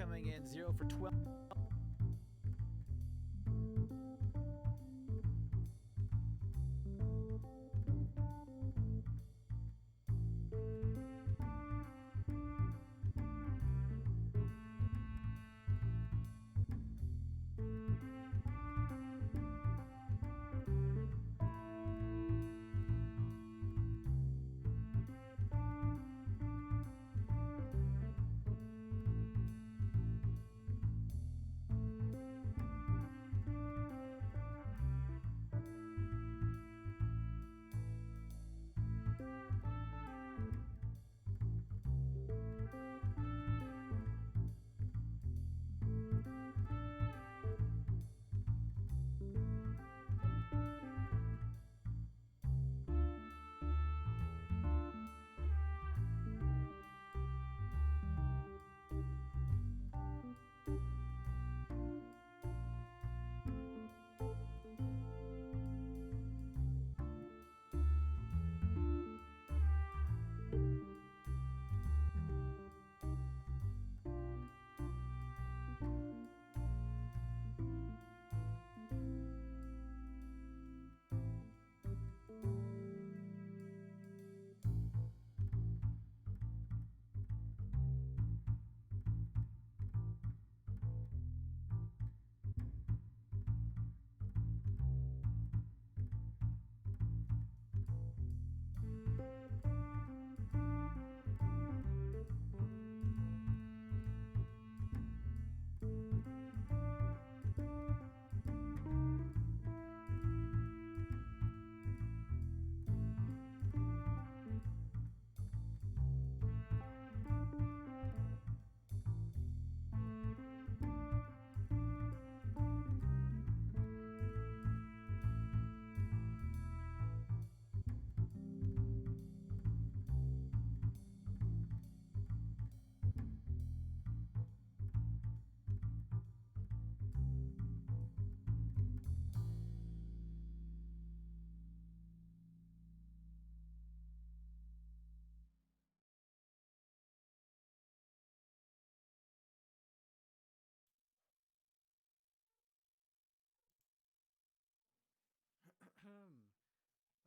coming in 0 for 12.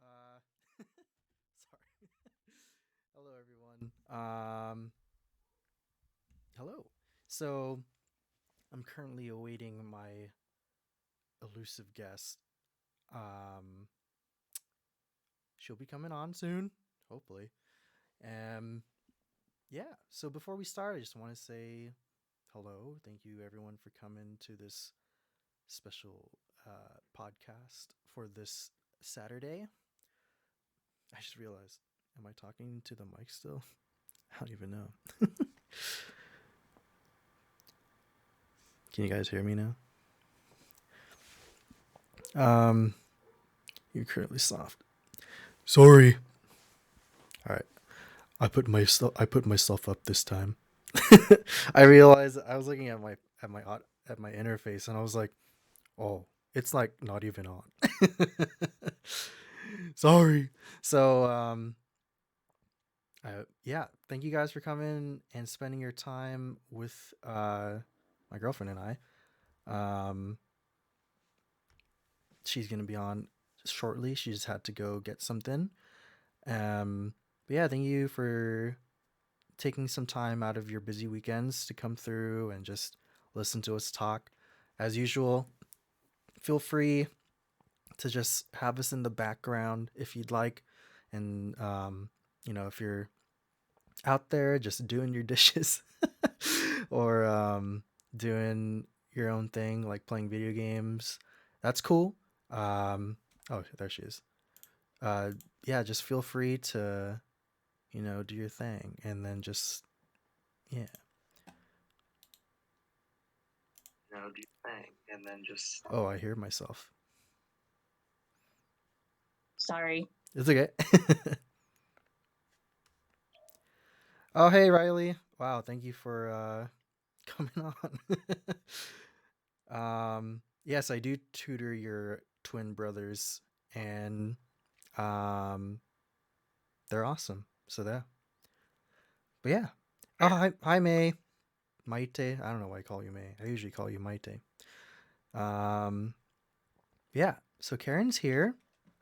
uh, Sorry. Hello, everyone. Hello. So I'm currently awaiting my elusive guest. Um, she'll be coming on soon, hopefully. Um, yeah. So before we start, I just want to say hello. Thank you, everyone, for coming to this special podcast for this Saturday. I just realized, am I talking to the mic still? I don't even know. Can you guys hear me now? You're currently soft. Sorry. All right. I put myself up this time. I realized I was looking at my interface and I was like, "Oh, it's like not even on." Sorry. So, yeah, thank you guys for coming and spending your time with my girlfriend and I. Um, she's gonna be on shortly. She just had to go get something. But yeah, thank you for taking some time out of your busy weekends to come through and just listen to us talk. As usual, feel free to just have us in the background if you'd like. And, if you're out there just doing your dishes or doing your own thing, like playing video games, that's cool. Oh, there she is. Yeah, just feel free to, do your thing. And then just, yeah. Do your thing. And then just. Oh, I hear myself. Sorry. It's okay. Oh, hey, Riley. Wow, thank you for coming on. Yes, I do tutor your twin brothers, and um, they're awesome. So there. But yeah. Oh, hi, May. Maite. I don't know why I call you May. I usually call you Maite. Um, yeah. So Karen's here.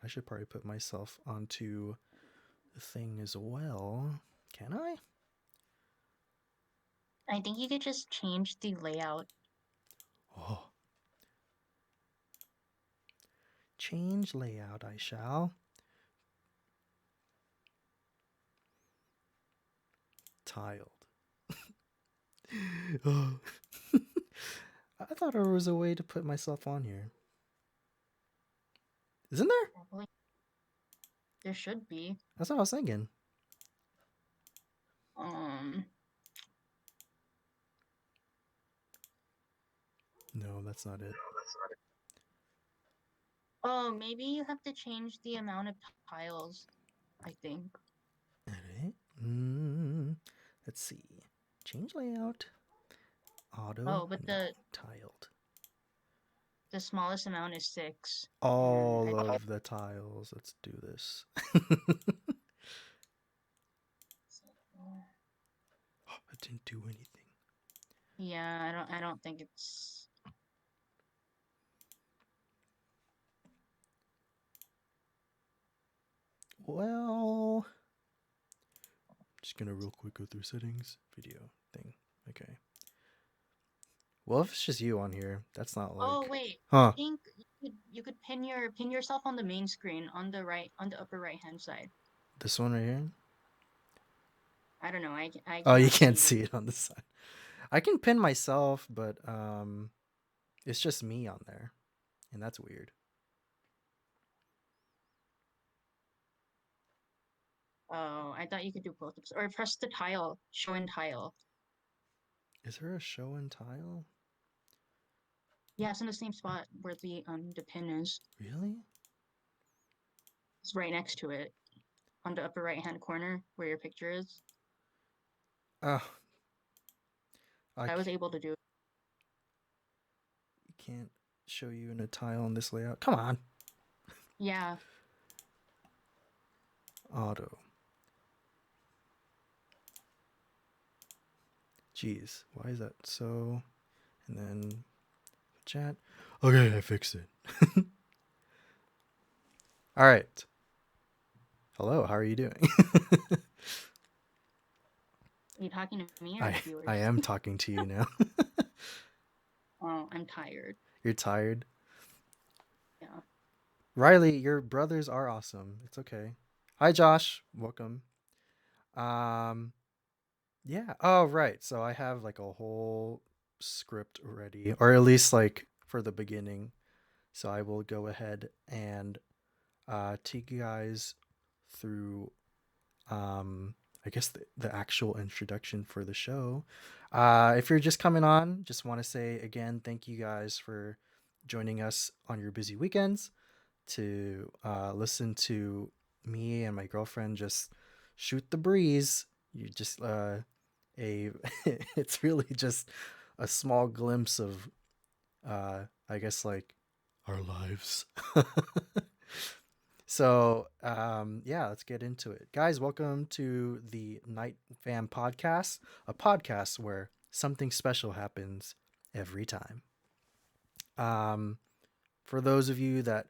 I should probably put myself onto the thing as well. Can I? I think you could just change the layout. Oh, change layout. I shall. Tiled. Oh. I thought there was a way to put myself on here. Isn't there? Probably there should be. That's what I was thinking. Um. No, that's not it. Oh, maybe you have to change the amount of tiles. I think. Alright. Mm, let's see. Change layout. Auto. Oh, but No. the Tiled. the smallest amount is 6, and I All think. of the tiles. Let's do this. Oh, it didn't do anything. Yeah, I don't think it's. Well, just gonna real quick go through settings. Video thing. Okay. Well, if it's just you on here, that's not Oh like. wait, I Huh. think you could pin yourself on the main screen on the upper right hand side. This one right here? I don't know. I Oh, you cannot can't see see the. it on the side. I can pin myself, but it's just me on there, and that's weird. Oh, I thought you could do both of or press the tile, show in tile. Is there a show and tile? Yeah, it's in the same spot where the pin is. Really? It's right next to it on the upper right hand corner where your picture is. Oh, I I was able to do it. can't show you in a tile on this layout. Come on. Yeah. Auto. Jeez, why is that so? And then chat. Okay, I fixed it. All right. Hello, how are you doing? Are you talking to me or I the I viewers? am talking to you now. Oh, I'm tired. You're tired. Yeah. Riley, your brothers are awesome. It's okay. Hi Josh, welcome. Um yeah. Oh right. So I have like a whole script ready, or at least like for the beginning. So I will go ahead and take you guys through I guess the actual introduction for the show. If you're just coming on, just want to say again, thank you guys for joining us on your busy weekends to listen to me and my girlfriend just shoot the breeze. You just a it's really just a small glimpse of I guess like our lives. So, yeah, let's get into it. Guys, welcome to the NightFam podcast, a podcast where something special happens every time. Um, for those of you that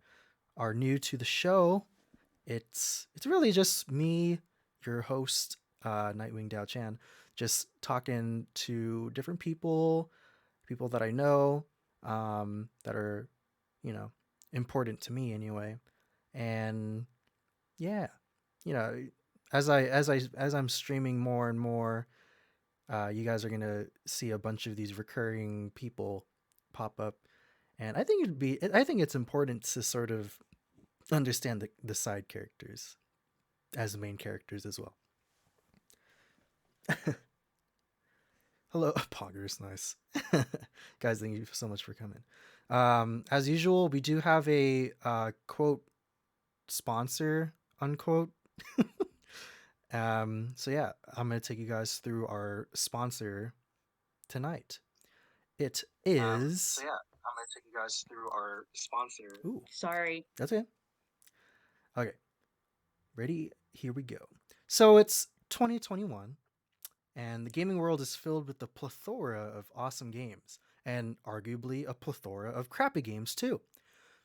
are new to the show, it's really just me, your host, Nightwing Dao Chan, just talking to different people, people that I know, that are, you know, important to me anyway. And yeah, you know, as I'm streaming more and more, you guys are gonna see a bunch of these recurring people pop up, and I think it's important to sort of understand the side characters as the main characters as well. Hello, Poggers, nice. Guys, thank you so much for coming. As usual, we do have a quote sponsor unquote. So yeah, I'm gonna take you guys through our sponsor tonight. It So is. yeah, I'm gonna take you guys through our sponsor. Ooh, Sorry. that's it. Okay, ready? Here we go. So it's 2021, And the gaming world is filled with a plethora of awesome games, and arguably a plethora of crappy games too.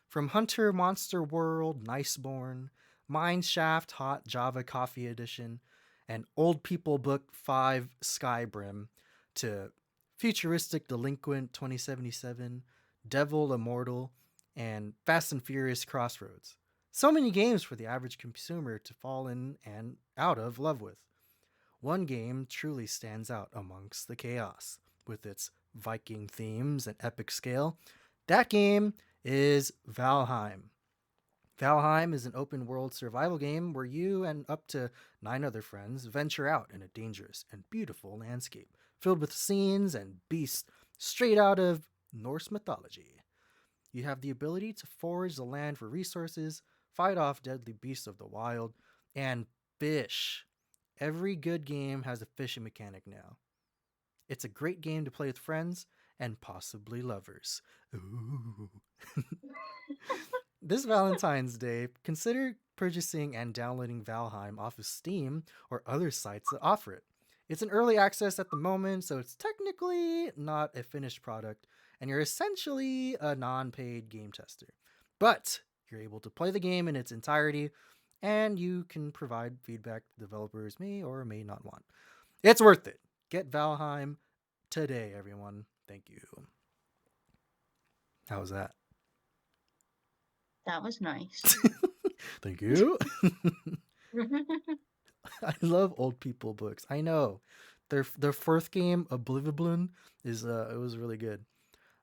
From Hunter Monster World, Niceborn, Mineshaft Hot Java Coffee Edition, and Old People Book 5 Skybrim, to Futuristic Delinquent 2077, Devil Immortal, and Fast and Furious Crossroads. So many games for the average consumer to fall in and out of love with. One game truly stands out amongst the chaos, with its Viking themes and epic scale. That game is Valheim. Valheim is an open world survival game where you and up to 9 other friends venture out in a dangerous and beautiful landscape filled with scenes and beasts straight out of Norse mythology. You have the ability to forage the land for resources, fight off deadly beasts of the wild, and fish. Every good game has a fishing mechanic now. It's a great game to play with friends and possibly lovers. Ooh. This Valentine's Day, consider purchasing and downloading Valheim off of Steam or other sites that offer it. It's an early access at the moment, so it's technically not a finished product, and you're essentially a non paid game tester. But you're able to play the game in its entirety, and you can provide feedback developers may or may not want. It's worth it. Get Valheim today, everyone. Thank you. How was that? That was nice. Thank you. I love old people books. I know. Their fourth game, Oblivion, is it was really good.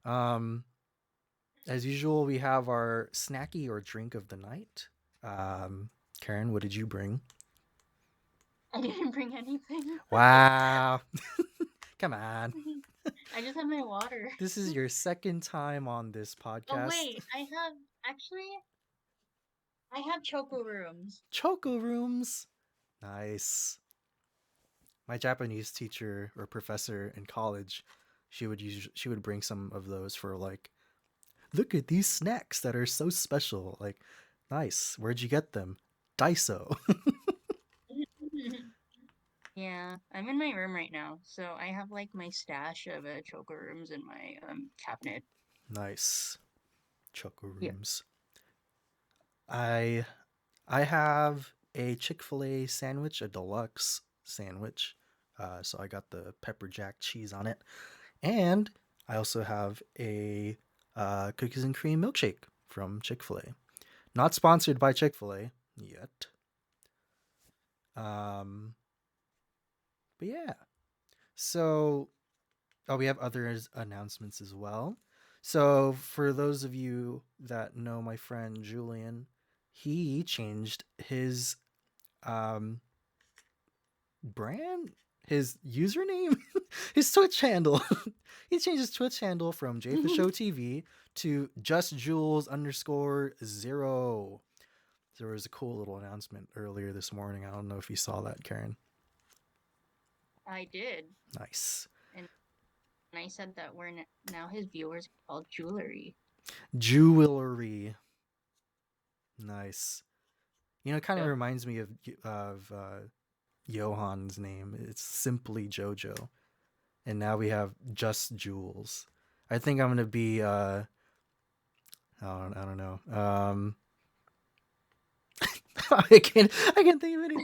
Um, as usual, we have our snacky or drink of the night. Karen, what did you bring? I didn't bring anything. Wow. Come on. I just have my water. This is your second time on this Oh podcast. wait, I have choco rooms. Choco rooms. Nice. My Japanese teacher or professor in college, she would bring some of those for like, look at these snacks that are so special. Like, nice. Where'd you get them? Daiso. Yeah, I'm in my room right now, so I have like my stash of choco rooms in my cabinet. Nice. Choco Yeah. rooms. I I have a Chick-fil-A sandwich, a deluxe sandwich. So I got the pepper jack cheese on it. And I also have a cookies and cream milkshake from Chick-fil-A. Not sponsored by Chick-fil-A yet. Um, but yeah. So, oh, we have other announcements as well. So, for those of you that know my friend Julian, he changed his um brand, his username, his Twitch handle. He changed his Twitch handle from J for Show TV to just Jules _0. There was a cool little announcement earlier this morning. I don't know if you saw that, Karen. I did. Nice. And I said that now his viewers called jewelry. Jewelry. Nice. You know, it kind of Yep. reminds me of Johan's name. It's simply Jojo, and now we have just Jules. I think I'm gonna be I don't know. I can't think of any.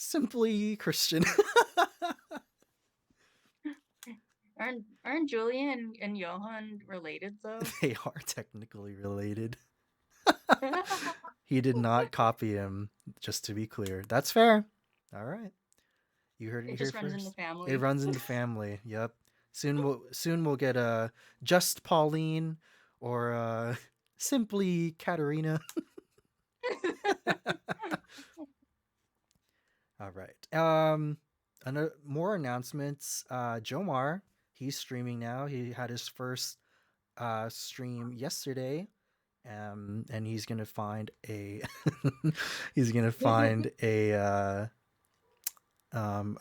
Simply Christian. Aren't Julian and Johan related though? They are technically related. He did not copy him, just to be clear. That's fair. All right. You heard it It here just runs in the first. family. It runs in the family. Yep. Soon we'll get a just Pauline or simply Katerina. All right. More announcements. Jomar, he's streaming now. He had his first stream yesterday. And he's gonna find a he's gonna find a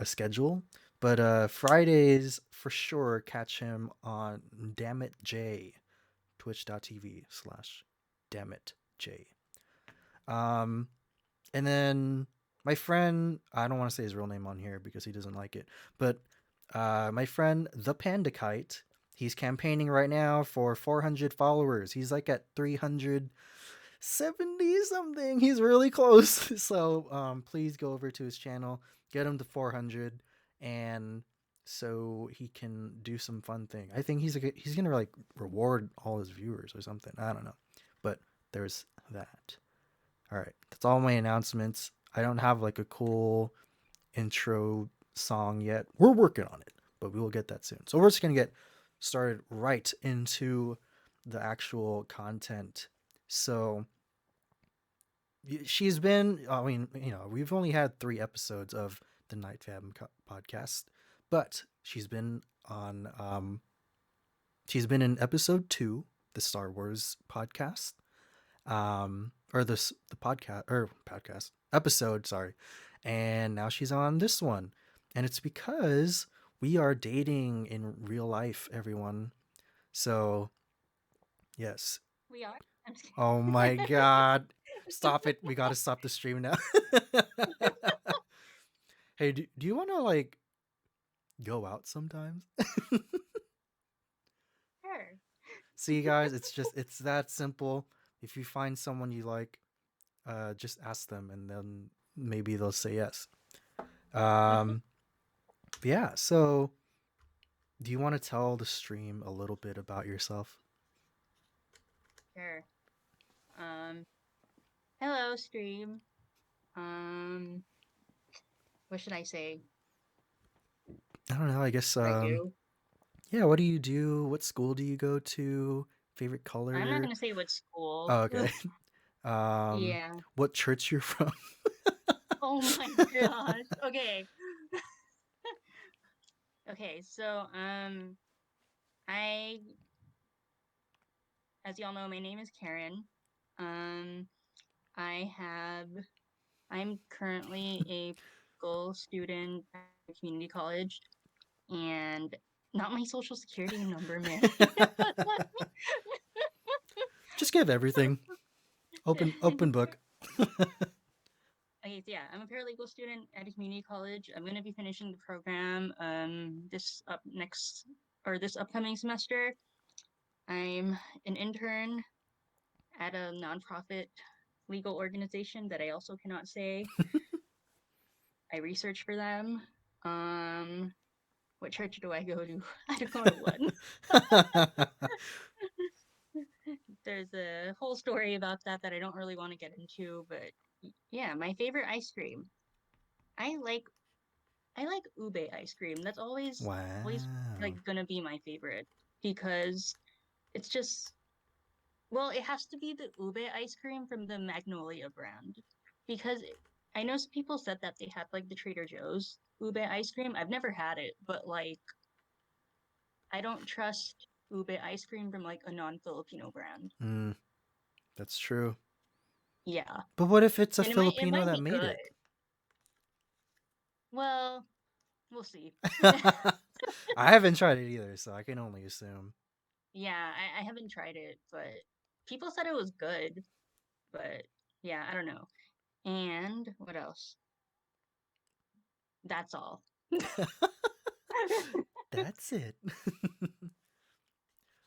schedule. But Fridays for sure, catch him on Dammit J, twitch.tv/dammit J. And then my friend, I don't want to say his real name on here because he doesn't like it, but my friend the Panda Kite, he's campaigning right now for 400 followers. He's like at 370 something. He's really close. So please go over to his channel, get him to 400, and so he can do some fun thing. I think he's gonna like reward all his viewers or something. I don't know, but there's that. All right, that's all my announcements. I don't have like a cool intro song yet. We're working on it, but we will get that soon. So we're just gonna get started right into the actual content. So she's been, I mean, we've only had 3 episodes of the NightFam podcast, but she's been in episode 2, the Star Wars podcast, or the podcast episode, sorry, and now she's on this one, and it's because we are dating in real life, everyone. So yes. We are. I'm just Oh my god. Stop it. We gotta stop the stream now. Hey, do you want to like go out sometimes? sure. See, guys, it's that simple. If you find someone you like, just ask them, and then maybe they'll say yes. Um, yeah. So, do you want to tell the stream a little bit about yourself? Sure. Um, hello, stream. Um, what should I say? I don't know. I guess. What I do? Yeah. What do you do? What school do you go to? Favorite I'm not color? gonna say what school. Oh, okay. Um, Yeah. what church you're from? Oh my gosh. Okay. Okay. So, I, as y'all know, my name is Karen. Um, I have, I'm currently a school student at a community college, and not my social security number, man. Just give everything. Open book. Okay, so yeah, I'm a paralegal student at a community college. I'm gonna be finishing the program this upcoming semester. I'm an intern at a nonprofit legal organization that I also cannot say. I research for them. Um, what church do I go to? I don't go to one. There's a whole story about that I don't really want to get into, but yeah, my favorite ice cream. I like I like ube ice cream. That's always Wow. like gonna be my favorite because it's just well, it has to be the ube ice cream from the Magnolia brand because I know some people said that they had like the Trader Joe's ube ice cream. I've never had it, but like I don't trust ube ice cream from like a non-Filipino brand. Mm, that's true. Yeah. But what if it's a And it Filipino might that be made good. it? Well, we'll see. I haven't tried it either, so I can only assume. Yeah, I haven't tried it, but people said it was good. But yeah, I don't know. And what else? That's all. That's it.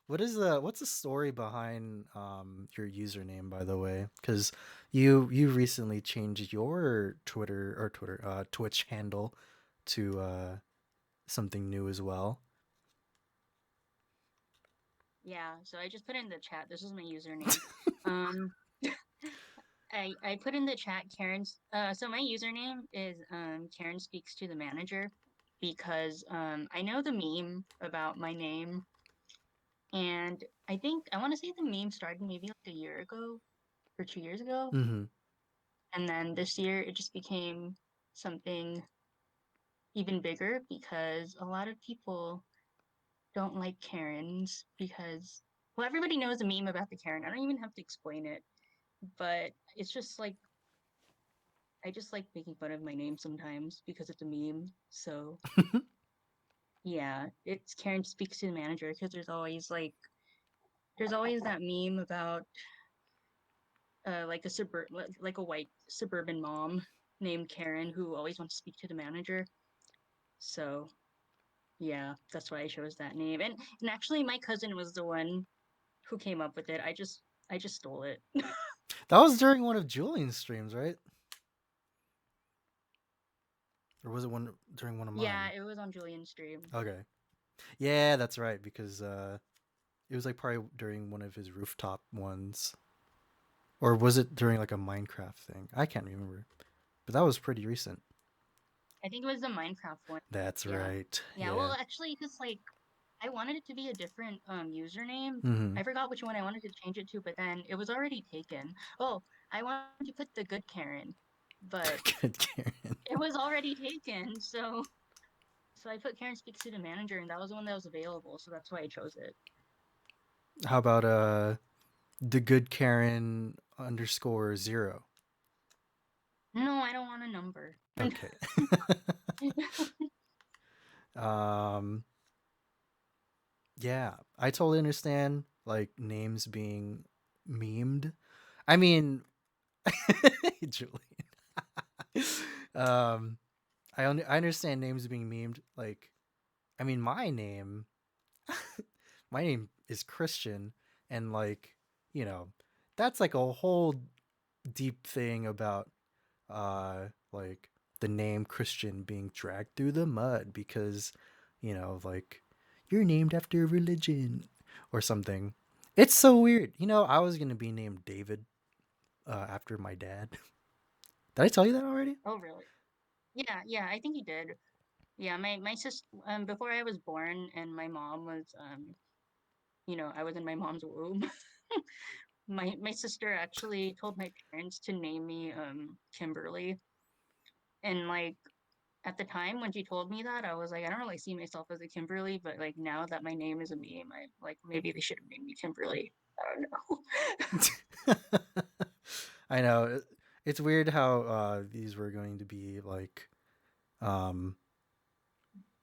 What's the story behind your username, by the way? Because you recently changed your Twitch handle to something new as well. Yeah, so I just put in the chat. This is my username. Um I put in the chat Karen's so my username is Karen speaks to the manager because I know the meme about my name and I think I want to say the meme started maybe like a year ago or 2 years ago. Mm-hmm. And then this year it just became something even bigger because a lot of people don't like Karens because, well, everybody knows a meme about the Karen. I don't even have to explain it, but it's just like, I just like making fun of my name sometimes because it's a meme. So, yeah, it's Karen speaks to the manager because there's always that meme about like a white suburban mom. named Karen who always wants to speak to the manager. So yeah, that's why I chose that name. And actually, my cousin was the one who came up with it. I just stole it. That was during one of Julian's streams, right? Or was it one during one of Yeah, mine? it was on Julian's stream. Okay. Yeah, that's right, because it was like probably during one of his rooftop ones. Or was it during like a Minecraft thing? I can't remember. But that was pretty recent. I think it was the Minecraft one. That's Yeah. right. Yeah, Yeah. well, actually, because like I wanted it to be a different username. Mm-hmm. I forgot which one I wanted to change it to, but then it was already taken. Oh, I wanted to put the good Karen, but Good Karen. it was already taken. So I put Karen speaks to the manager, and that was the one that was available. So that's why I chose it. How about the good Karen underscore 0? No, I don't want a number. Okay. um yeah, I totally understand like names being memed. I mean, Julian. um I understand names being memed. Like, I mean, my name is Christian, and like, you know, that's like a whole deep thing about like the name Christian being dragged through the mud because, like, you're named after a religion or something. It's so weird. I was gonna be named David after my dad. Did I tell you that already? Oh, really? Yeah, yeah, I think you did. Yeah, my sister before I was born and my mom was I was in my mom's womb. My sister actually told my parents to name me Kimberly. And like at the time when she told me that, I was like, I don't really see myself as a Kimberly, but like now that my name is a meme, I like maybe they should have named me Kimberly. I don't know. I know. It's weird how these were going to be like, um,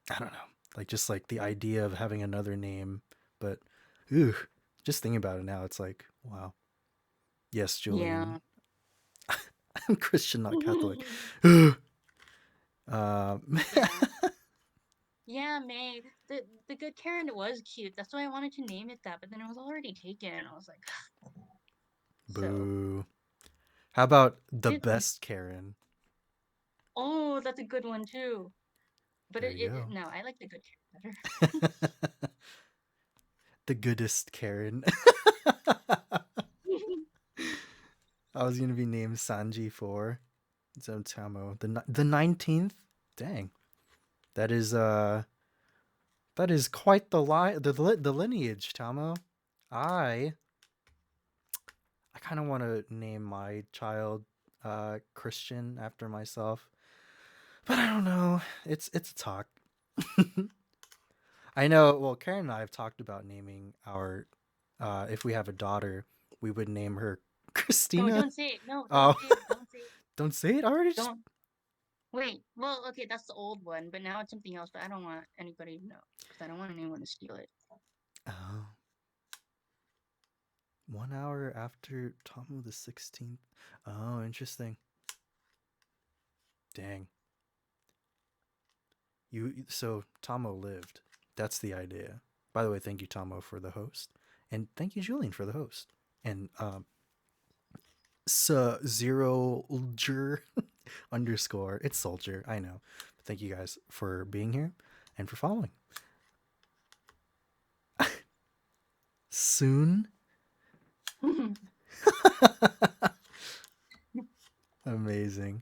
I don't know, like just like the idea of having another name, but, ooh, just thinking about it now, it's like, wow. Yes, Yeah. Julian. I'm Christian, not Catholic. um, Yeah. Yeah, May. The good Karen was cute. That's why I wanted to name it that, but then it was already taken. I was like, so boo. How about the it, best Karen? oh, that's a good one too. But There you it go. no, I like the good Karen The goodest Karen. better. I was gonna be named Sanji for Zotamo. The 19th. Dang, that is quite the lineage, Tamo. I I kind of want to name my child Christian after myself, but I don't know. It's a talk. I know. Well, Karen and I have talked about naming our if we have a daughter, we would name her No, Christina. don't say it. No, don't Oh, say it. Don't say it. don't say it already. Just Don't wait. Well, okay, that's the old one, but now it's something else. But I don't want anybody to know because I don't want anyone to steal it. oh, 1 hour after Tomu the 16th. Oh, interesting. Dang. So Tomo lived. That's the idea. By the way, thank you Tomo for the host, and thank you Julian for the host, and zero underscore. It's soldier. I know. But thank you guys for being here and for following. Soon. Amazing.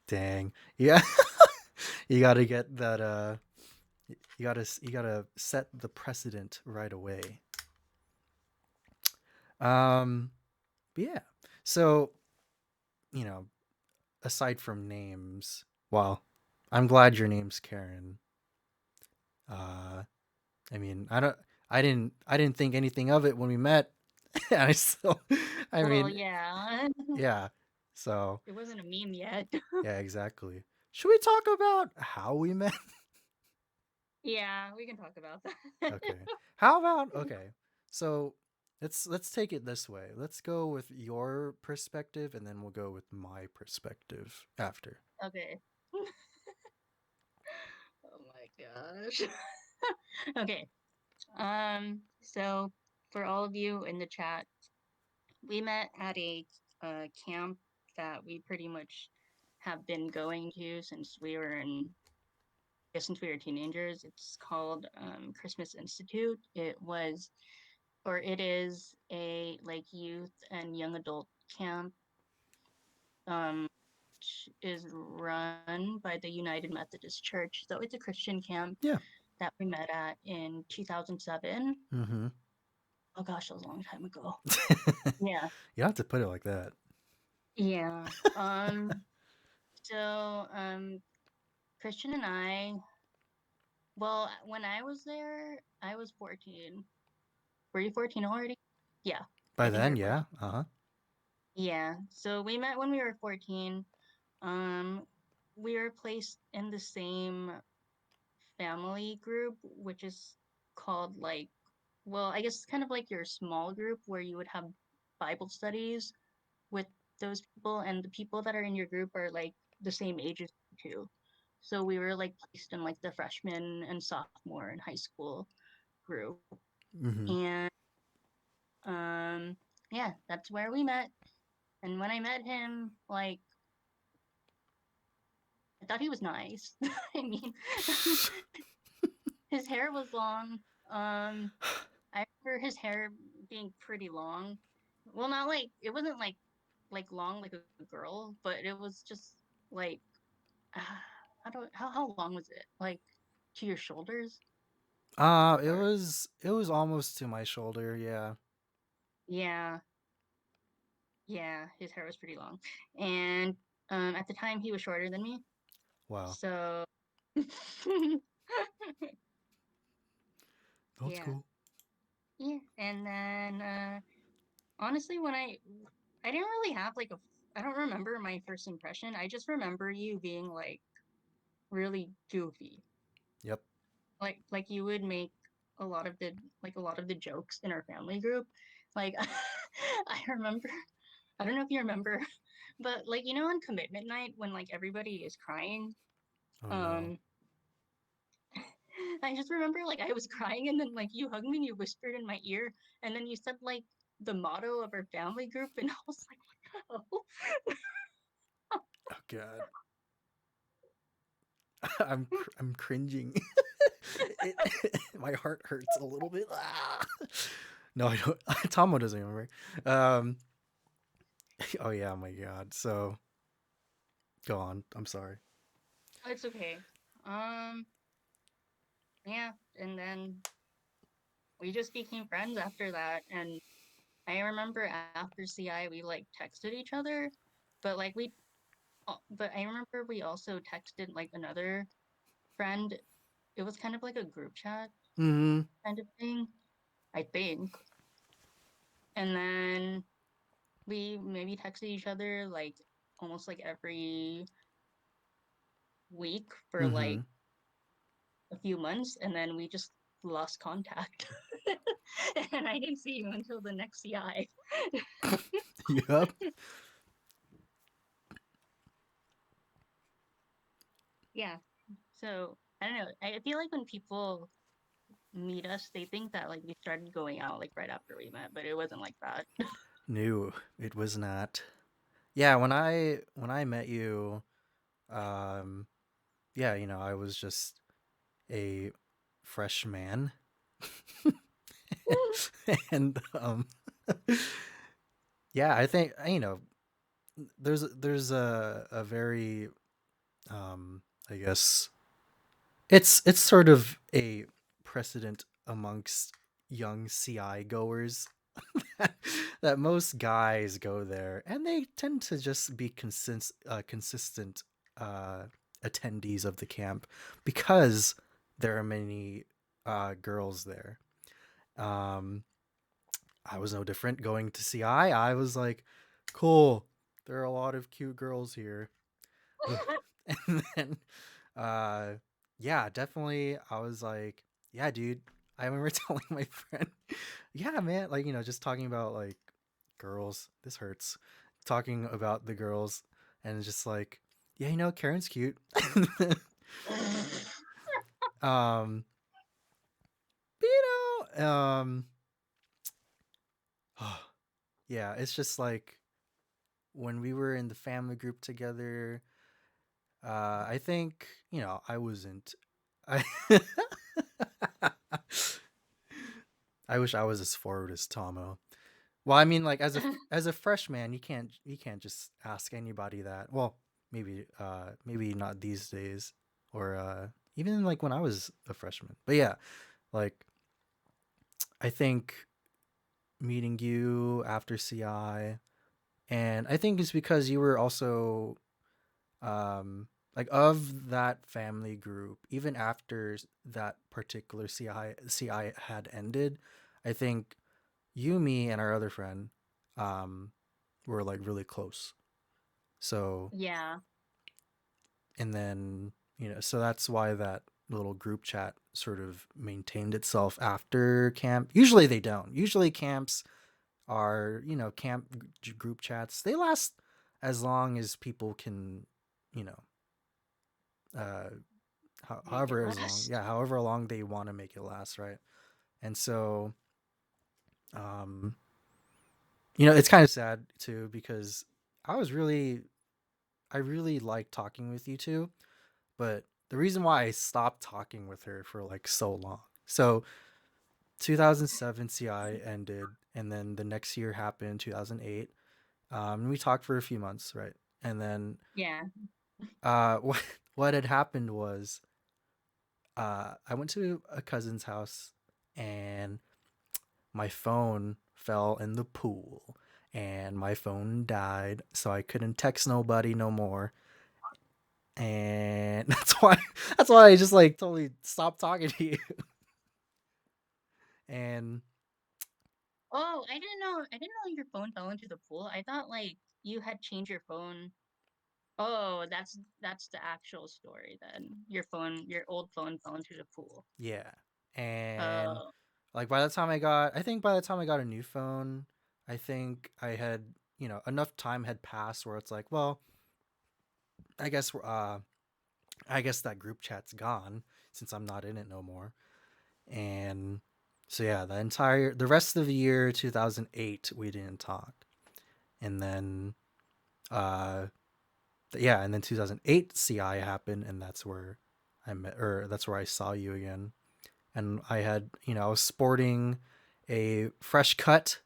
Dang. Yeah. You gotta get that you gotta set the precedent right away. Um but yeah. So, you know, aside from names, well, I'm glad your name's Karen. Uh I mean, I didn't think anything of it when we met. And I still I Well, mean, yeah, yeah. So, it wasn't a meme yet. yeah, exactly. Should we talk about how we met? Yeah, we can talk about that. Okay. How about okay. So let's take it this way. Let's go with your perspective and then we'll go with my perspective after. Okay. Oh my gosh. Okay. So for all of you in the chat, we met at a camp that we pretty much have been going to since we were in, I guess since we were teenagers. It's called Christmas Institute. It was, or it is a like youth and young adult camp, which is run by the United Methodist Church. So it's a Christian camp Yeah. that we met at in 2007. Mm-hmm. Oh gosh, that was a long time ago. Yeah. You don't have to put it like that. Yeah. So Christian and I, well, when I was there, I was 14. Were you 14 already? Yeah, By I think you then, were 14. yeah. Uh-huh. Yeah. So we met when we were 14. Um we were placed in the same family group, which is called like, well, I guess it's kind of like your small group where you would have Bible studies with those people, and the people that are in your group are like the same age as you too. So we were like placed in like the freshman and sophomore in high school group. Mm-hmm. And yeah, that's where we met. And when I met him, like I thought he was nice. I mean, his hair was long. I remember his hair being pretty long. Well, not like it wasn't like long like a girl, but it was just like I don't how long was it? Like to your shoulders? It Or was almost to my shoulder, yeah. yeah, yeah, his hair was pretty long. And at the time he was shorter than me. Wow. So That's yeah. cool. Yeah. And then honestly when I didn't really have like a I don't remember my first impression. I just remember you being like really goofy. Yep. Like you would make a lot of the like a lot of the jokes in our family group. Like I remember, I don't know if you remember, but like you know on commitment night when like everybody is crying, Oh no. um I just remember like I was crying and then like you hugged me and you whispered in my ear and then you said like the motto of our family group and I was like, oh. Oh god. I'm cringing. My heart hurts a little bit. Ah! No, I don't. Tomo doesn't remember. Um. Oh yeah. My god. So go on. I'm sorry. It's okay. Um yeah, and then we just became friends after that and I remember after CI we like texted each other, but like but I remember we also texted like another friend. It was kind of like a group chat Mm-hmm. kind of thing, I think. And then we maybe texted each other like almost like every week for Mm-hmm. like a few months, and then we just lost contact. And I didn't see you until the next CI. Yep. Yeah. So I don't know. I feel like when people meet us, they think that like we started going out like right after we met, but it wasn't like that. No, it was not. Yeah. When I met you, um, yeah, I was just a fresh man, and yeah, I think there's a very I guess it's sort of a precedent amongst young CI goers that most guys go there and they tend to just be consistent uh, attendees of the camp because there are many girls there. Um, I was no different going to CI. I was like, cool. There are a lot of cute girls here. And then uh yeah, definitely. I was like, yeah, dude. I remember telling my friend, yeah, man, like, just talking about like girls. This hurts. Talking about the girls and just like, yeah, Karen's cute. um, but, yeah, it's just like when we were in the family group together, I think, I wasn't. I I wish I was as forward as Tomo. Well, I mean, like as a freshman, you can't just ask anybody that. Well, maybe not these days, or even like when I was a freshman. But yeah, like I think meeting you after CI, and I think it's because you were also like of that family group. Even after that particular CI had ended, I think you, me, and our other friend were like really close. So, Yeah, and then, so that's why that little group chat sort of maintained itself after camp. Usually they don't. Usually camps are, camp group chats. They last as long as people can, you know, uh, make it however as long, last. yeah, however long they want to make it last, right? And so, um, it's kind of sad too because I was really, I really like talking with you too. But the reason why I stopped talking with her for like so long. So 2007 CI ended, and then the next year happened, 2008. And we talked for a few months, right? And then Yeah. what had happened was I went to a cousin's house, and my phone fell in the pool, and my phone died, so I couldn't text nobody no more. And that's why I just like totally stopped talking to you. And Oh, I didn't know. I didn't know your phone fell into the pool. I thought like you had changed your phone. Oh, that's the actual story then. Your old phone fell into the pool. yeah. And Oh, like I think by the time I got a new phone, I think I had, enough time had passed where it's like, well, I guess I guess that group chat's gone since I'm not in it no more. And so yeah, the rest of the year 2008 we didn't talk. And then uh yeah, and then 2008 CI happened, and that's where that's where I saw you again. And I had, I was sporting a fresh cut.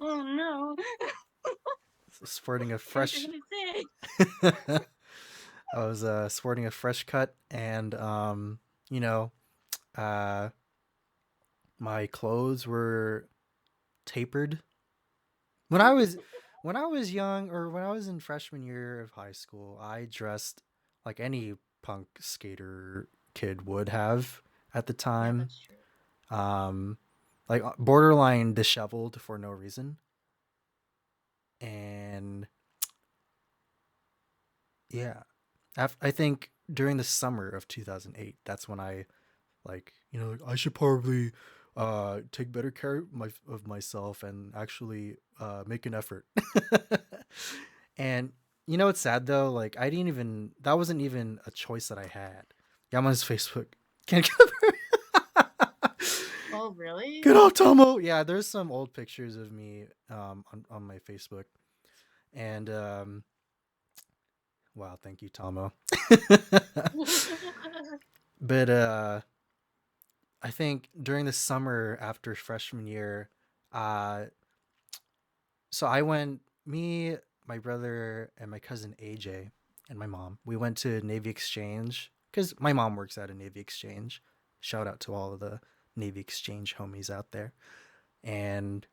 oh no! Sporting a What you're fresh gonna say? I was sporting a fresh cut, and you know, uh my clothes were tapered. When I was when I was young, or when I was in freshman year of high school, I dressed like any punk skater kid would have at the Yeah, time. that's true. Um like borderline disheveled for no reason. And yeah, I think during the summer of 2008, that's when I like, like, I should probably take better care of myself and actually make an effort. And it's sad though, like I didn't even that wasn't even a choice that I had. Yama's Facebook. Can Oh, really? get out, Tomo. Yeah, there's some old pictures of me on my Facebook. And wow, thank you, Tomo. But I think during the summer after freshman year, uh, so I went, me, my brother, and my cousin AJ, and my mom. We went to Navy Exchange because my mom works at a Navy Exchange. Shout out to all of the Navy Exchange homies out there. And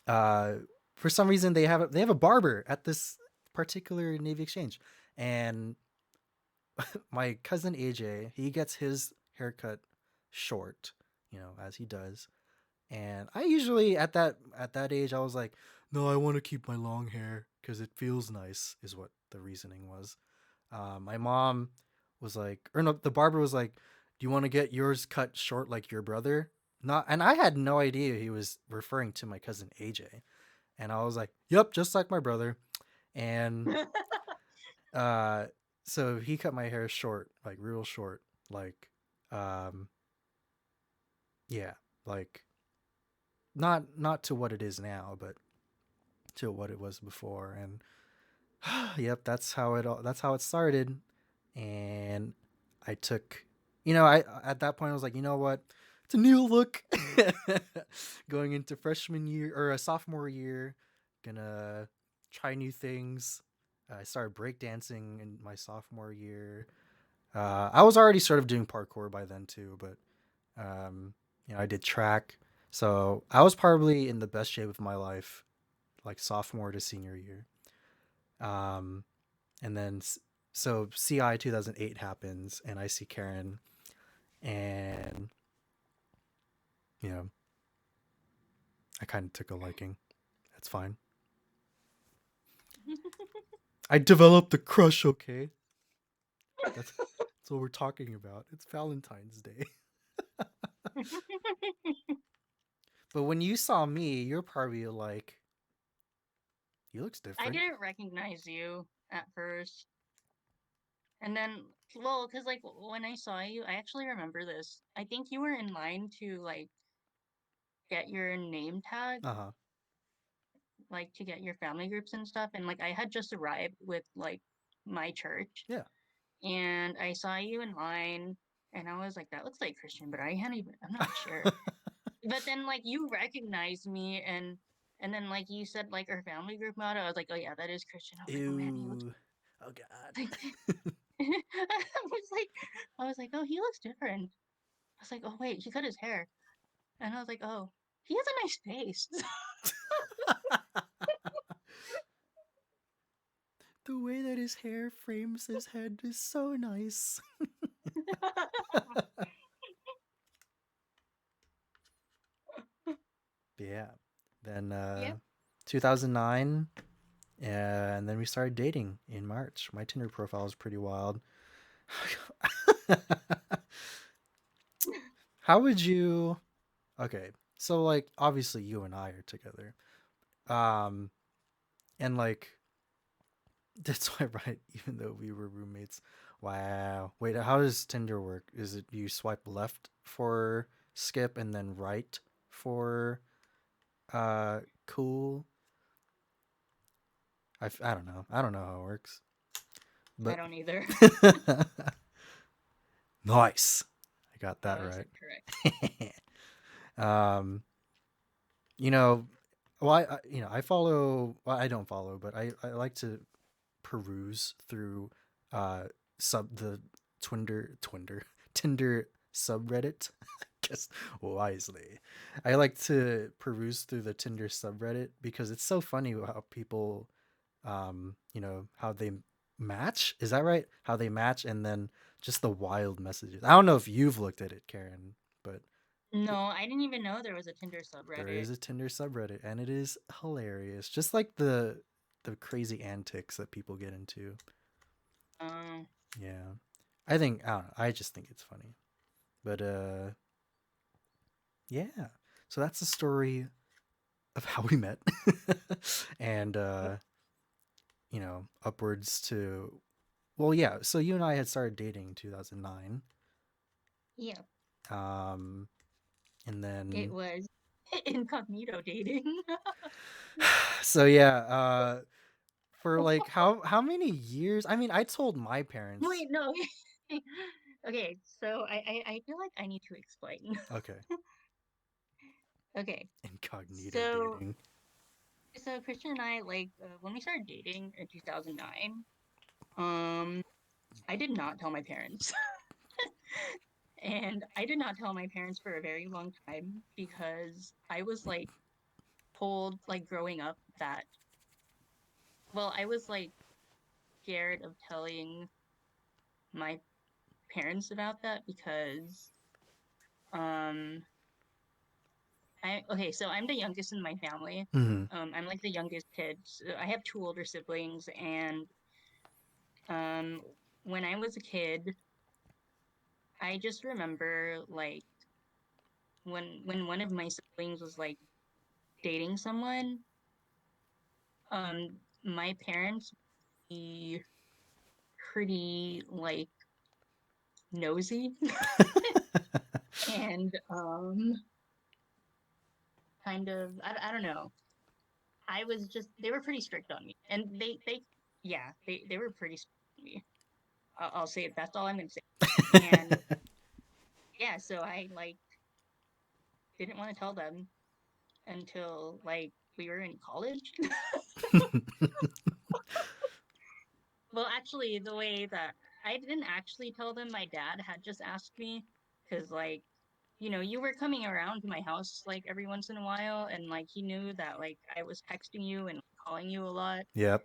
uh, for some reason, they have a barber at this particular Navy Exchange, and my cousin AJ, he gets his haircut short, as he does. And I usually at that age I was like, no, I want to keep my long hair because it feels nice, is what the reasoning was. My mom was like, or no, the barber was like, "Do you want to get yours cut short like your brother?" Not, and I had no idea he was referring to my cousin AJ, and I was like, "Yep, just like my brother." And uh, so he cut my hair short, like real short, like, um, yeah, like not to what it is now, but to what it was before. And yep, that's how it started. And I took, I at that point I was like, you know what? It's a new look. Going into freshman year or a sophomore year, gonna try new things. I started breakdancing in my sophomore year. I was already sort of doing parkour by then too, but I did track. So I was probably in the best shape of my life, like sophomore to senior year. Um, and then so CI 2008 happens, and I see Karen, and you know I kind of took a liking. That's fine. I developed a crush. Okay, that's what we're talking about. It's Valentine's Day. But when you saw me, you're probably like, he looks I different. didn't recognize you at first. And then, well, because like when I saw you, I actually remember this. I think you were in line to like get your name tag, Uh huh. like to get your family groups and stuff. And like I had just arrived with like my church, Yeah. and I saw you in line, and I was like, that looks like Christian, but I'm not sure. But then like you recognized me, and then like you said like our family group motto. I was like, oh yeah, that is Christian. I was like, oh man, he looks Ew. Oh like. God. I was like, oh, he looks different. I was like, oh wait, he cut his hair, and I was like, oh, he has a nice face. The way that his hair frames his head is so nice. Yeah. Then Yep. 2009, and then we started dating in March. My Tinder profile is pretty wild. How would you? Okay, so like obviously you and I are together, um, and like that's why, right? Even though we were roommates. Wow. Wait, how does Tinder work? Is it you swipe left for skip and then right for cool? I don't know. I don't know how it works. I But don't either. nice. I got That that was right. incorrect. um, you know, well, I follow. Well, I don't follow, but I like to peruse through uh the Twinder Tinder subreddit. Guess wisely. I like to peruse through the Tinder subreddit because it's so funny how people, how they match. Is that right? How they match, and then just the wild messages. I don't know if you've looked at it, Karen, but No, I didn't even know there was a Tinder there subreddit. is a Tinder subreddit, and it is hilarious. Just like the crazy antics that people get into. Um, Yeah, I don't know. I just think it's funny. But yeah. So that's the story of how we met, and upwards to, well, yeah. So you and I had started dating in 2009, yeah, um, and it then was incognito dating. so yeah, for like how many years? I mean, I told my parents. Wait, no. Okay, so I feel like I need to explain. Okay, Okay, incognito so dating. Christian and I like when we started dating in 2009. Um, I did not tell my parents. And I did not tell my parents for a very long time because I was like told like growing up that, well, I was like scared of telling my parents about that because um I okay, so I'm the youngest in my family. Mm-hmm. I'm like the youngest kid. So I have two older siblings, and um when I was a kid, I just remember like when one of my siblings was like dating someone, my parents be pretty like nosy and kind of I don't know. I was just they were pretty strict on me. And they yeah, they were pretty strict on me. I'll say it. That's all I'm gonna say. And yeah, so I like didn't want to tell them until like we were in college. Well, actually, the way that I didn't actually tell them, my dad had just asked me because, like, you were coming around to my house like every once in a while, and like he knew that like I was texting you and calling you a lot, Yep.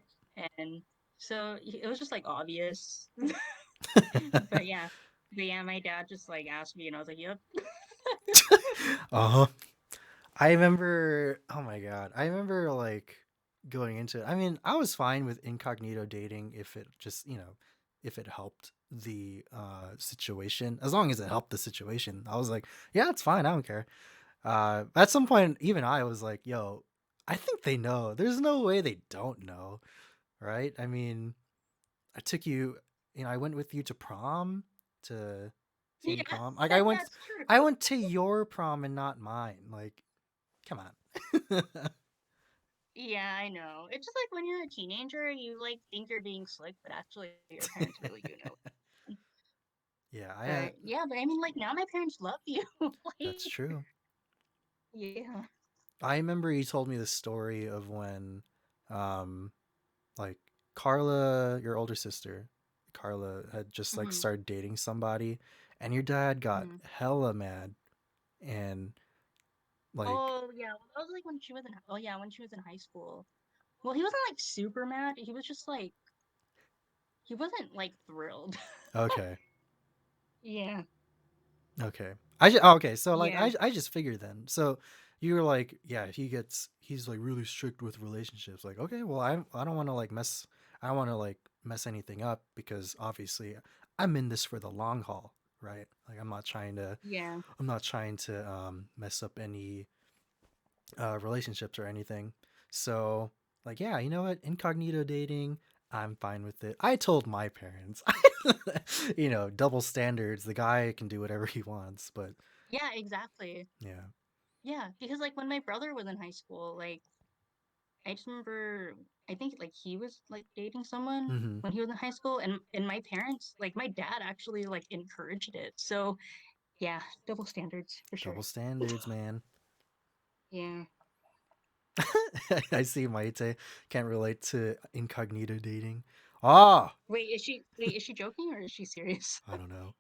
and so it was just like obvious. But yeah, my dad just like asked me, and I was like, "Yep." Uh-huh. I remember, oh my god, I remember like going into it. I mean, I was fine with incognito dating if it just, if it helped the situation. As long as it helped the situation, I was like, yeah, it's fine. I don't care. At some point, even I was like, yo, I think they know. There's no way they don't know, right? I mean, I took you, I went with you to prom, to same Yeah, prom. Like I went, that's true. I went to your prom and not mine. Like, come on. Yeah, I know. It's just like when you're a teenager, you like think you're being slick, but actually your parents really do know. Yeah, But yeah, but I mean, like now my parents love you. that's Like, true. yeah. I remember you told me the story of when, um, like Carla, your older sister, Carla had just like Hmm. started dating somebody, and your dad got Hmm. hella mad, and like, Oh yeah, well, that was like when she was in. Oh yeah, when she was in high school. Well, he wasn't like super mad. He was just like he wasn't like thrilled. okay, Yeah. okay, okay, so like Yeah. I just figured then. So you were like, yeah, he's like really strict with relationships. Like, okay, well, I don't want to like mess, I don't want to like mess anything up because obviously I'm in this for the long haul, right? Like Yeah. I'm not trying to mess up any relationships or anything. So like, yeah, you know what, incognito dating, I'm fine with it. I told my parents, double standards. The guy can do whatever he wants, but Yeah. Exactly. yeah. Yeah, because like when my brother was in high school, like I just remember I think like he was like dating someone Mm-hmm. when he was in high school, and my parents, like my dad actually like encouraged it. So yeah, double standards for sure. Double standards, man. Yeah. I see Maite can't relate to incognito dating. Ah, Wait, is she joking or is she serious? I don't know.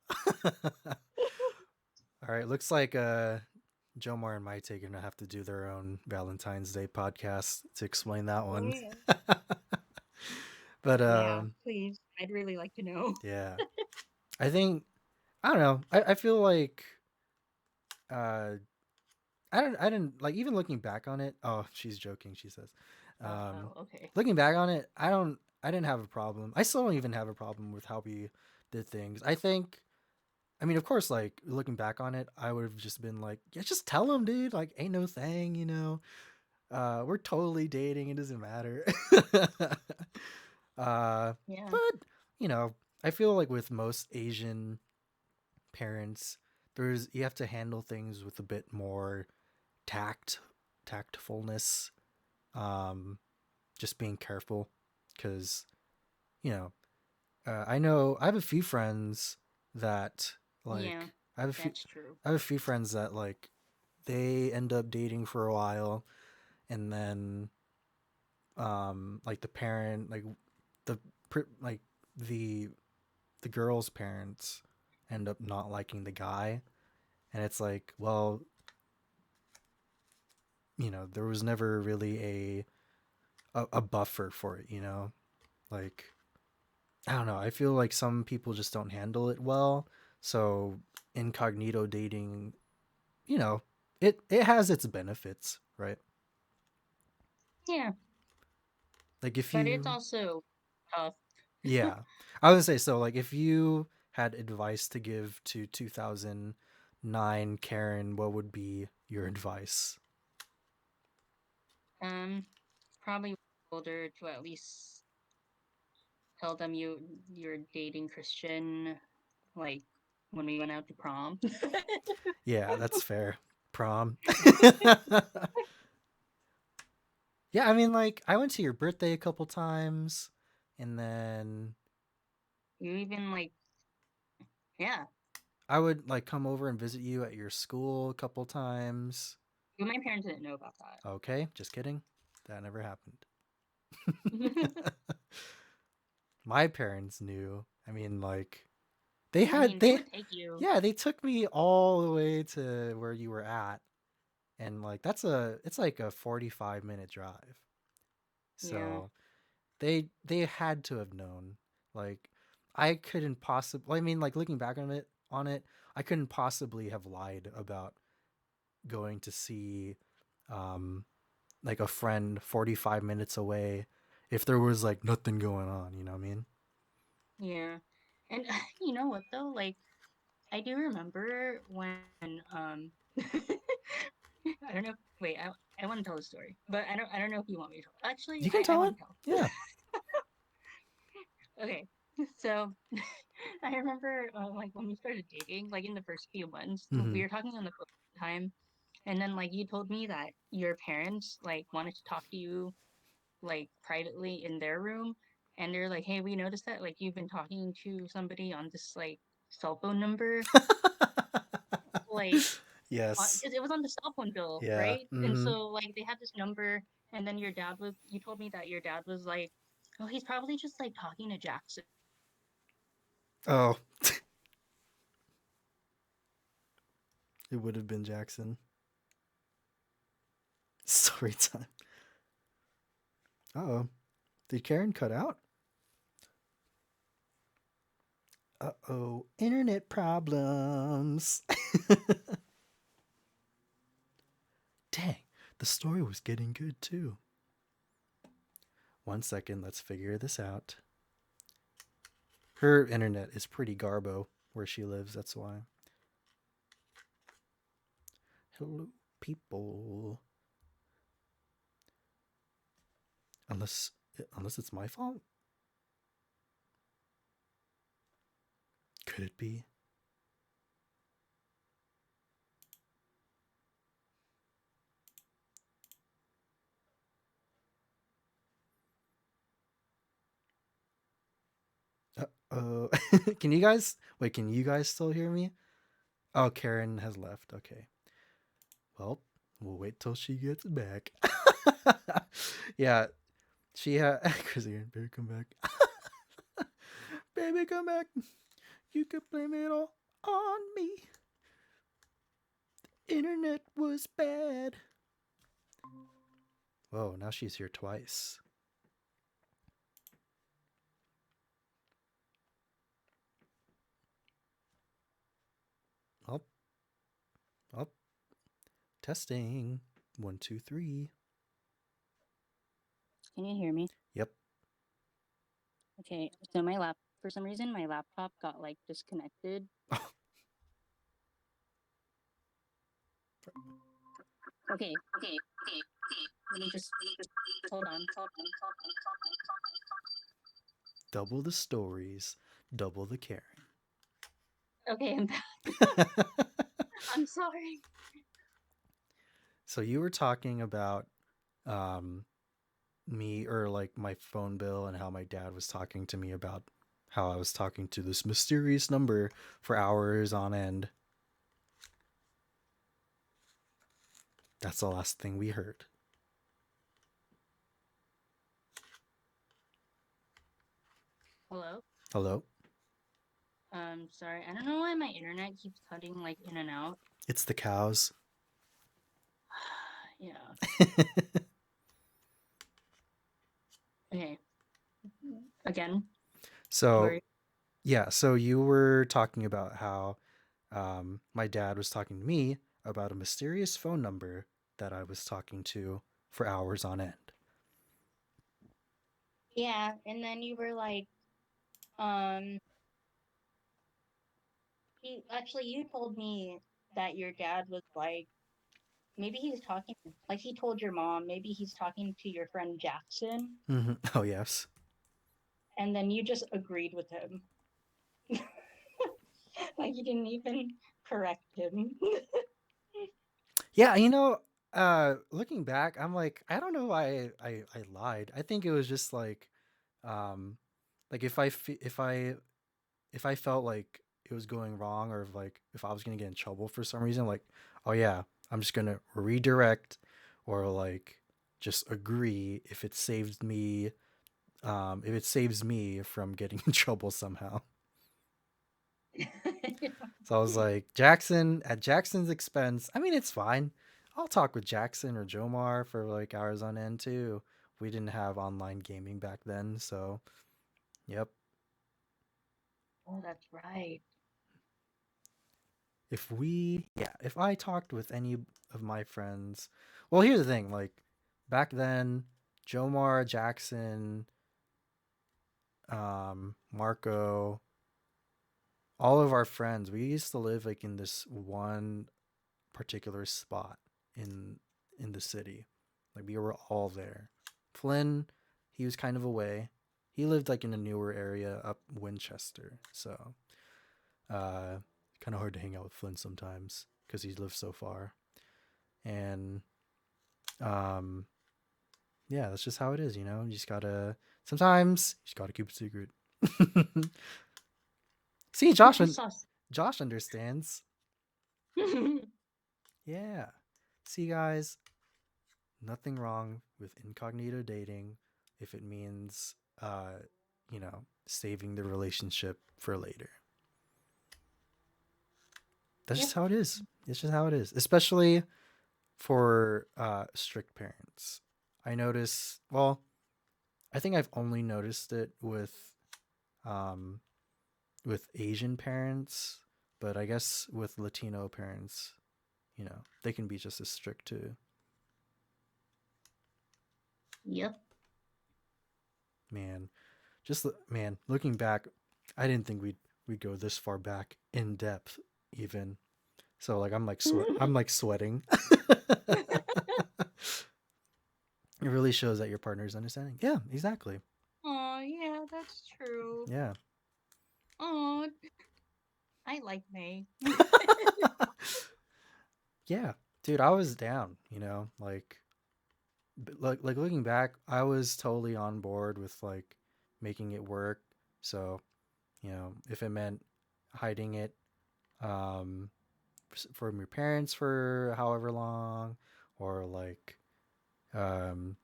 All right, looks like Jomar and Maite are gonna have to do their own Valentine's Day podcast to explain that Oh one. yeah. But Yeah, please. I'd really like to know. yeah, I think, I don't know. I feel like uh I didn't like, even looking back on it. Oh, she's joking. She says, um, Oh, okay. looking back on it, I didn't have a problem. I still don't even have a problem with how we did things. I think. I mean, of course, like looking back on it, I would have just been like, yeah, just tell him, dude. Like, ain't no thing, you know. We're totally dating. It doesn't matter. Yeah. But you know, I feel like with most Asian parents, there's you have to handle things with a bit more tact, tactfulness. Um, just being careful, because you know, I know I have a few friends that Yeah. like I have a few That's true. I have a few friends that like they end up dating for a while, and then like the parent, like the like the the girl's parents end up not liking the guy, and it's like, well, there was never really a buffer for it, like, I don't know. I feel like some people just don't handle it well. So incognito dating, you know, it has its benefits, right? Yeah. Like if But it's you, also tough. yeah. I would say so. Like, if you had advice to give to 2009 Karen, what would be your advice? Um, probably older to at least tell them you're dating Christian, like when we went out to prom. Yeah, that's fair. Prom. Yeah, I mean, like, I went to your birthday a couple times, and then You even like, yeah. I would like come over and visit you at your school a couple times. But my parents didn't know about that. Okay, just kidding. That never happened. I My parents knew. I mean, like, they had mean, they they would take you. yeah, they took me all the way to where you were at, and like it's like a 45-minute drive. Yeah, So they had to have known. Like, I couldn't possibly, I mean, like, looking back on it, I couldn't possibly have lied about going to see um like a friend 45 minutes away if there was like nothing going on, you know what I mean? yeah. And you know what though? Like, I do remember when I don't know. Wait, I want to tell a story, but I don't know if you want me to tell. Actually, You can I tell it. want to tell. Yeah. Okay, so I remember like when we started dating, like in the first few months, we Mhm. were talking on the phone time, and then like you told me that your parents like wanted to talk to you like privately in their room, and they're like, "Hey, we noticed that like you've been talking to somebody on this like cell phone number, like Yes. because it was on the cell phone bill, Yeah. right?" And Mhm. so like they had this number, and then you told me that your dad was like, "Oh, he's probably just like talking to Jackson." Oh, it would have been Jackson. Story time. Uh-oh. Did Karen cut out? Uh-oh. Internet problems. Dang. The story was getting good too. 1 second, let's figure this out. Her internet is pretty garbo where she lives, that's why. Hello, people. Unless unless it's my fault. Could it be? Uh-oh. Can you guys wait, can you guys still hear me? Oh, Karen has left. Okay. Well, we'll wait till she gets back. Yeah, she had Chrissy, baby, come back. Baby, come back. You can blame it all on me. Internet was bad. Whoa, now she's here twice. Up, up, testing. 1, 2, 3. Can you hear me? Yep. Okay, so for some reason my laptop got like disconnected. Okay, let me just hold on. Double the stories, double the Karen. Okay, I'm back. I'm sorry. So you were talking about um, me or like my phone bill and how my dad was talking to me about how I was talking to this mysterious number for hours on end. That's the last thing we heard. Hello. Hello? Sorry. I don't know why my internet keeps cutting like in and out. It's the cows. Yeah. Okay. Again. So, Or yeah, so you were talking about how my dad was talking to me about a mysterious phone number that I was talking to for hours on end. yeah, and then you were like, Um, you told me that your dad was like, maybe he's talking, like he told your mom, maybe he's talking to your friend Jackson, Oh yes. and then you just agreed with him. Like you didn't even correct him. Yeah, looking back, I'm like, I don't know why I lied. I think it was just um, like if I felt like it was going wrong, or if I was gonna get in trouble for some reason, like, oh yeah, I'm just gonna redirect, or like just agree if it saves me from getting in trouble somehow. So I was like, Jackson, at Jackson's expense. I mean, it's fine. I'll talk with Jackson or Jomar for like hours on end too. We didn't have online gaming back then, so yep. Oh, that's right. If I talked with any of my friends, well, here's the thing, like back then, Jomar, Jackson, Marco, all of our friends, we used to live like in this one particular spot in in the city. Like we were all there. Flynn, he was kind of away. He lived like in a newer area up Winchester. So, uh kind of hard to hang out with Flynn sometimes cuz he lives so far. And um yeah, that's just how it is, you know? You just got to sometimes you just got to keep it secret. See, Sus. Josh understands. Yeah. See guys, nothing wrong with incognito dating if it means saving the relationship for later. That's Yep. just how it is. It's just how it is, especially for strict parents. I notice, well, I think I've only noticed it um with Asian parents, but I guess with Latino parents, they can be just as strict too. Yep. Man, looking back, I didn't think we'd go this far back in depth even. So like I'm like sweating. It really shows that your partner is understanding. Yeah, exactly. Oh, yeah, that's true. Yeah. Oh, I like May. Yeah. Dude, I was down, like looking back, I was totally on board with like making it work. So, if it meant hiding it um from your parents for however long, or like um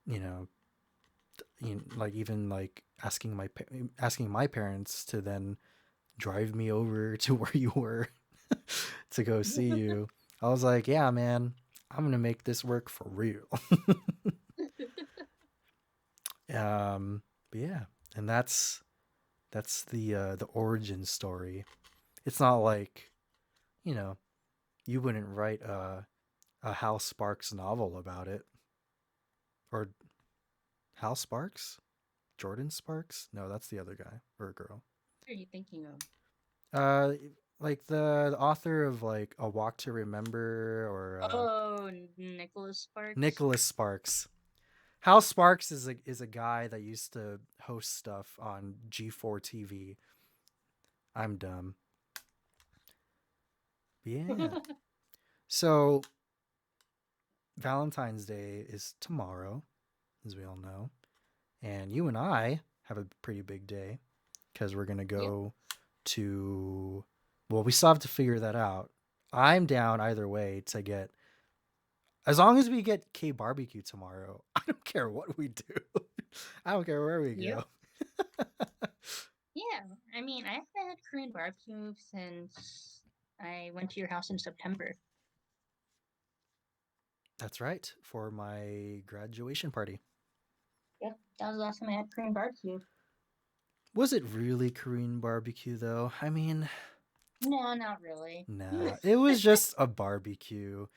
you know like even like asking my parents to then drive me over to where you were to go see you. I was like, yeah, man, I'm gonna make this work for real. But yeah, and that's the origin story. It's not like you know you wouldn't write a Hal Sparks novel about it, or Hal Sparks, Jordan Sparks. No, that's the other guy or girl. What are you thinking of? Uh, like the author of like A Walk to Remember, or Oh, Nicholas Sparks. Nicholas Sparks. Hal Sparks is a guy that used to host stuff on G4 TV. I'm dumb. But yeah. So Valentine's Day is tomorrow, as we all know, and you and I have a pretty big day because we're gonna Yep. go to. Well, we still have to figure that out. I'm down either way to get, as long as we get K barbecue tomorrow. I don't care what we do. I don't care where we Yep. go. Yeah. I mean, I haven't had Korean barbecue since I went to your house in September. That's right, for my graduation party. Yep. That was the last time I had Korean barbecue. Was it really Korean barbecue though? I mean, No, not really. nah, it was just a barbecue.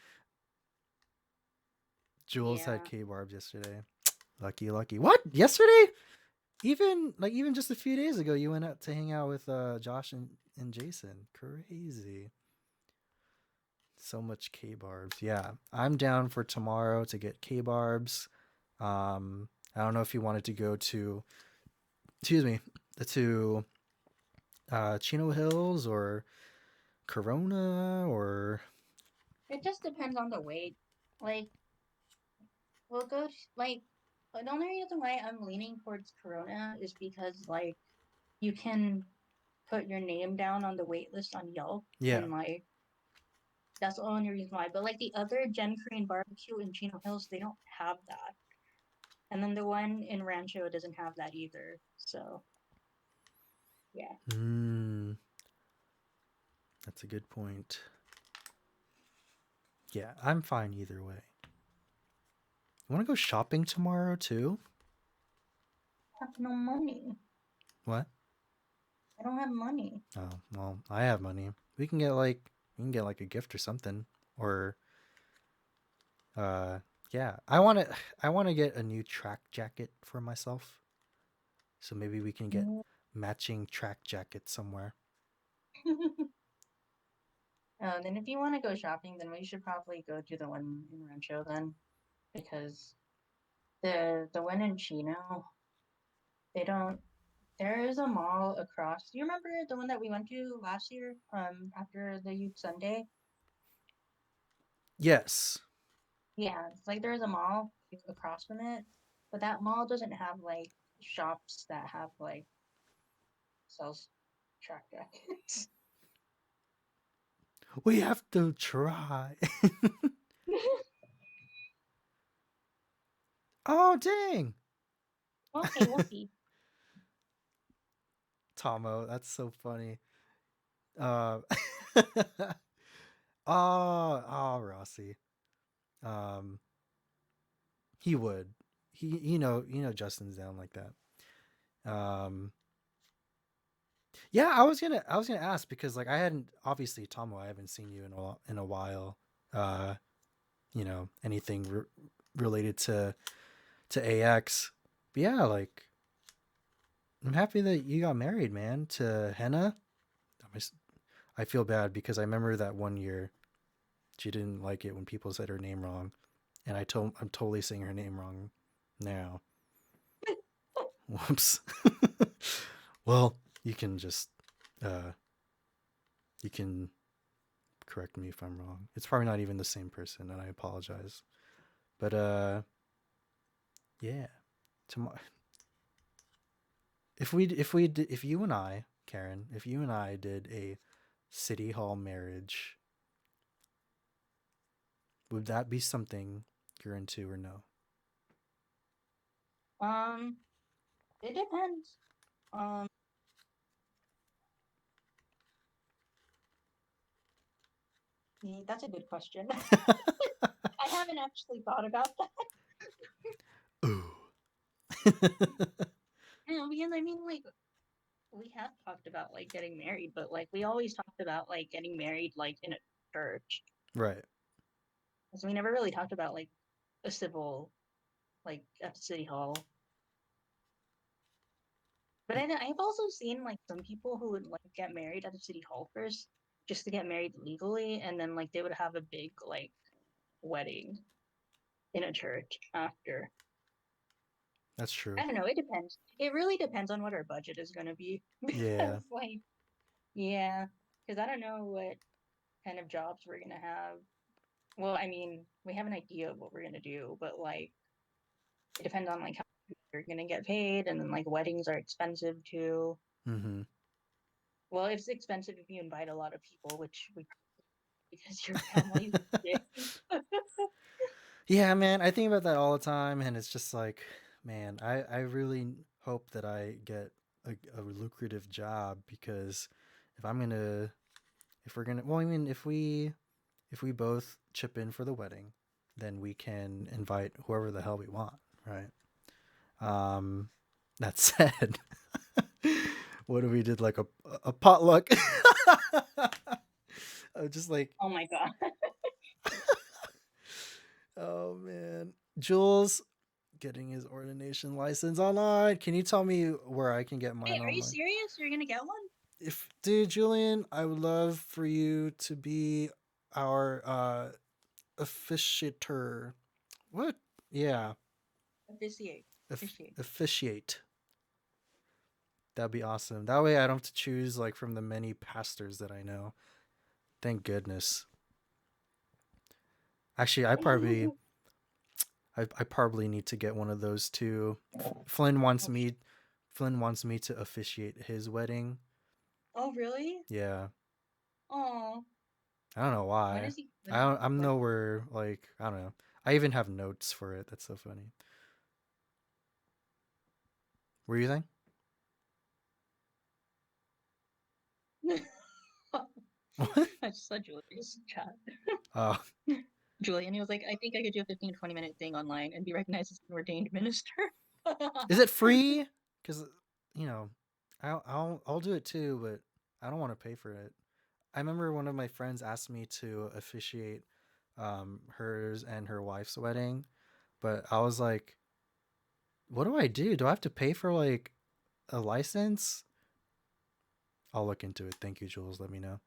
Jules had Yeah. K barbs yesterday. Lucky, lucky. What? Yesterday? even just a few days ago, you went out to hang out with Josh and Jason. Crazy. So much K barbs. Yeah, I'm down for tomorrow to get K barbs. I don't know if you wanted to go to, excuse me, to Chino Hills or Corona or It just depends on the weight. Like, we'll go like the only reason why I'm leaning towards Corona is because like you can put your name down on the wait list on Yelp yeah. and like that's the only reason why. But like the other Gen Korean barbecue in Chino Hills, they don't have that. And then the one in Rancho doesn't have that either. So yeah. Mm, that's a good point. Yeah, I'm fine either way. You want to go shopping tomorrow too? I have no money. What? I don't have money. Oh, well, I have money. We can get like a gift or something. Or yeah. I want to get a new track jacket for myself. So maybe we can get matching track jackets somewhere. Then if you want to go shopping, then we should probably go to the one in Rancho then, because the one in Chino, they don't. There is a mall across. Do you remember the one that we went to last year? After the Youth Sunday. Yes. Yeah, it's like there's a mall like, across from it, but that mall doesn't have like shops that have like sells track jackets. We have to try. Oh, dang. Okay, we'll see. Tomo, that's so funny. Uh oh, oh, Rossi. Um he would. You know Justin's down like that. Um yeah, I was gonna ask because like I hadn't obviously Tomo, I haven't seen you in a while. Uh, anything related to AX. But yeah, like I'm happy that you got married, man, to Henna. I feel bad because I remember that one year she didn't like it when people said her name wrong, and I'm totally saying her name wrong now. Whoops. Well, you can just uh you can correct me if I'm wrong. It's probably not even the same person, and I apologize. But yeah. Tomorrow, if you and I, Karen, if you and I did a city hall marriage, would that be something you're into or no? Um, it depends. Um, that's a good question. I haven't actually thought about that. Ooh. Yeah, because I mean, like, we have talked about like getting married, but like we always talked about like getting married like in a church. Right. So we never really talked about like a civil like at the city hall. But I've also seen like some people who would like get married at the city hall first just to get married legally, and then like they would have a big like wedding in a church after. That's true. I don't know. It depends. It really depends on what our budget is going to be Yeah. because like yeah, because I don't know what kind of jobs we're going to have. Well, I mean, we have an idea of what we're going to do, but like it depends on like how you're going to get paid, and then like weddings are expensive too. Mm-hmm. Well, it's expensive if you invite a lot of people, which we because your family's big. Yeah, man. I think about that all the time, and it's just like, man, I really hope that I get a lucrative job because if I'm gonna if we're gonna well, I mean, if we both chip in for the wedding, then we can invite whoever the hell we want, right? Um, that said, what if we did like a potluck? Just like, Oh my god. oh man, Jules, getting his ordination license online. Can you tell me where I can get Wait, mine are you online? serious? You're gonna get one? If dude Julian, I would love for you to be our officiator. What? Yeah, Officiate. Officiate. officiate. That'd be awesome. That way I don't have to choose like from the many pastors that I know. Thank goodness. Actually, I probably need to get one of those too. Flynn wants Oh, shit. me Flynn wants me to officiate his wedding. Oh, really? Yeah. Oh, I don't know when why. is he? I When? don't, I'm When? nowhere like I don't know. I even have notes for it. That's so funny. What are you saying? What? I just saw Julian's chat. Oh, Julian, he was like, I think I could do a 15 to 20 minute thing online and be recognized as an ordained minister. is it free? Because you know, I'll do it too, but I don't want to pay for it. I remember one of my friends asked me to officiate hers and her wife's wedding, but I was like, what do I do? Do I have to pay for like a license? I'll look into it. Thank you, Jules. Let me know.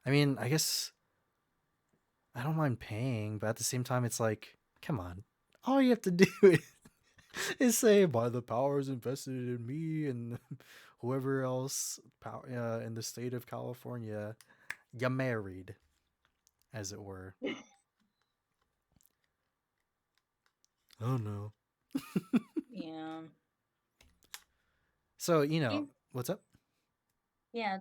I mean, I guess I don't mind paying, but at the same time, it's like, come on. All you have to do is say, by the powers invested in me and whoever else in the state of California, you married, as it were. Oh no. Yeah. So, Yeah, what's up? yeah,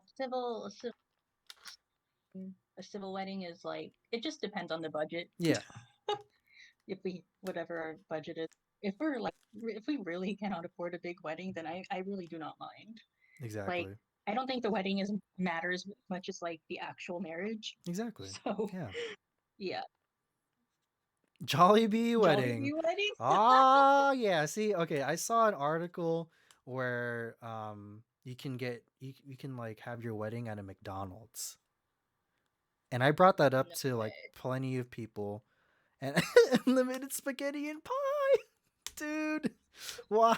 a civil wedding is like it just depends on the budget. Yeah, If we whatever our budget is. If we really cannot afford a big wedding, then I really do not mind. Like exactly. I don't think the wedding is matters as much as like the actual marriage. Exactly. So Yeah. yeah. Jollibee wedding. Jollibee wedding? Ah, yeah. See, okay, I saw an article where you can like have your wedding at a McDonald's. And I brought that up No to like way. plenty of people and unlimited spaghetti and pie. Dude, why?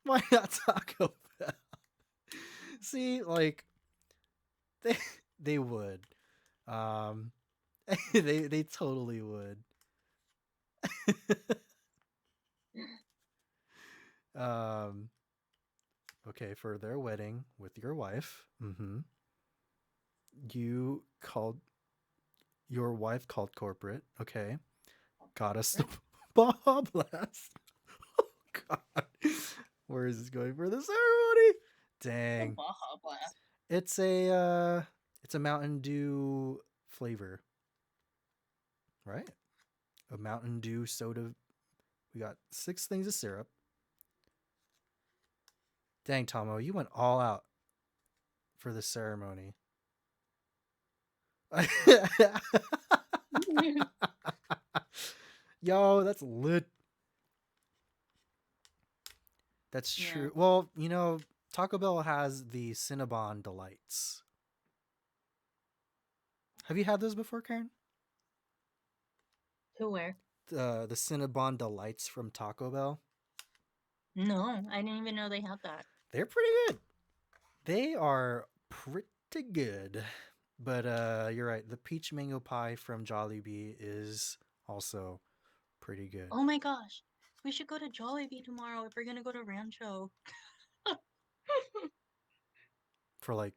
Why not Taco Bell? See, like they they would. Um they totally would. um okay, for their wedding with your wife, you called your wife called corporate. Okay. Got us the Baja Blast. Oh god. Where is this going for the ceremony? The Dang. Baja Blast. It's a Mountain Dew flavor, right? A Mountain Dew soda. We got 6 things of syrup. Dang, Tomo, you went all out for the ceremony. Yo, that's lit. That's Yeah. true. Well, Taco Bell has the Cinnabon Delights. Have you had those before, Karen? To where? The Cinnabon Delights from Taco Bell. No, I didn't even know they had that. They're pretty good. They are pretty good. But you're right. The peach mango pie from Jollibee is also pretty good Oh my gosh. We should go to Jollibee tomorrow if we're gonna go to Rancho. for like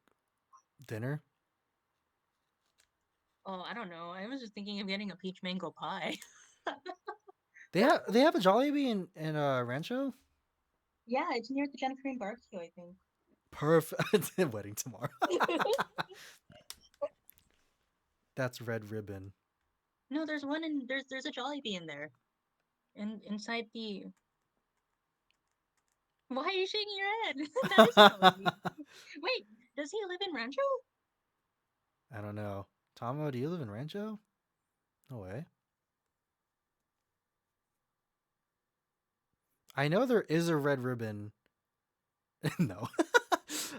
dinner. Oh, I don't know. I was just thinking of getting a peach mango pie. They have a Jollibee in Rancho. Yeah, it's near the Jenna Korean barbecue, I think. Perfect. Wedding tomorrow. That's red ribbon. No, there's one in there's a Jollibee in there. Inside the Why are you shaking your head? That is a Jollibee. Wait, does he live in Rancho? I don't know. Tomo, do you live in Rancho? No way. I know there is a red ribbon. No.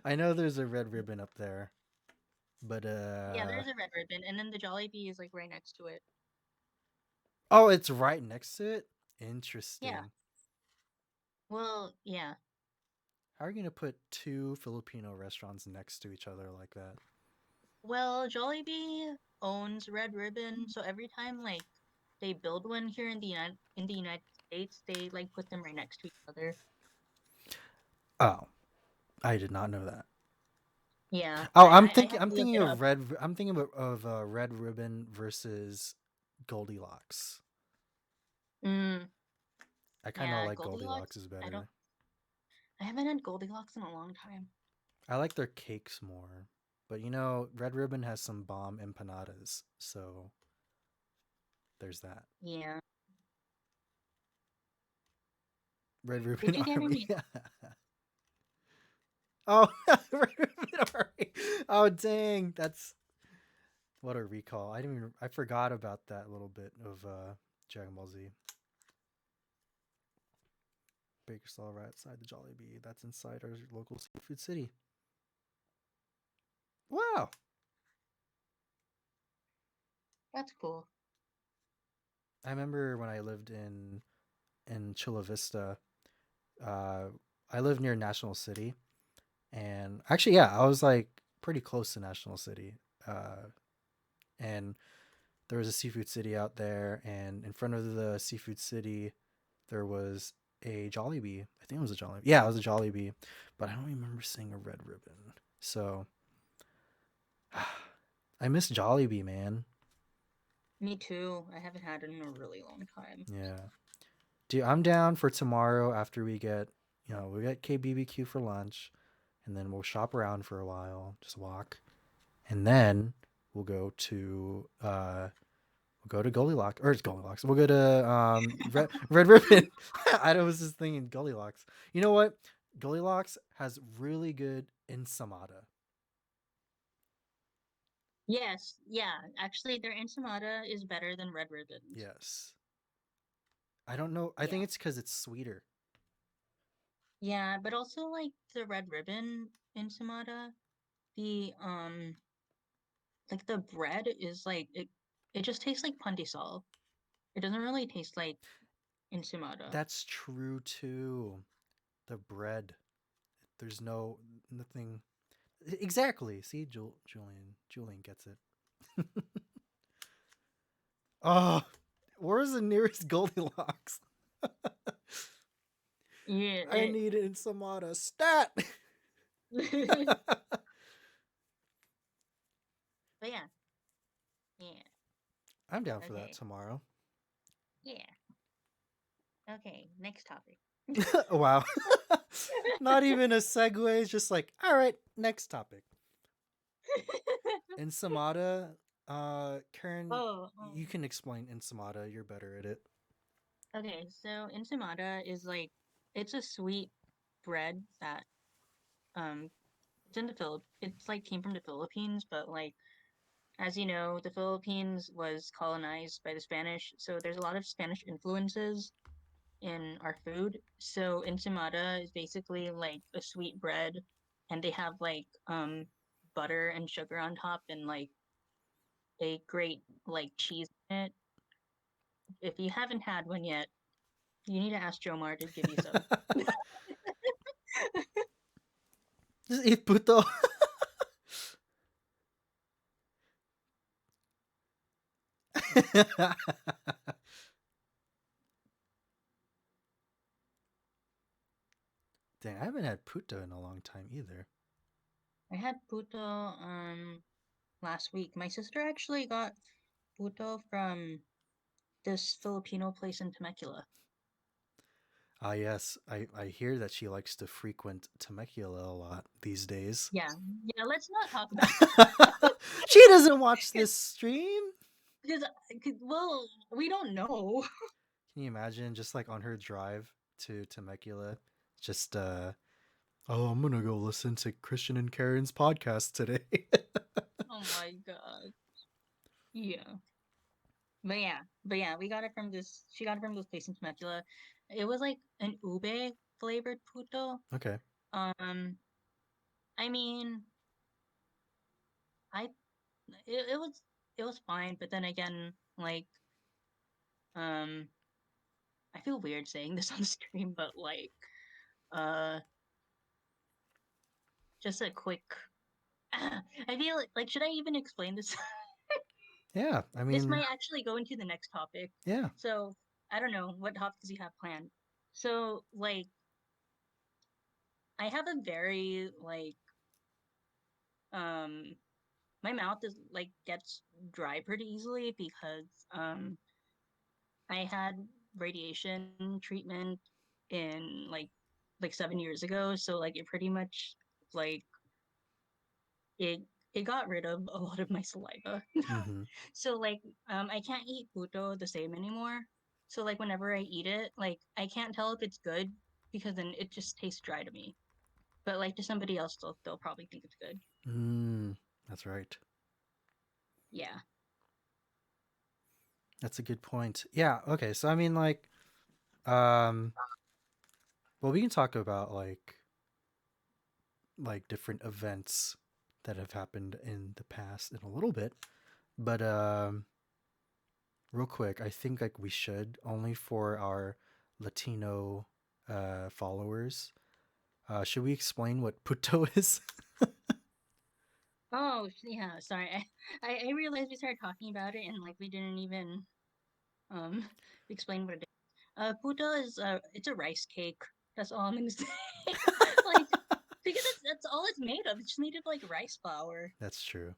I know there's a red ribbon up there. But Yeah, there's a red ribbon, and then the Jollibee is like right next to it. Oh, it's right next to it? Yeah. Interesting. Well, yeah. How are you going to put two Filipino restaurants next to each other like that? Well, Jollibee owns Red Ribbon, so every time like they build one here in the United States, they like put them right next to each other. Oh, I did not know that. Yeah, Oh, I had I'm to look thinking it up. of red. I'm thinking of Red Ribbon versus Goldilocks. Mm, I kind of yeah, like Goldilocks Goldilocks. is better. I haven't had Goldilocks in a long time. I like their cakes more, but you know, Red Ribbon has some bomb empanadas, so there's that. Yeah. Red Did Ribbon you get Army. any? Oh, Red Ribbon Army. Oh, dang, that's what a recall. I didn't even. I forgot about that little bit of Dragon Ball Z. Baker Stall right outside the Jollibee. That's inside our local seafood city. Wow. That's cool. I remember when I lived in Chula Vista. Uh, I lived near National City, and actually, yeah, I was like pretty close to National City. And there was a seafood city out there, and in front of the seafood city, there was a Jollibee. I think it was a Jollibee. Yeah, it was a Jollibee, but I don't remember seeing a red ribbon. So I miss Jollibee, man. Me too. I haven't had it in a really long time. Yeah. Dude, I'm down for tomorrow after we get KBBQ for lunch, and then we'll shop around for a while, just walk, and then we'll go to Goldilocks or it's Goldilocks. We'll go to Red Ribbon. I was just thinking Goldilocks. You know what? Goldilocks has really good ensamada. Yes, yeah. Actually, their enchilada is better than Red Ribbon's. Yes. I don't know. I think Yeah. it's because it's sweeter. Yeah, but also like the Red Ribbon enchilada, the like the bread is like it just tastes like pandesal. It doesn't really taste like enchilada. That's true too. The bread. There's nothing. Exactly. See, Julian gets it. Oh, where's the nearest Goldilocks? Yeah, I need it in Samada. Stat! but yeah, yeah. I'm down for that Okay. tomorrow. Yeah. Okay, next topic. Wow. Not even a segue. It's just like, all right, next topic. Ensamada, Karen, Oh, you can explain ensamada. You're better at it. okay. So enchilada is like it's a sweet bread that um it's in the Philip. It's like came from the Philippines, but like as you know, the Philippines was colonized by the Spanish, so there's a lot of Spanish influences in our food. So enchilada is basically like a sweet bread, and they have like butter and sugar on top and like a great like cheese in it. If you haven't had one yet, you need to ask Jomar to give you some. Just eat puto. Dang, I haven't had puto in a long time either. I had puto last week. My sister actually got puto from this Filipino place in Temecula. Ah, yes, I hear that she likes to frequent Temecula a lot these days. Yeah, yeah. Let's not talk about She doesn't watch this stream. because well, we don't know. Can you imagine just like on her drive to Temecula, just oh, I'm gonna go listen to Christian and Karen's podcast today. Oh my god. Yeah. But yeah, we got it from this. She got it from this place in Temecula. It was like an ube flavored puto. Okay. Um, I mean, I it was fine, but then again, like Um, I feel weird saying this on stream, but like, uh, just a quick. I feel like should I even explain this? Yeah, I This mean, might actually go into the next topic. yeah. So I don't know what topics you have planned. So like, I have a very like um my mouth is like gets dry pretty easily because I had radiation treatment in like 7 years ago. So like it pretty much like it it got rid of a lot of my saliva. Mm-hmm. So like I can't eat puto the same anymore. So like whenever I eat it, like I can't tell if it's good because then it just tastes dry to me. But like to somebody else they'll probably think it's good. That's right. Yeah. That's a good point. Yeah. Okay. So I mean, like, um, well, we can talk about like different events that have happened in the past in a little bit, but real quick, I think like we should only for our Latino followers. Should we explain what puto is? Oh yeah, sorry. I realized we started talking about it and like we didn't even um explain what it is. Puto is it's a rice cake. That's all I'm gonna say. Like because that's all it's made of. It's just made of like rice flour. That's true.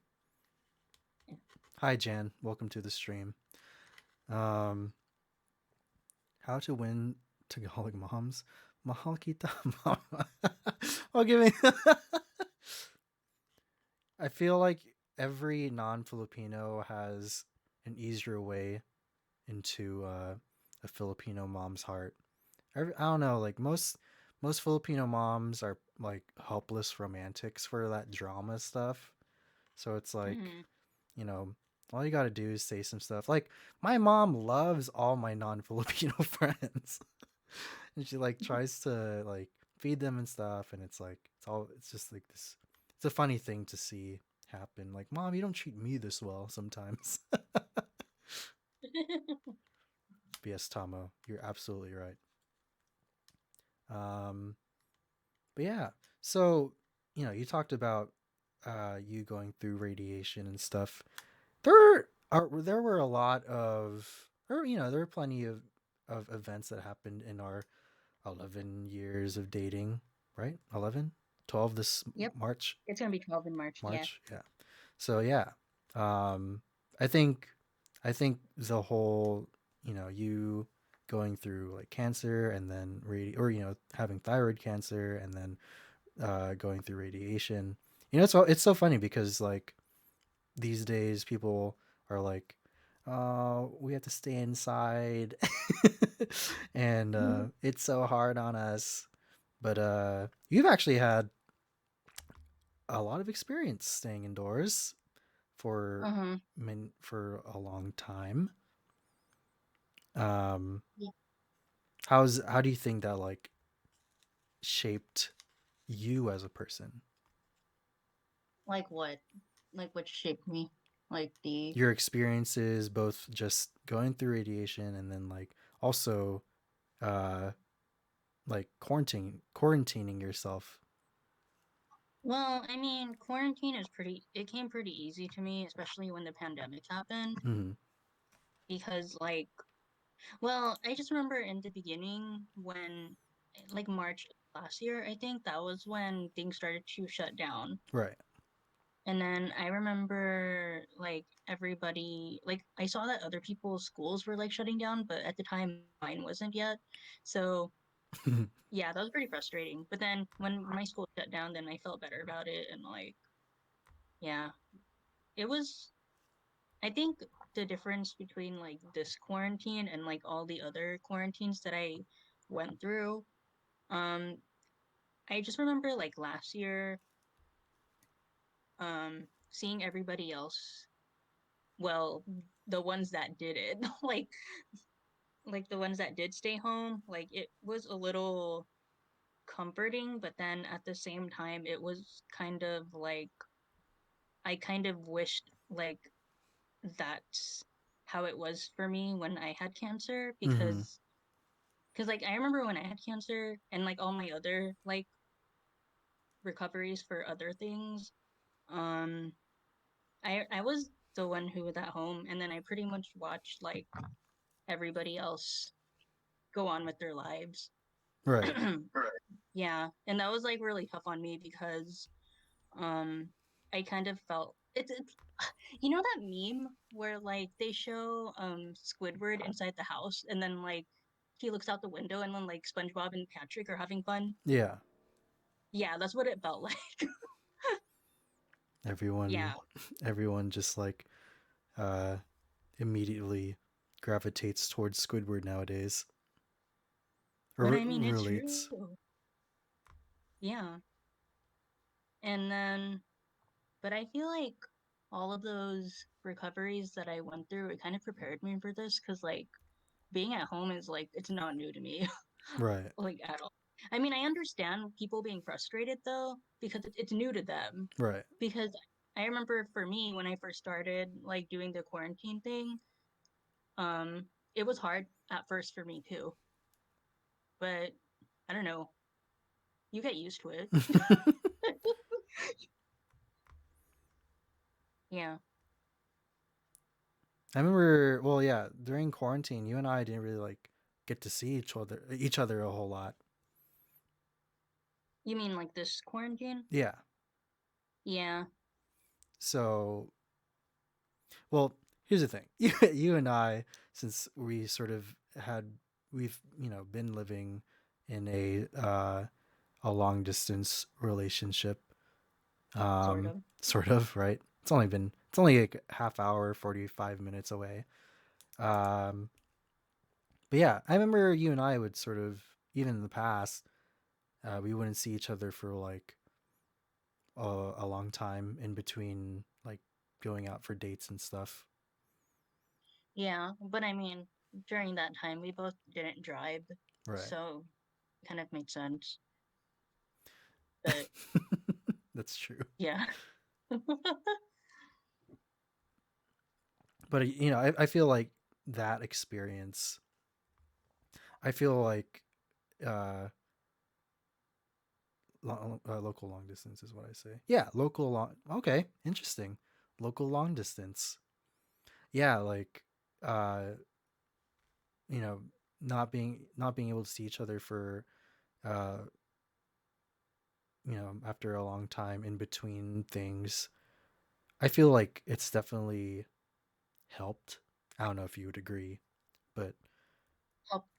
Yeah. Hi, Jan. Welcome to the stream. Um, how to win Tagalog moms? Mahal kita, mama. Okay, me. I feel like every non-Filipino has an easier way into a Filipino mom's heart. I don't know, like most Filipino moms are like helpless romantics for that drama stuff. So it's like, Hmm. you know, all you got to do is say some stuff. Like my mom loves all my non-Filipino friends. And she like tries to like feed them and stuff and it's just like this it's a funny thing to see happen. Like, "Mom, you don't treat me this well sometimes." Yes, Tomo, you're absolutely right. Um but yeah. So, you talked about you going through radiation and stuff. There were a lot of or there were plenty of events that happened in our 11 years of dating, right? 11, 12 this Yep. March. It's gonna be 12 in March. Yeah. March, yeah. So yeah, um, I think the whole you going through like cancer and then or having thyroid cancer and then going through radiation. It's so funny because like these days people are like, oh, we have to stay inside and it's so hard on us, but you've actually had a lot of experience staying indoors for Uh-huh. for a long time. um Yeah. how do you think that like shaped you as a person, Like what? Like what shaped me? Like the your experiences both just going through radiation and then like also uh like quarantining yourself. well, I mean, quarantine is pretty it came pretty easy to me, especially when the pandemic happened Hmm. because like well, I just remember in the beginning when like March last year, I think that was when things started to shut down. Right. And then I remember like everybody like I saw that other people's schools were like shutting down, but at the time mine wasn't yet. So yeah, that was pretty frustrating. But then when my school shut down, then I felt better about it and like yeah, it was I think the difference between like this quarantine and like all the other quarantines that I went through, um, I just remember like last year, seeing everybody else, well, the ones that did it, like the ones that did stay home, like it was a little comforting, but then at the same time, it was kind of like I kind of wished like that's how it was for me when I had cancer Mm-hmm. because like I remember when I had cancer and like all my other like recoveries for other things, um I was the one who was at home and then I pretty much watched like everybody else go on with their lives. Right. Yeah, and that was like really tough on me because um I kind of felt it's you know that meme where like they show Squidward inside the house and then like he looks out the window and then like SpongeBob and Patrick are having fun. Yeah. Yeah, that's what it felt like. Everyone Yeah, everyone just like uh immediately gravitates towards Squidward nowadays. Or but I mean it's relates. true. Yeah. And then but I feel like all of those recoveries that I went through, it kind of prepared me for this because like being at home is like it's not new to me. Right. Like at all. I mean, I understand people being frustrated though because it's new to them. Right. Because I remember for me when I first started like doing the quarantine thing, it was hard at first for me too. But I don't know, you get used to it. Yeah. I remember, well, yeah, during quarantine, you and I didn't really like get to see each other a whole lot. You mean like this quarantine? Yeah. Yeah. So, well, here's the thing. You and I, since we sort of we've, been living in a long distance relationship, Sort of. sort of, right? It's only like a half hour, 45 minutes away. Um, but yeah, I remember you and I would sort of, even in the past, we wouldn't see each other for like a long time in between like going out for dates and stuff. Yeah. But I mean, during that time we both didn't drive, Right. so it kind of made sense. But That's true. yeah. But I feel like that experience. I feel like uh, local long distance is what I say. Yeah, local long. Okay, interesting. Local long distance. Yeah, like uh, you know, not being able to see each other for uh, after a long time in between things. I feel like it's definitely helped. I don't know if you would agree, but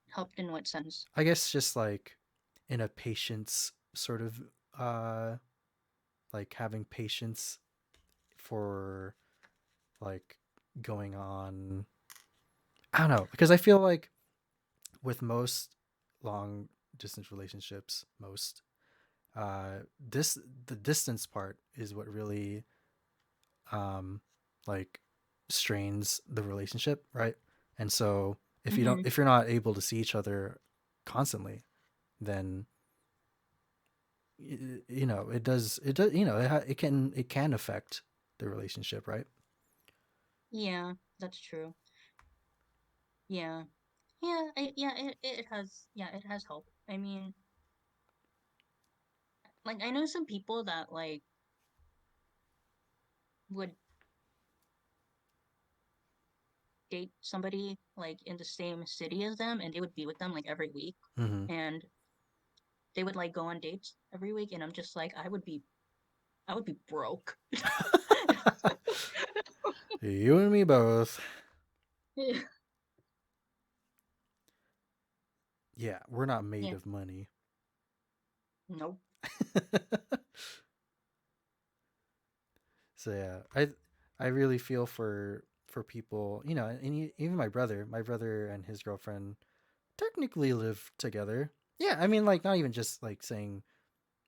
Helped in what sense? I guess just like in a patience sort of uh like having patience for like going on. I don't know, because I feel like with most long distance relationships, this the distance part is what really um like strains the relationship, right? And so Mm-hmm. if you're not able to see each other constantly, then it does it can affect the relationship, right? Yeah, that's true. Yeah. Yeah, it has helped. I mean, like I know some people that like would date somebody like in the same city as them and they would be with them like every week Mm-hmm. and they would like go on dates every week and I'm just like I would be broke. You and me both. Yeah, we're not made Yeah. of money. Nope. So yeah, I really feel for people, and even my brother and his girlfriend technically live together. Yeah, I mean, like, not even just like saying,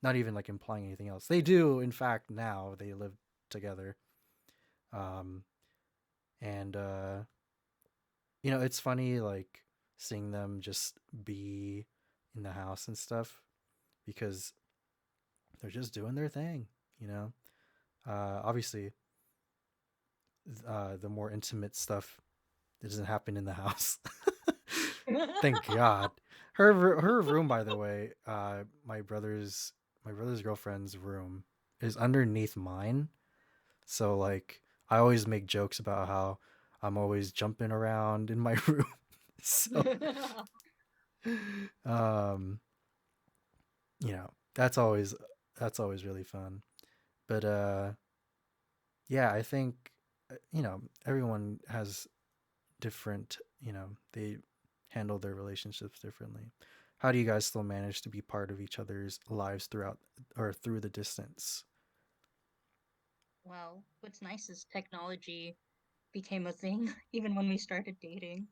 not even like implying anything else. They do, in fact, now they live together. Um, and it's funny like seeing them just be in the house and stuff because they're just doing their thing. You know, obviously, the more intimate stuff. It doesn't happen in the house. Thank God. Her room, by the way, my brother's girlfriend's room is underneath mine. So like I always make jokes about how I'm always jumping around in my room. So um that's always really fun. But yeah, I think everyone has different, they handle their relationships differently. How do you guys still manage to be part of each other's lives throughout or through the distance? Well, what's nice is technology became a thing even when we started dating.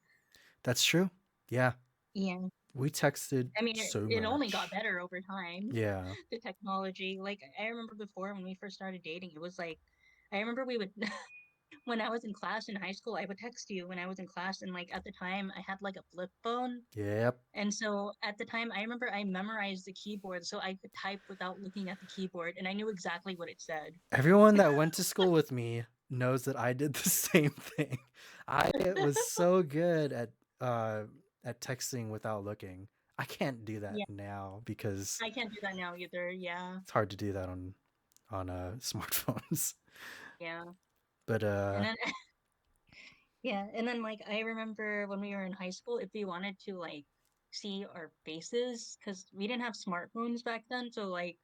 That's true. Yeah. Yeah. We texted I mean, so it only got much. better over time. Yeah. The technology. Like I remember before when we first started dating, it was like I remember we would when I was in class in high school, I would text you when I was in class and like at the time I had like a flip phone. Yep. And so at the time I remember I memorized the keyboard so I could type without looking at the keyboard and I knew exactly what it said. Everyone that went to school with me knows that I did the same thing. I was so good uh at texting without looking. I can't do that Yeah, now because I can't do that now either. Yeah. it's hard to do that on smartphones. Yeah. But And then yeah, and then like I remember when we were in high school, if we wanted to like see our faces, because we didn't have smartphones back then, so like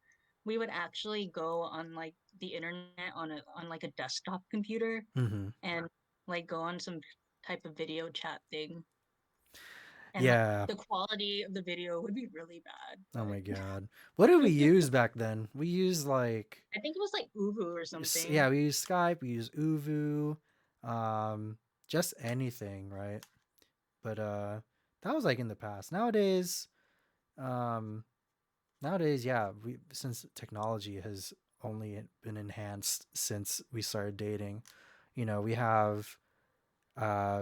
we would actually go on like the internet on like a desktop computer mhm. and like go on some type of video chat thing. And like Yeah. the quality of the video would be really bad, Oh but my god. What did we use back then? We used like I think it was like Uvu or something. yeah, we used Skype, we used Uvu, um just anything, right? But that was like in the past. Um nowadays, yeah, we since technology has only been enhanced since we started dating, we have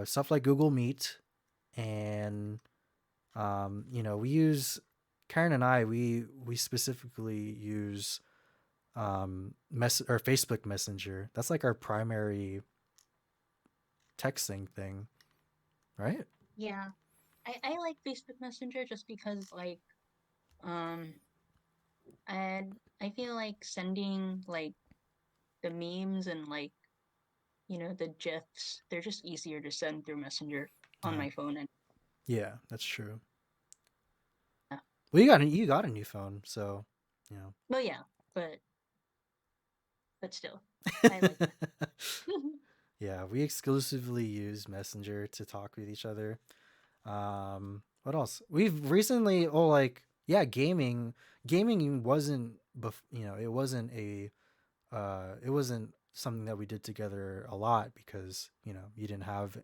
stuff like Google Meet and we use Karen and I we specifically use or Facebook Messenger. That's like our primary texting thing, right? Yeah. I like Facebook Messenger just because like um and I feel like sending like the memes and like, the GIFs, they're just easier to send through Messenger on Uh, my phone. And yeah, that's true. yeah. Well, you got a new phone, so you know. Well, yeah, but still, I like Messenger. Yeah, we exclusively use Messenger to talk with each other. What else? We've recently, like, yeah, gaming. Gaming wasn't, it wasn't something that we did together a lot because you didn't have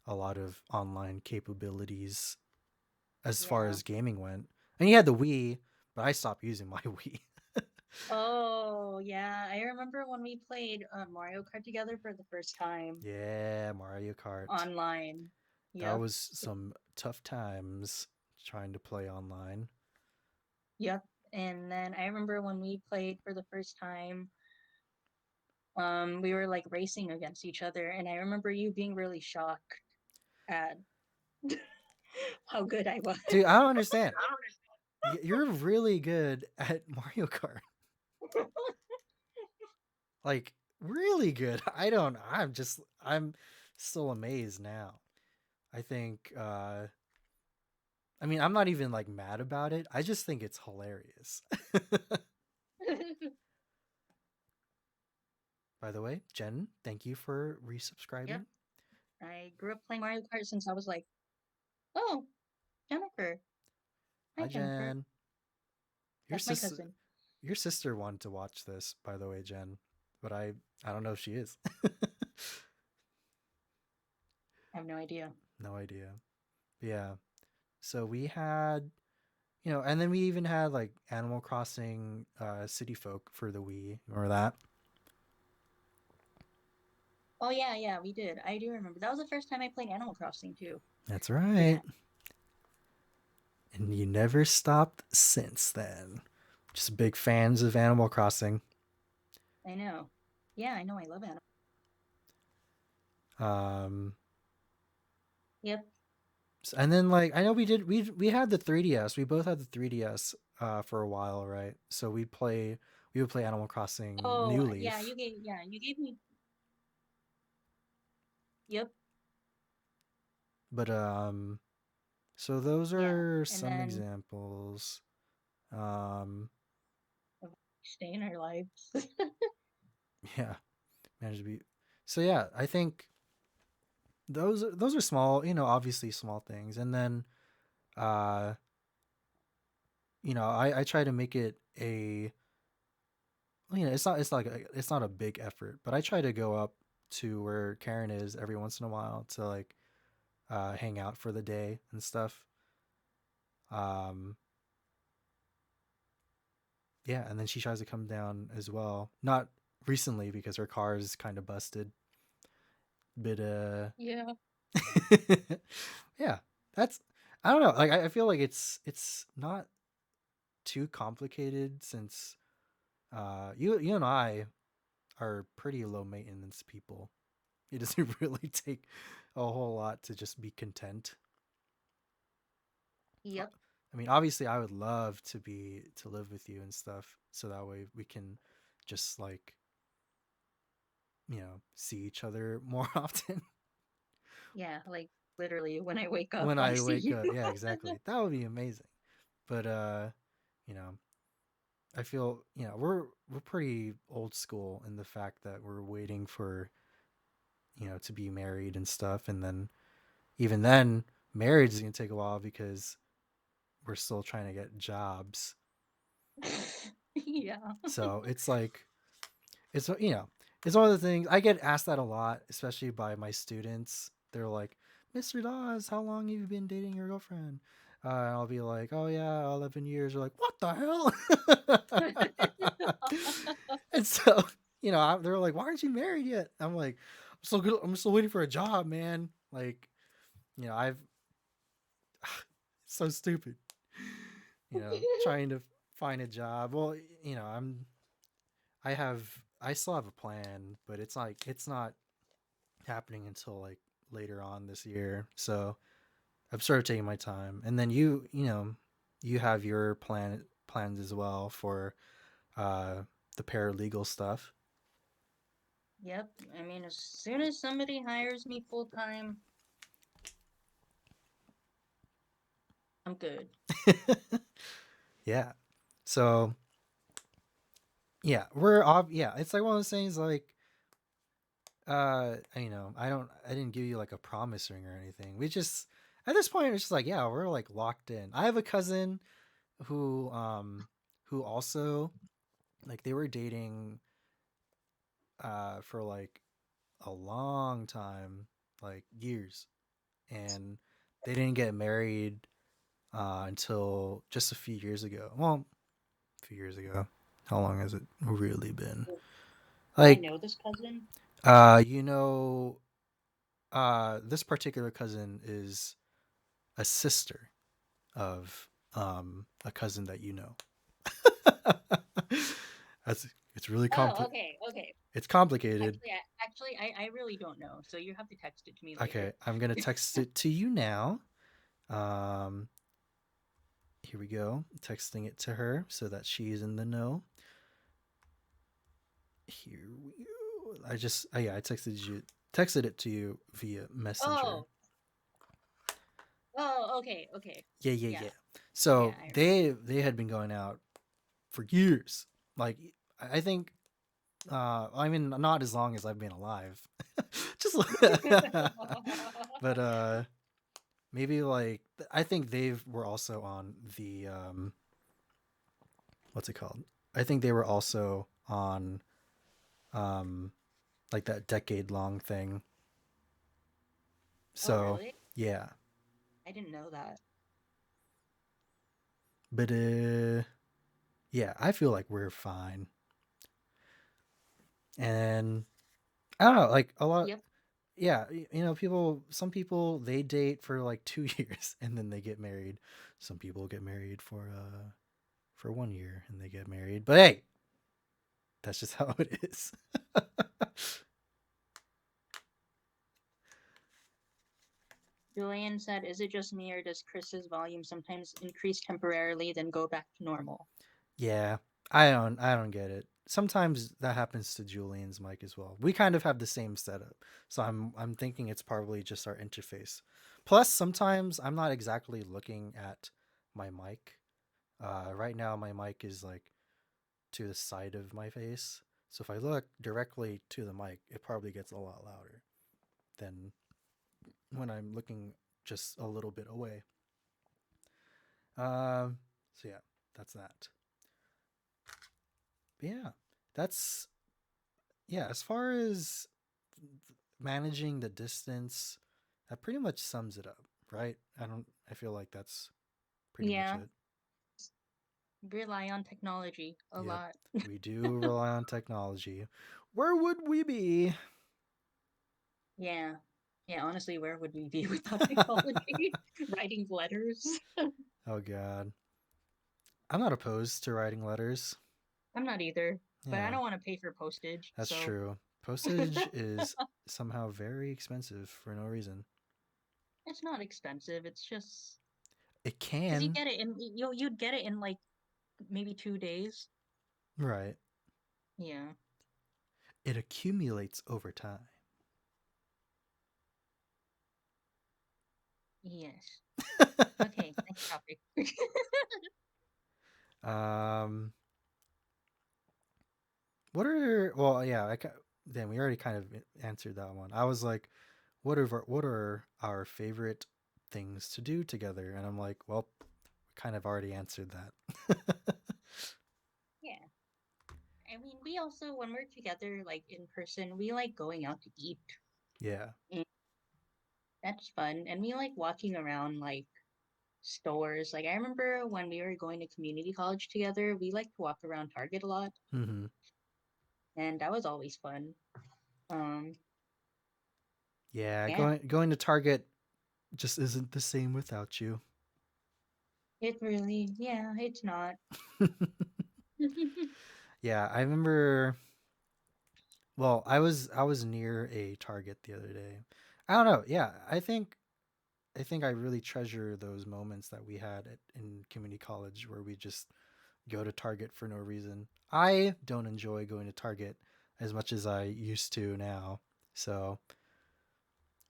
a lot of online capabilities as far Yeah. as gaming went. And you had the Wii, but I stopped using my Wii. Oh, yeah. I remember when we played Mario Kart together for the first time Yeah, Mario Kart. online. That Yep. was some tough times trying to play online. Yep. And then I remember when we played for the first time, we were like racing against each other, and I remember you being really shocked at how good I was. Dude, I don't understand. You're really good at Mario Kart. Like, really good. I'm still amazed now. I think I mean, I'm not even like mad about it. I just think it's hilarious. By the way, Jen, thank you for Yep. resubscribing. I grew up playing Mario Kart since I was like, oh, Jennifer. Hi, Hi Jennifer. Jen. Your That's my sister cousin. your sister wanted to watch this, by the way, Jen. But I don't know if she is. I have no idea. No idea. But yeah. So we had and then we even had like Animal Crossing City Folk for the Wii. Remember that? Oh, yeah, yeah, we did. I do remember. That was the first time I played Animal Crossing, too. That's Yeah, right. And you never stopped since then. Just big fans of Animal Crossing. I know. Yeah, I know. I love Animal. Um, Yep. And then like I know we had the 3DS. We both had the 3DS for a while, right? So we would play Animal Crossing Oh, New yeah, Leaf. you gave me. Yep. But so those Yeah. are And some then examples. Um stay in our lives. yeah, managed to be. So yeah, I think those are small, obviously small things. And then uh I try to make it a it's not a big effort, but I try to go up to where Karen is every once in a while to like hang out for the day and stuff. Um, yeah, and then she tries to come down as well. Not recently because her car is kind of busted, but Yeah. yeah, that's I don't know. Like I feel like it's not too complicated since you and I are pretty low maintenance people. It doesn't really take a whole lot to just be content. Yep. I mean, obviously, I would love to live with you and stuff, so that way we can just like see each other more often. Yeah. Like literally, when I wake up, When I I see wake you. up, yeah, exactly. That would be amazing. But you know, I feel we're pretty old school in the fact that we're waiting for to be married and stuff, and then even then, marriage is gonna take a while because we're still trying to get jobs. Yeah. So it's like it's it's one of the things I get asked that a lot, especially by my students. They're like, "Mr. Dawes, how long have you been dating your girlfriend?" And I'll be like, "Oh yeah, 11 years." They're like, "What the hell?" And so they're like, "Why aren't you married yet?" I'm like, "I'm still good. I'm still waiting for a job, man." Like, I've so stupid. Trying to find a job. Well, I still have a plan, but it's not happening until like later on this year. So I've started taking my time. And then you have your plans as well for uh the paralegal stuff. Yep. I mean, as soon as somebody hires me full time, I'm good. Yeah. So yeah, yeah, it's like one of those things like I didn't give you like a promise ring or anything. We just at this point it's just like, yeah, we're like locked in. I have a cousin who who also like they were dating for like a long time, like years, and they didn't get married until just a few years ago. Well, a few years ago. How long has it really been? Do I Like, know this cousin? uh, you know, this particular cousin is a sister of a cousin that you know. That's it's really Oh, okay, okay. it's complicated. I really don't know. So you have to text it to me later. Okay, I'm gonna text it to you now. Um, Here we go. Texting it to her so that she's in the know. Here we go. I texted it to you via Messenger. Oh, oh, okay, okay. Yeah, yeah, Yeah, yeah. yeah, So I remember. they had been going out for years. Like I think I mean not as long as I've been alive. Just but maybe like I think they were also on the what's it called? I think they were also on um like that decade long thing. Oh, So really? yeah, I didn't know that. but yeah, I feel like we're fine. And I don't know, like a lot. Yep. Yeah, some people they date for like 2 years and then they get married. Some people get married for 1 year and they get married. But hey, that's just how it is. Julian said, "Is it just me or does Chris's volume sometimes increase temporarily, then go back to normal?" Yeah, I don't get it. Sometimes that happens to Julian's mic as well. We kind of have the same setup, so I'm thinking it's probably just our interface. Plus, sometimes I'm not exactly looking at my mic. Right now, my mic is like to the side of my face, so if I look directly to the mic, it probably gets a lot louder than when I'm looking just a little bit away. So yeah, that's that. But yeah, that's yeah. As far as managing the distance, that pretty much sums it up, right? I don't. I feel like that's pretty much Yeah, it. rely on technology a Yep, lot. we do rely on technology. Where would we be? Yeah. Yeah, honestly, where would we be without technology? Writing letters? Oh God, I'm not opposed to writing letters. I'm not either, but I Yeah, don't want to pay for postage, that's so true. Postage is somehow very expensive for no reason. it's not expensive. It's just It because you can, get it in you'd get it in like maybe 2 days. right? Yeah. It accumulates over time. Yes. Okay, next topic. um, what are well, yeah, then we already kind of answered that one. I was like, what are our favorite things to do together? And I'm like, well, we kind of already answered that. Yeah. I mean, we also when we're together like in person, we like going out to eat. Yeah. And that's fun. And we like walking around like stores. Like I remember when we were going to community college together, we like to walk around Target a lot, Hmm. and that was always fun. Um, Yeah, yeah, going to Target just isn't the same without you. it really, yeah, it's not. Yeah, I remember. Well, I was near a Target the other day. I don't know. Yeah, I think I really treasure those moments that we had in community college where we just go to Target for no reason. I don't enjoy going to Target as much as I used to now. So,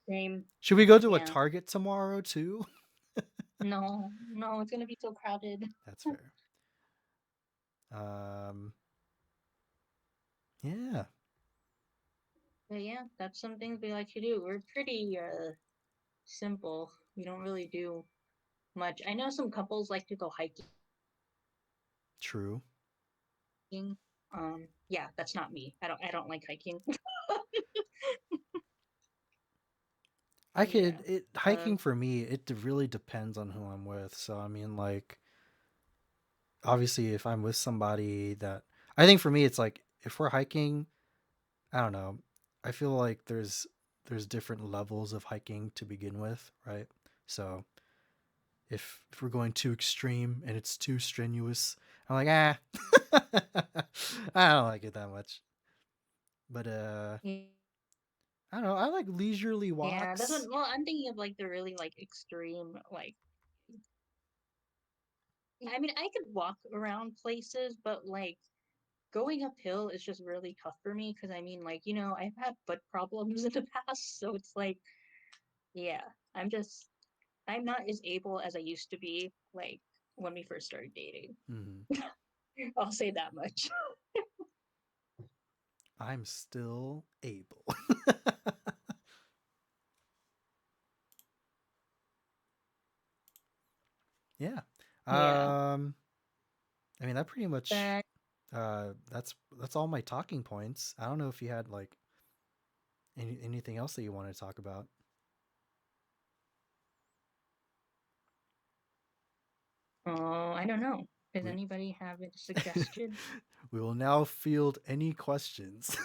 Same. should we go to a Yeah. Target tomorrow too? No, no, it's gonna be so crowded. That's fair. Um, yeah, But yeah, that's some things we like to do. We're pretty simple. We don't really do much. I know some couples like to go hiking. true. Yeah, that's not me. I don't like hiking. I could Yeah. it Uh, hiking for me, it really depends on who I'm with. So I mean like obviously if I'm with somebody that I think for me it's like if we're hiking, I don't know. I feel like there's different levels of hiking to begin with, right? So if we're going too extreme and it's too strenuous, I'm like, ah, I don't like it that much. But I don't know. I like leisurely yeah, that's what. walks. Well, I'm thinking of like the really like extreme, like. I mean, I could walk around places, but like going uphill is just really tough for me because I mean, like I've had foot problems in the past, so it's like, yeah, I'm not as able as I used to be, like when we first started dating. Hmm. I'll say that much. I'm still able. Yeah. Yeah, Um. I mean that pretty much. but That's all my talking points. I don't know if you had like anything else that you wanted to talk about. oh, I don't know. Does We anybody have a suggestion? we will now field any questions.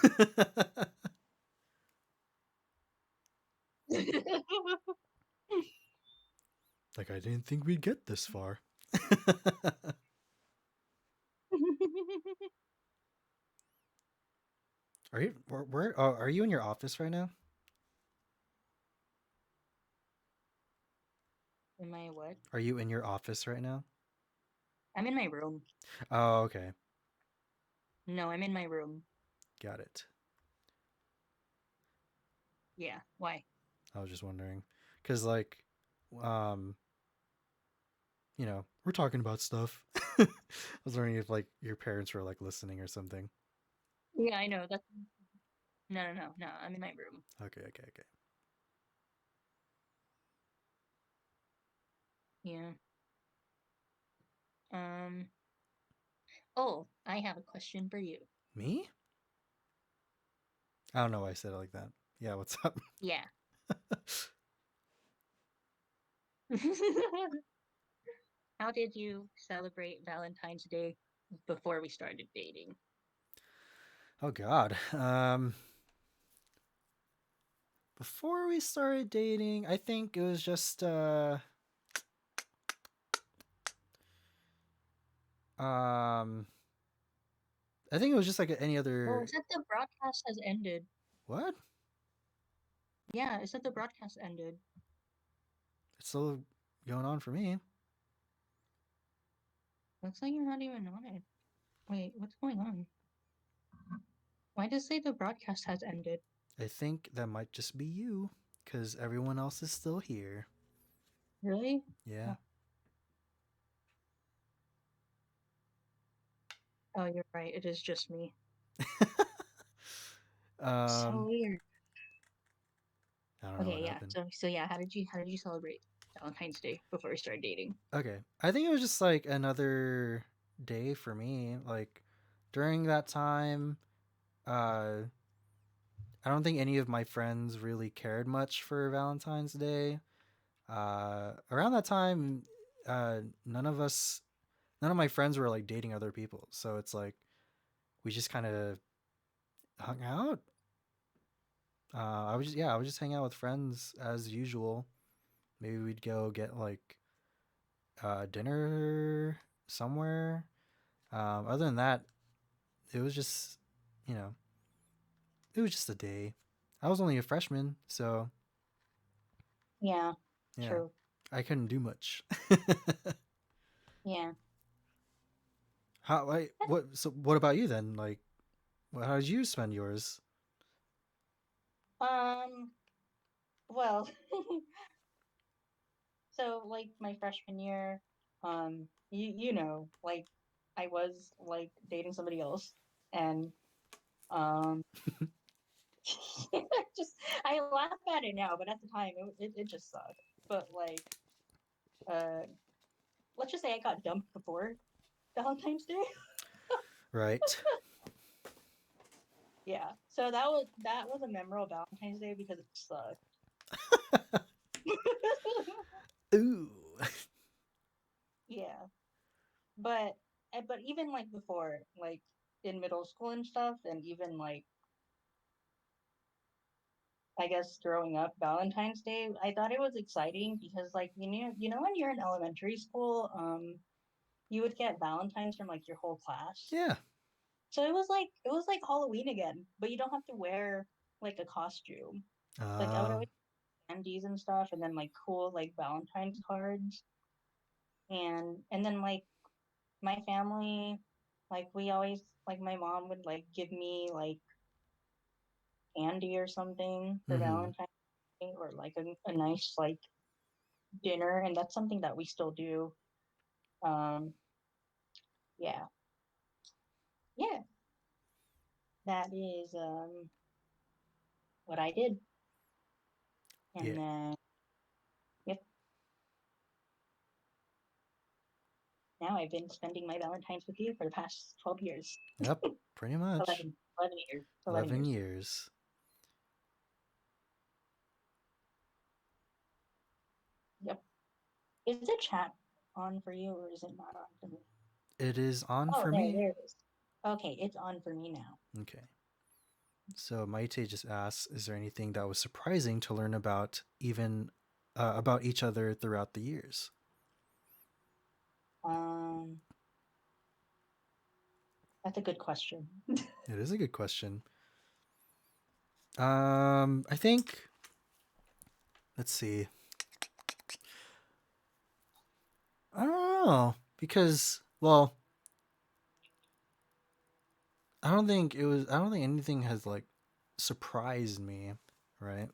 Like I didn't think we'd get this far. Are you where are you in your office right now? What? Are you in your office right now? I'm in my room. Oh, okay. No, I'm in my room. Got it. Yeah. Why? I was just wondering. Because, like, um, we're talking about stuff. I was wondering if, like, your parents were, like, listening or something. Yeah, I know. That's no. I'm in my room. Okay, okay, okay. Yeah. Um. Oh, I have a question for you. Me? I don't know why I said it like that. Yeah, what's up? Yeah. How did you celebrate Valentine's Day before we started dating? Oh, God. Before we started dating, I think it was just, um, I think it was just like any Oh, other. it said the broadcast has ended. What? Yeah, it said the broadcast ended. It's still going on for me. Looks like you're not even on it. Wait, what's going on? Why does it say the broadcast has ended? I think that might just be you, because everyone else is still here. Really? Yeah. Oh, oh, you're right. It is just me. So um, weird. I don't know what Okay, yeah. happened. So yeah, how did you celebrate Valentine's Day before we started dating? Okay. I think it was just like another day for me. Like during that time, uh, I don't think any of my friends really cared much for Valentine's Day. Around that time, none of my friends were like dating other people. So it's like we just kind of hung out. I would just hang out with friends as usual. Maybe we'd go get like dinner somewhere. Other than that, it was just, you know, it was just a day. I was only a freshman, so Yeah, yeah, true. I couldn't do much. Yeah. How? What? So, what about you then? Like, how did you spend yours? Um, well, so like my freshman year, like I was like dating somebody else and um just I laugh at it now, but at the time it just sucked. But like uh let's just say I got dumped before Valentine's Day. Right. Yeah. So that was a memorable Valentine's Day because it sucked. Ooh. Yeah. But but even like before, like in middle school and stuff, and even like I guess growing up, Valentine's Day, I thought it was exciting because like you know when you're in elementary school, you would get Valentines from like your whole class. Yeah. So it was like Halloween again, but you don't have to wear like a costume. Like I would Uh. always candies and stuff, and then like cool like Valentine's cards, and then like my family, like we always like my mom would like give me like candy or something for Mm-hmm. Valentine's Day, or like a nice like dinner, and that's something that we still do. Um, yeah, yeah, that is what I did, and Yeah. then yep, now I've been spending my Valentines with you for the past 12 years. Yep. Pretty much. 11 years, 11 11 years. years. Yep. Is the chat on for you or is it not on for me? It is on Oh, for there, me. there it is. Okay, it's on for me now. Okay. So Maite just asks, is there anything that was surprising to learn about each other throughout the years? Um, that's a good question. It is a good question. I think let's see. know because well, I don't think anything has like surprised me, right?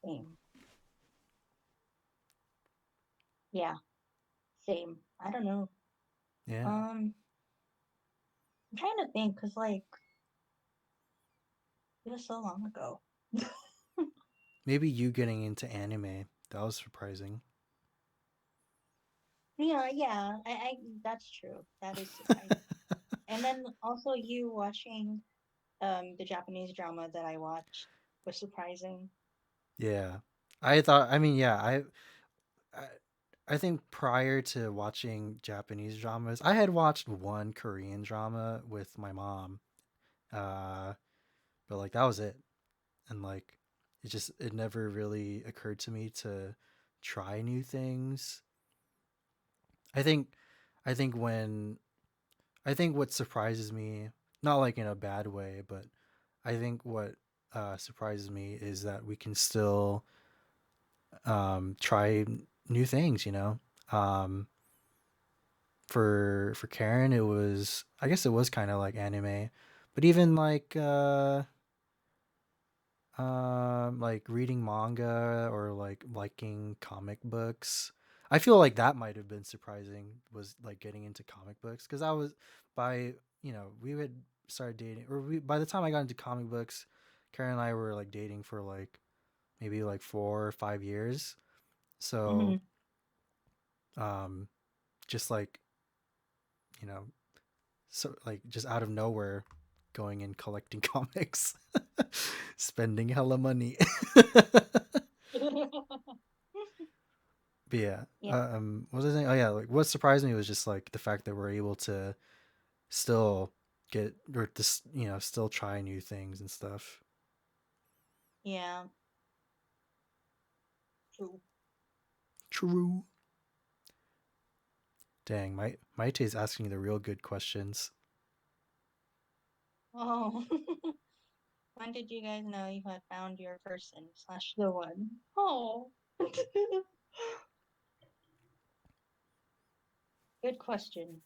Same. Yeah, same. I don't know. Yeah. Um, I'm trying to think because like it was so long ago. Maybe you getting into anime. That was surprising. Yeah, I that's true. That is surprising. And then also you watching the Japanese drama that I watched was surprising. Yeah. I thought I mean, yeah, I I think prior to watching Japanese dramas, I had watched one Korean drama with my mom. Uh but like that was it. And like it never really occurred to me to try new things. I think I think when I think what surprises me, not like in a bad way, but I think what surprises me is that we can still try new things. You know, um, for Karen, it was I guess it was kind of like anime, but even like reading manga or like liking comic books. I feel like that might have been surprising was like getting into comic books because I was by we had started dating or by the time I got into comic books, Karen and I were like dating for like maybe like 4 or 5 years. So Hmm. um just like you know so like just out of nowhere going and collecting comics, spending hella money. But yeah, Yeah, what was I saying? Oh yeah, like what surprised me was just like the fact that we're able to still get or just still try new things and stuff. yeah, true. True. Dang, Maite is asking the real good questions. Oh, when did you guys know you had found your person slash the one? Oh, good question.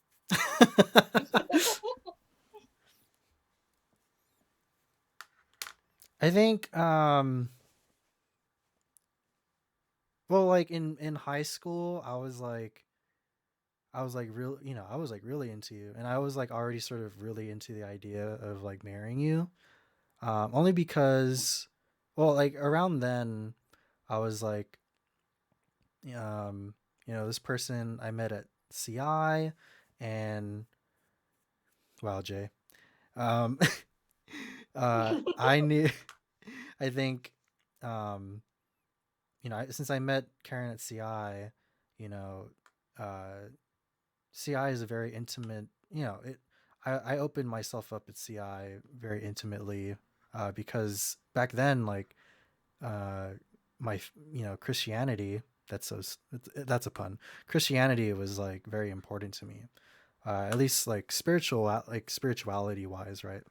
I think well like in high school I was like real I was like really into you and I was like already sort of really into the idea of like marrying you. Only because well like around then I was like this person I met at CI and wow, Jay. Um, I knew, I think, um, since I met Karen at CI, you know, CI is a very intimate, I opened myself up at CI very intimately, because back then, like, uh, my Christianity, that's a pun. Christianity was like very important to me, at least like spirituality wise, right?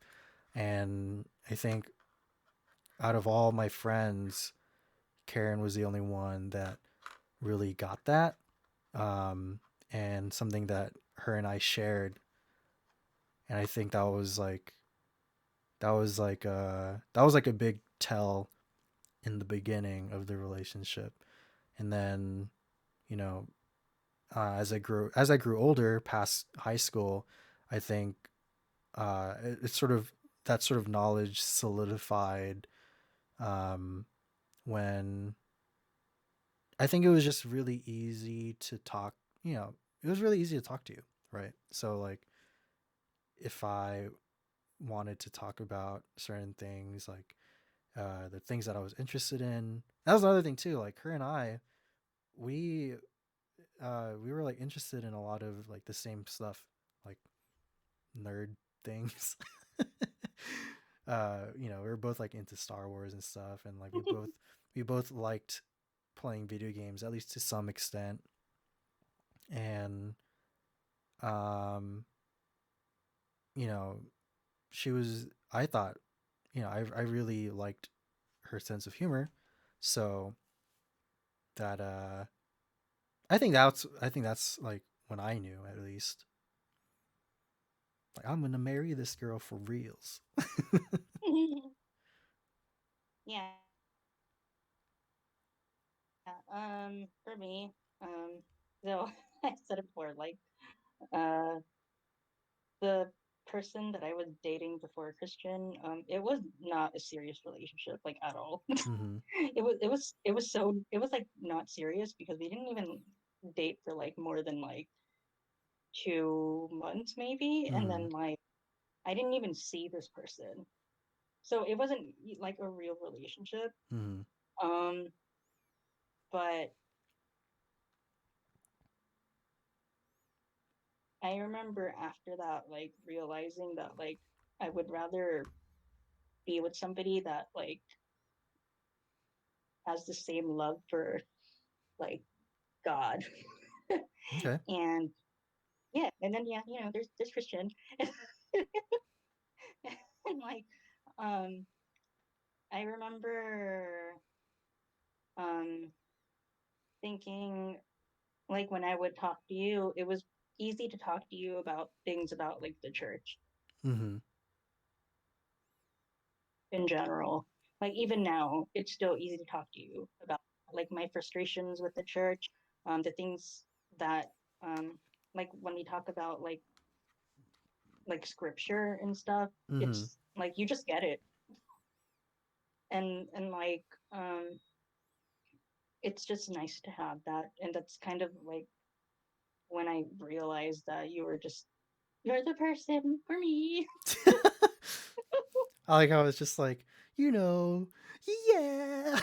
And I think out of all my friends, Karen was the only one that really got that, um, and something that her and I shared. And I think that was like a big tell in the beginning of the relationship. And then you know as I grew older past high school, I think it's sort of that sort of knowledge solidified, um, when I think it was just really easy to talk. It was really easy to talk to you, right? So like if I wanted to talk about certain things, like the things that I was interested in, that was another thing too. Like her and I, we we were like interested in a lot of like the same stuff, like nerd things. We were both like into Star Wars and stuff, and like we both liked playing video games at least to some extent. And um, you know, she was. I thought, I really liked her sense of humor, so that I think that's like when I knew at least. Like I'm gonna marry this girl for reals. Yeah. For me, so I said it before, like, uh, the person that I was dating before Christian, it was not a serious relationship, like at all. Mm-hmm. It was like not serious because we didn't even date for like more than like 2 months maybe, and Mm-hmm. then like I didn't even see this person, so it wasn't like a real relationship. Mm-hmm. Um, but I remember after that, like realizing that like I would rather be with somebody that like has the same love for like God. Okay. And yeah, and then yeah, there's Christian. And like um I remember um thinking like when I would talk to you, it was easy to talk to you about things about like the church Mm-hmm. in general. Like even now, it's still easy to talk to you about like my frustrations with the church, the things that like when we talk about like scripture and stuff, Mm-hmm. it's like you just get it. And like it's just nice to have that. And that's kind of like when I realized that you're the person for me. I like how it's just like, you know, yeah.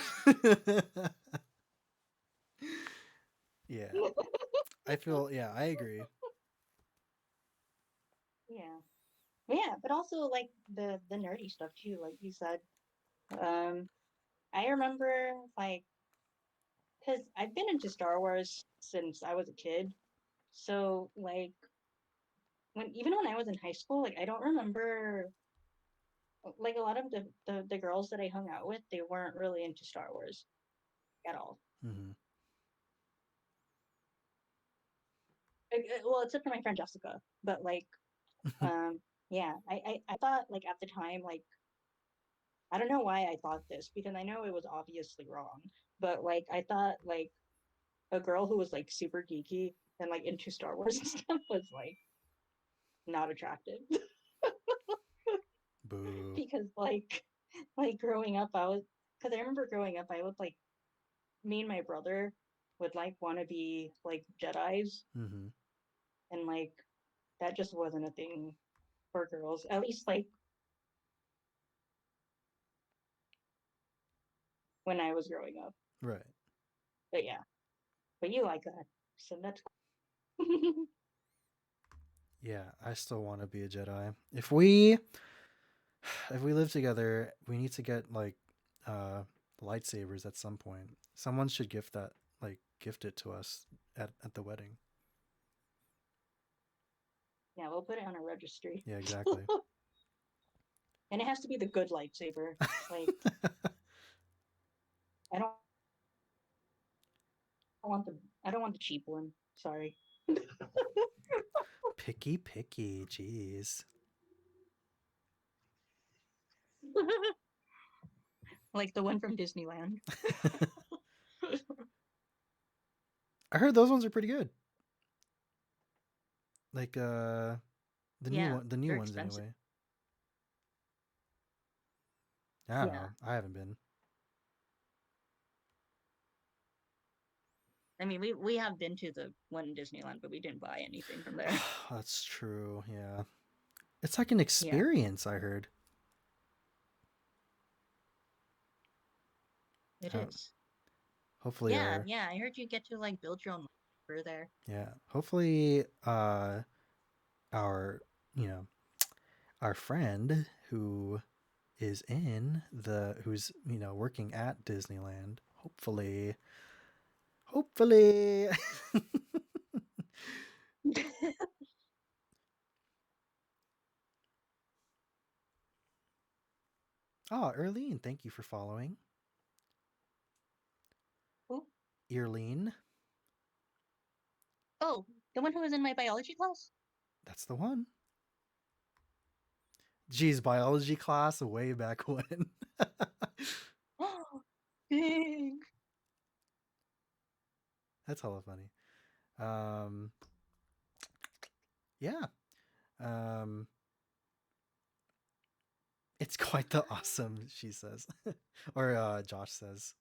Yeah. I feel yeah, I agree. Yeah. Yeah, but also like the nerdy stuff too, like you said. Um, I remember like because I've been into Star Wars since I was a kid. So like when I was in high school, like I don't remember like a lot of the girls that I hung out with, they weren't really into Star Wars at all. Mm-hmm. Well, except for my friend Jessica. But like yeah, I thought like at the time like I don't know why I thought this because I know it was obviously wrong, but like I thought like a girl who was like super geeky and like into Star Wars and stuff was like not attractive. Boo. Because like growing up I was because I remember growing up I would like me and my brother would like want to be like Jedis, Mm-hmm. and like that just wasn't a thing for girls, at least like when I was growing up. Right. But yeah, but you like that, so that's cool. Yeah, I still want to be a Jedi. If we live together, we need to get like uh lightsabers at some point. Someone should gift it to us at the wedding. Yeah, we'll put it on a registry. Yeah, exactly. And it has to be the good lightsaber. Like I I don't want the cheap one. Sorry. Picky picky, jeez. Like the one from Disneyland. I heard those ones are pretty good. Like Yeah, the new they're ones expensive. anyway. I don't Yeah. know. I haven't been. I mean, we have been to the one in Disneyland, but we didn't buy anything from there. That's true. Yeah. It's like an Yeah, experience, I heard. it Uh, is. hopefully Yeah, our yeah. I heard you get to like build your own lightsaber there. yeah, hopefully our you know, our friend who's, you know, working at Disneyland, hopefully. Oh, Erlene, thank you for following. Cool. Earlene. Oh, the one who was in my biology class? That's the one. Geez, biology class way back when. Oh, dang. That's hella funny. Um, yeah. Um, it's quite the awesome, she says. Or Josh says.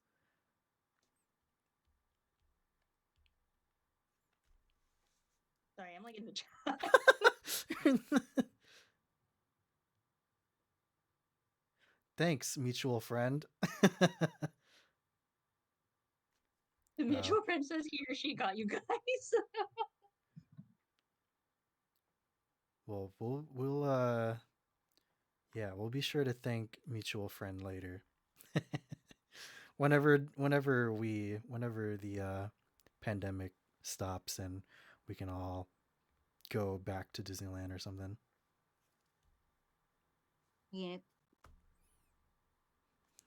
Sorry, I'm like in the chat. Thanks, mutual friend. The uh, mutual friend says he or she got you guys. well, we'll yeah, we'll be sure to thank mutual friend later. Whenever the pandemic stops and we can all go back to Disneyland or something. Yeah,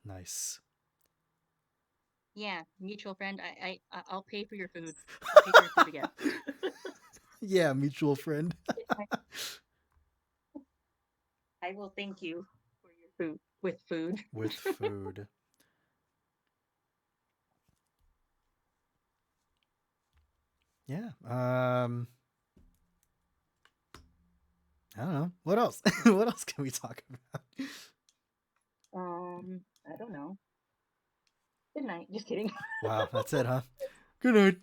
Nice. yeah, mutual friend. I'll pay for your food. I'll pay for your food again. Yeah, mutual friend. I will thank you for your food with food. With food. Yeah. I don't know. What else? What else can we talk about? I don't know. Good night. Just kidding. Wow, that's it, huh? Good night.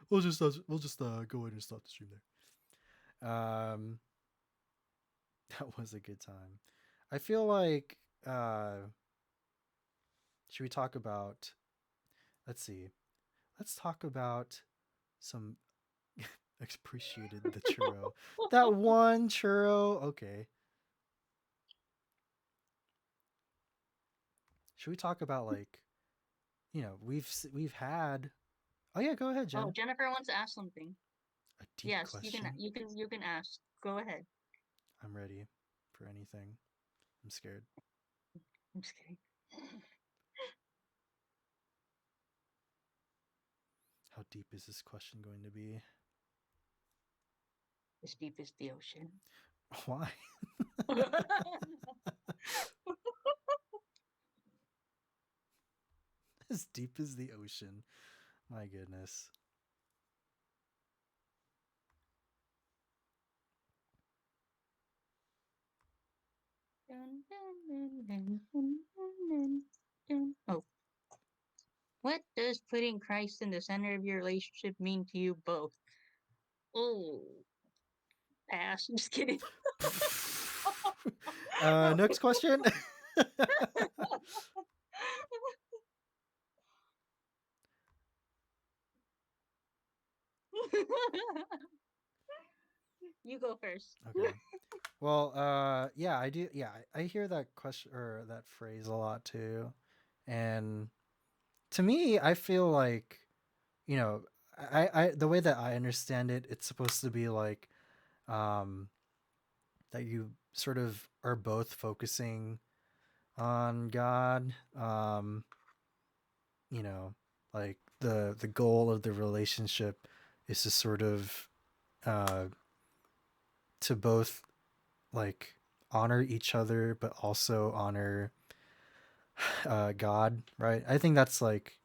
We'll just go ahead and stop the stream there. That was a good time. I feel like should we talk about let's see. Let's talk about some appreciated the churro. That one churro. Okay. Should we talk about like, we've had Oh yeah, go ahead, Oh, Jen. Jennifer wants to ask something. A deep Yes, question. you can ask. Go ahead. I'm ready for anything. I'm scared. I'm just kidding. How deep is this question going to be? As deep as the ocean. Why? As deep as the ocean. My goodness. Oh. What does putting Christ in the center of your relationship mean to you both? Oh, pass. Just kidding. Next question. You go first. Okay. Well, yeah, I do. Yeah, I hear that question or that phrase a lot too, and to me, I feel like you know, the way that I understand it, it's supposed to be like, um, that you sort of are both focusing on God. You know, like the goal of the relationship is to sort of uh to both like honor each other but also honor God, right? I think that's like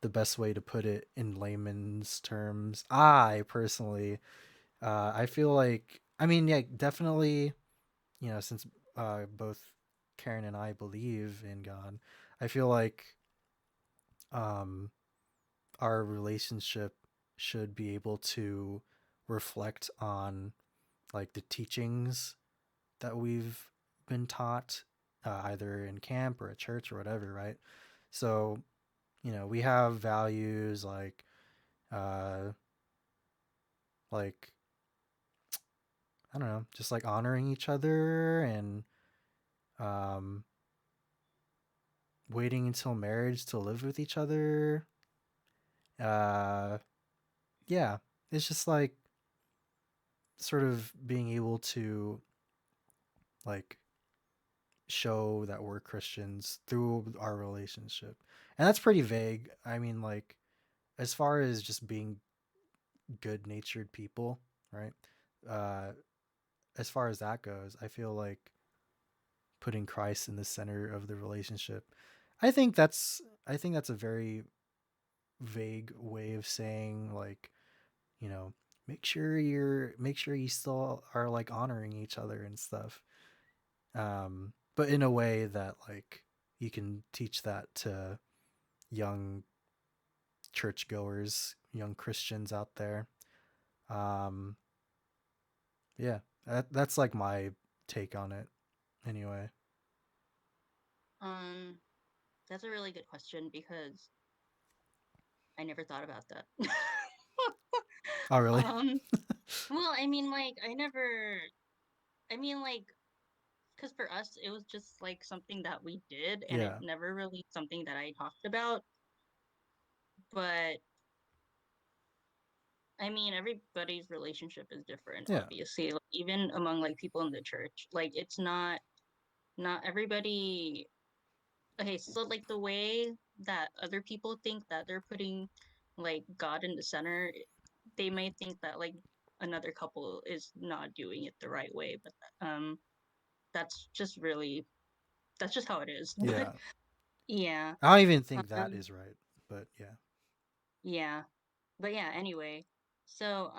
the best way to put it in layman's terms. I personally, I feel like, I mean, yeah, definitely, since both Karen and I believe in God, I feel like um, our relationship should be able to reflect on like the teachings that we've been taught, either in camp or at church or whatever, right? So, we have values uh, like I don't know, just like honoring each other and um, waiting until marriage to live with each other. Uh, yeah, it's just like sort of being able to like show that we're Christians through our relationship. And that's pretty vague. I mean, like, as far as just being good natured people, right? Uh, as far as that goes, I feel like putting Christ in the center of the relationship. I think that's a very vague way of saying, like, you know, make sure you still are like honoring each other and stuff. But in a way that, like, you can teach that to young churchgoers, young Christians out there. Um, yeah, that's like my take on it. Anyway. Um, that's a really good question because I never thought about that. Oh, really? um, well, I mean, like, I mean, like, because for us, it was just like something that we did, and it Yeah. never really something that I talked about. But I mean, everybody's relationship is different, Yeah. obviously. Like, even among like people in the church, like it's not everybody. Okay, so like the way that other people think that they're putting like God in the center, they may think that like another couple is not doing it the right way, but um, that's just really that's just how it is. But Yeah. yeah, I don't even think that um, is right, but yeah. yeah, but yeah. Anyway, so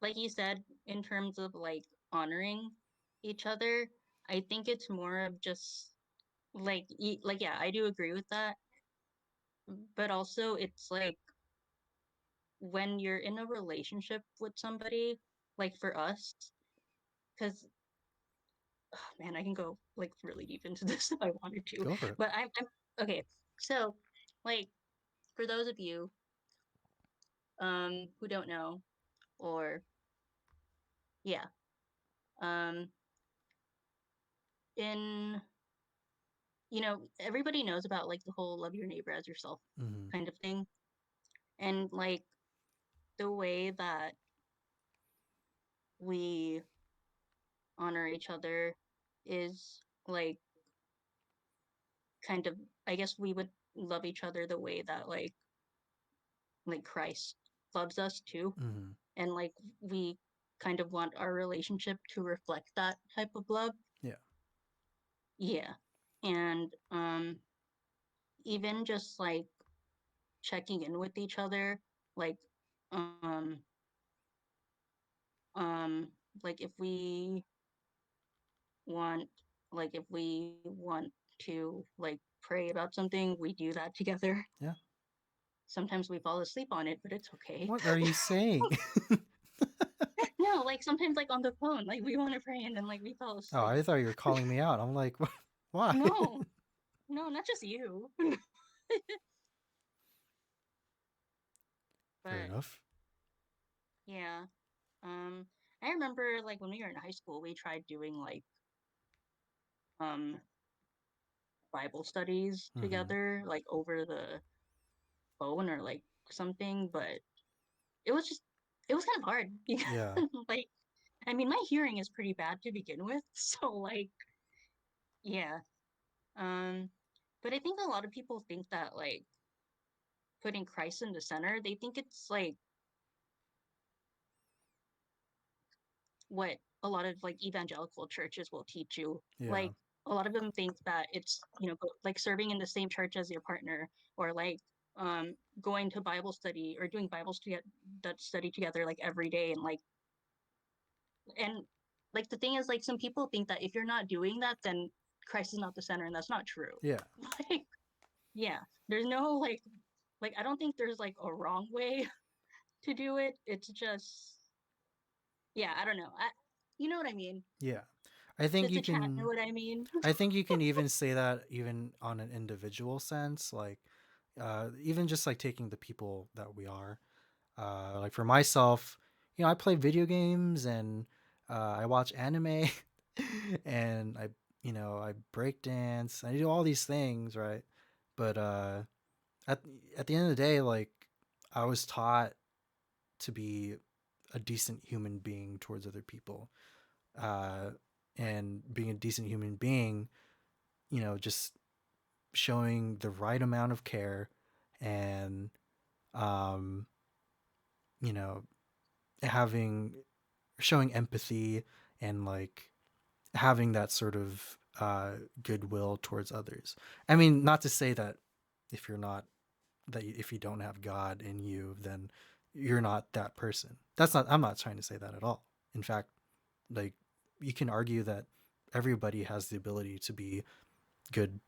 like you said, in terms of like honoring each other, I think it's more of just like yeah, I do agree with that, but also it's like when you're in a relationship with somebody, like for us, because oh, man, I can go like really deep into this if I wanted to, Go for it. but I'm okay. So, like for those of you who don't know, or yeah, um in everybody knows about like the whole love your neighbor as yourself Hmm. kind of thing, and like the way that we honor each other is like kind of, I guess we would love each other the way that like Christ loves us too, Hmm. and like we kind of want our relationship to reflect that type of love. Yeah. Yeah. And even just like checking in with each other, like um um like want if we want to like pray about something, we do that together. Yeah. Sometimes we fall asleep on it, but it's okay. What are you saying? No, like sometimes like on the phone, like we want to pray and then like we fell Oh, asleep. I thought you were calling me out. I'm like, why? No, no, not just you. Fair But enough. yeah, um, I remember like when we were in high school, we tried doing like um Bible studies Hmm. together, like over the phone or like something, but it was just it was kind of hard because Yeah. like I mean my hearing is pretty bad to begin with, so like yeah. Um, but I think a lot of people think that like putting Christ in the center, they think it's like what a lot of like evangelical churches will teach you. Yeah. Like a lot of them think that it's, like serving in the same church as your partner, or like going to Bible study or doing Bible study that study together like every day, and like the thing is like some people think that if you're not doing that, then Christ is not the center, and that's not true. Yeah. Like yeah, there's no like I don't think there's like a wrong way to do it. It's just yeah, I don't know. You know what I mean? Yeah. I think Does you the chat know can what I mean? I think you can even say that even on an individual sense, like, even just like taking the people that we are. Like for myself, I play video games and I watch anime and I break dance. I do all these things, right? But at at the end of the day, like, I was taught to be a decent human being towards other people. Uh, and being a decent human being, just showing the right amount of care and um, you know, having showing empathy and like having that sort of goodwill towards others. I mean, not to say that if you're not if you don't have God in you, then you're not that person. That's not. I'm not trying to say that at all. In fact, like you can argue that everybody has the ability to be good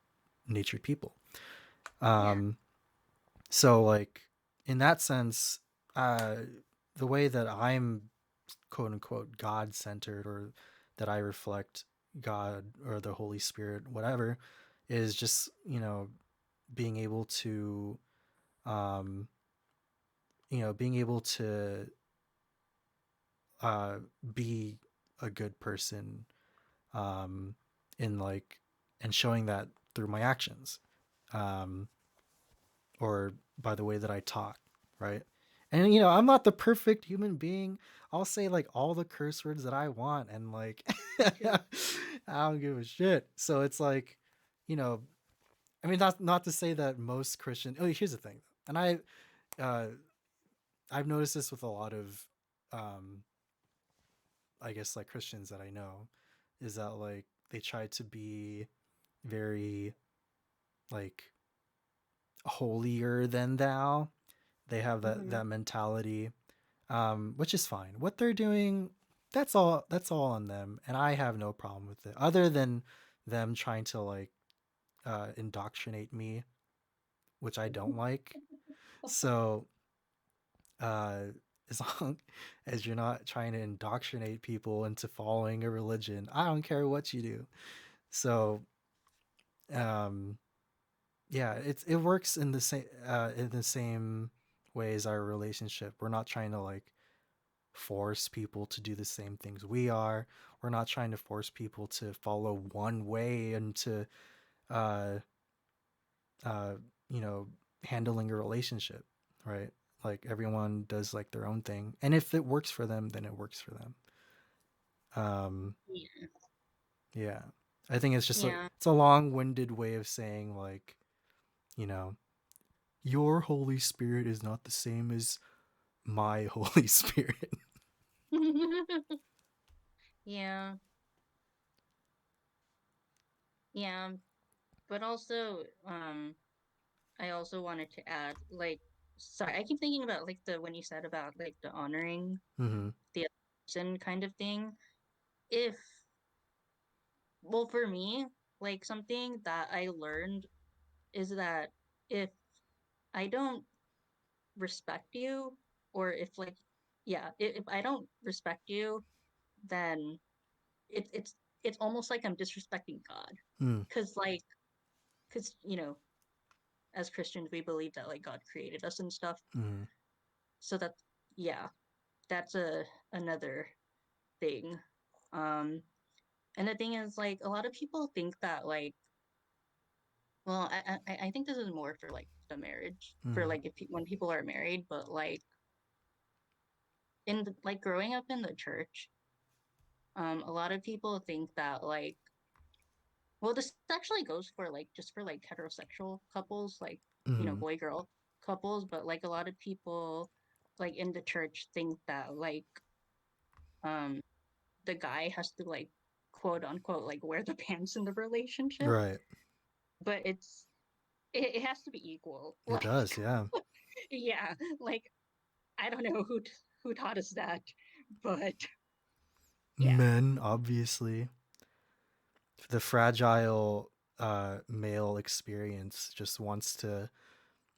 natured people. Yeah. Um, so like in that sense, the way that I'm quote unquote God centered, or that I reflect God or the Holy Spirit, whatever, is just being able to um, being able to uh, be a good person, um, in like and showing that through my actions, um, or by the way that I talk, right? And I'm not the perfect human being. I'll say like all the curse words that I want, and like I don't give a shit. So it's like, you know, I mean, not to say that most Christian. Oh, here's the thing, and uh, I've noticed this with a lot of, um, I guess like Christians that I know, is that like they try to be very like holier than thou. They have that Hmm. mentality, which is fine. What they're doing, that's all on them, and I have no problem with it. Other than them trying to like indoctrinate me, which I don't like. So uh, as long as you're not trying to indoctrinate people into following a religion, I don't care what you do. So um, yeah, it works in the same way as our relationship. We're not trying to like force people to do the same things we are. We're not trying to force people to follow one way and to uh uh you know handling a relationship, right? Like everyone does like their own thing, and if it works for them, then it works for them. um Yeah. yeah, I think Yeah. it's a long-winded way of saying like, you know your Holy Spirit is not the same as my Holy Spirit. Yeah. Yeah. But also, I also wanted to add, like, sorry, I keep thinking about like the when you said about like the honoring Mm-hmm. the other person kind of thing. If, well, for me, like something that I learned is that if I don't respect you, or if like, yeah, if I don't respect you, then it, it's it's almost like I'm disrespecting God, Mm. because because as Christians we believe that like God created us and stuff. Mm. So that, yeah, that's a another thing. Um, and the thing is, like, a lot of people think that, like, well, I think this is more for like the marriage, for Mm. like if when people are married, but like like growing up in the church, a lot of people think that like, well, this actually goes for like just for like heterosexual couples, like Mm. boy girl couples, but like a lot of people like in the church think that like um the guy has to like quote unquote like wear the pants in the relationship, Right. but it has to be equal. It Like, does, yeah. yeah, like I don't know who taught us that, but yeah. Men, obviously. The fragile male experience just wants to,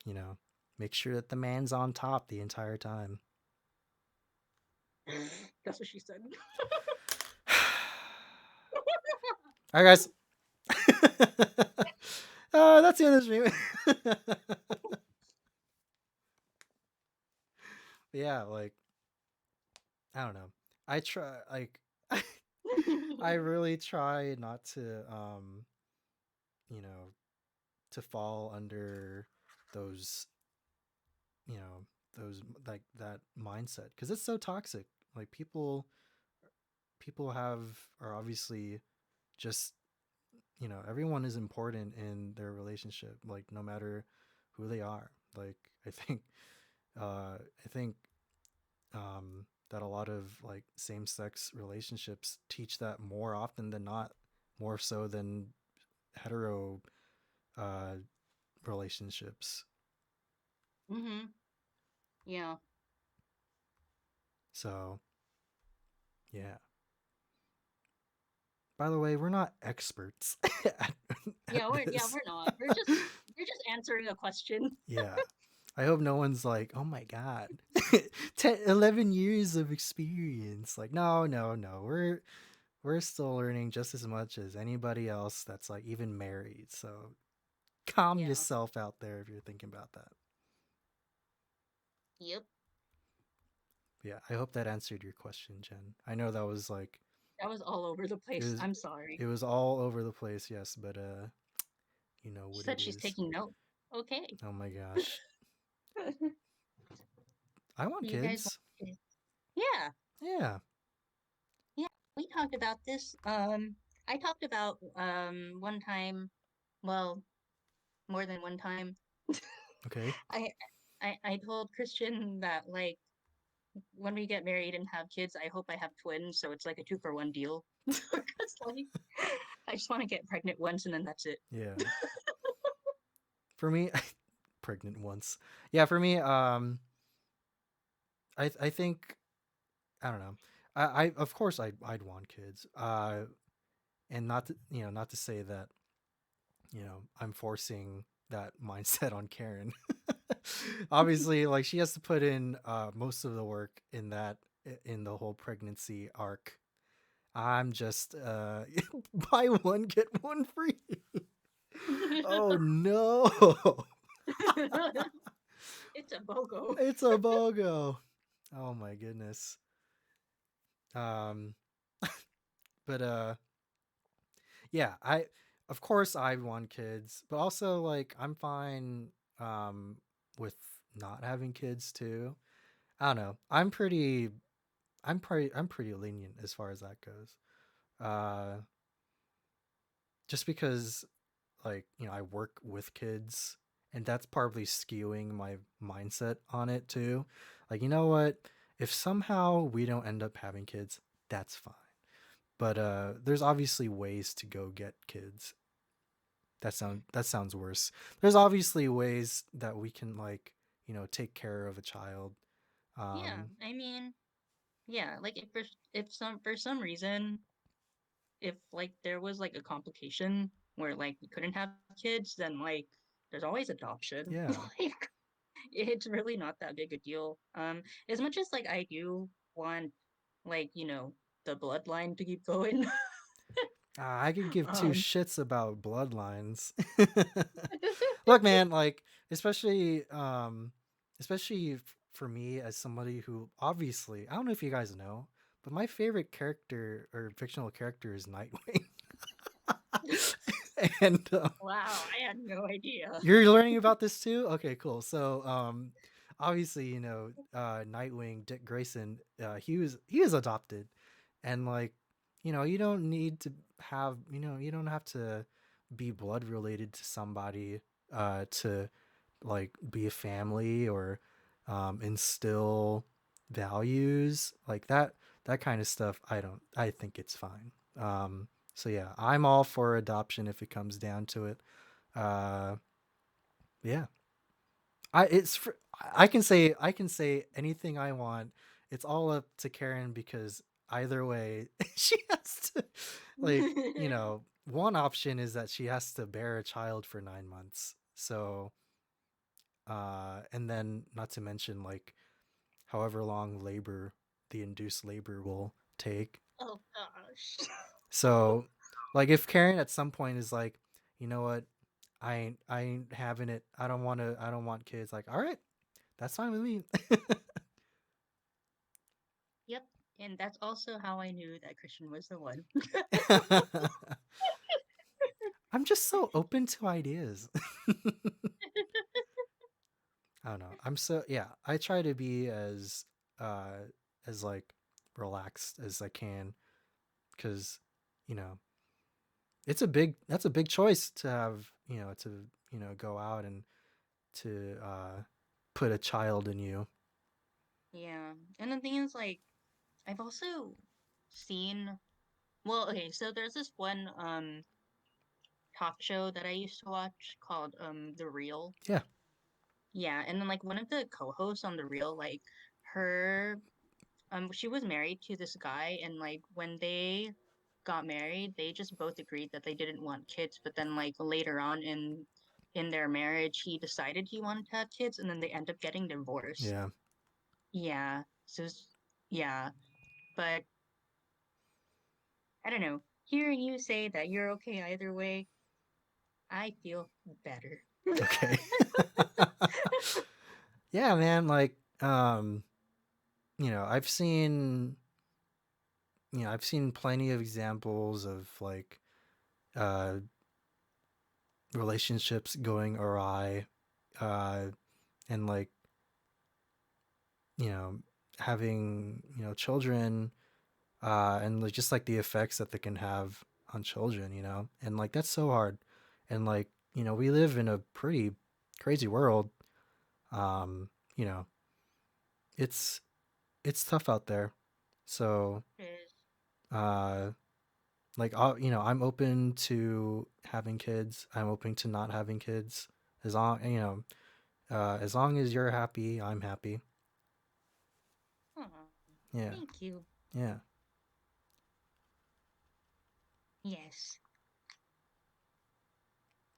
you know, make sure that the man's on top the entire time. That's what she said. All right, guys. That's the end of the stream. Yeah, like I don't know. I try like I really try not to you know, to fall under those, you know, those like that mindset, cuz it's so toxic. Like people people are obviously just, everyone is important in their relationship, like no matter who they are. Like I think that a lot of like same-sex relationships teach that more often than not, more so than hetero uh, relationships. Mhm. Yeah. So yeah. By the way, we're not experts at Yeah, this. we're not. We're just answering a question. Yeah. I hope no one's like, oh my God, 10, 11 years of experience. Like, no, no, no. We're still learning just as much as anybody else that's like even married. So calm Yeah. yourself out there if you're thinking about that. Yep. Yeah, I hope that answered your question, Jen. I know that was like That was all over the it place. was I'm sorry. it was all over the place, yes, but you know She what it said she's is. taking note. Okay. Oh my gosh. Do I want you guys want kids. to? Yeah. Yeah. Yeah. We talked about this. I talked about one time, well, more than one time. Okay. I I told Christian that like when we get married and have kids, I hope I have twins, so it's like a 2-for-1 deal. Because like I just want to get pregnant once and then that's it. Yeah. For me, pregnant once. Yeah, for me, I think I don't know. I of course I'd want kids. And not to say that I'm forcing that mindset on Karen. Obviously, like she has to put in most of the work in in the whole pregnancy arc. I'm just buy one get one free. Oh no. It's a BOGO. It's a BOGO. Oh my goodness. Um but yeah, I of course I want kids, but also like I'm fine with not having kids too. I don't know. I'm pretty lenient as far as that goes. Uh just because like, I work with kids and that's probably skewing my mindset on it too. Like, you know what? If somehow we don't end up having kids, that's fine. But there's obviously ways to go get kids. That sounds worse. There's obviously ways that we can like, take care of a child. Yeah, Um I mean, yeah, like if for some reason if like there was like a complication where like we couldn't have kids, then like there's always adoption. yeah. Like it's really not that big a deal. As much as like I do want like, the bloodline to keep going. I could give two Um shits about bloodlines. Look, man, like especially for me as somebody who obviously, I don't know if you guys know, but my favorite character or fictional character is Nightwing. And wow, I had no idea. you're learning about this too? Okay, cool. So, obviously, Nightwing, Dick Grayson, he was adopted, and like, you don't need to you don't have to be blood related to somebody to like be a family or instill values like that kind of stuff. I think it's fine. So yeah, I'm all for adoption if it comes down to it. Uh, yeah, I can say anything I want. It's all up to Karen because either way, she has to like one option is that she has to bear a child for 9 months. So and then not to mention like however long the induced labor will take. Oh gosh. So like if Karen at some point is like, you know what, I ain't having it. I don't want kids. Like, all right, that's fine with me. Yep. And that's also how I knew that Christian was the one. I'm just so open to ideas. I don't know. Yeah, I try to be uh as like relaxed as I can. because you know that's a big choice to have, to go out and to put a child in you. Yeah. And the thing is, like, I've also seen, well, okay, so there's this one talk show that I used to watch called The Real. Yeah, Yeah, and then like one of the co-hosts on The Real, like her she was married to this guy, and like when they got married, they just both agreed that they didn't want kids, but then like later on in their marriage, he decided he wanted to have kids, and then they end up getting divorced. yeah. Yeah. Yeah, but I don't know. Hearing you say that you're okay either way, I feel better. Okay. Yeah, man. Like, I've seen, I've seen plenty of examples of like uh, relationships going awry, uh, and like, you know, having children, and like just like the effects that they can have on children, and like that's so hard, and like we live in a pretty crazy world. Um, you know, it's it's tough out there. So, Is uh, like, I'm open to having kids. I'm open to not having kids. As long as you're happy, I'm happy. Aw, Yeah, thank you. yeah. Yes,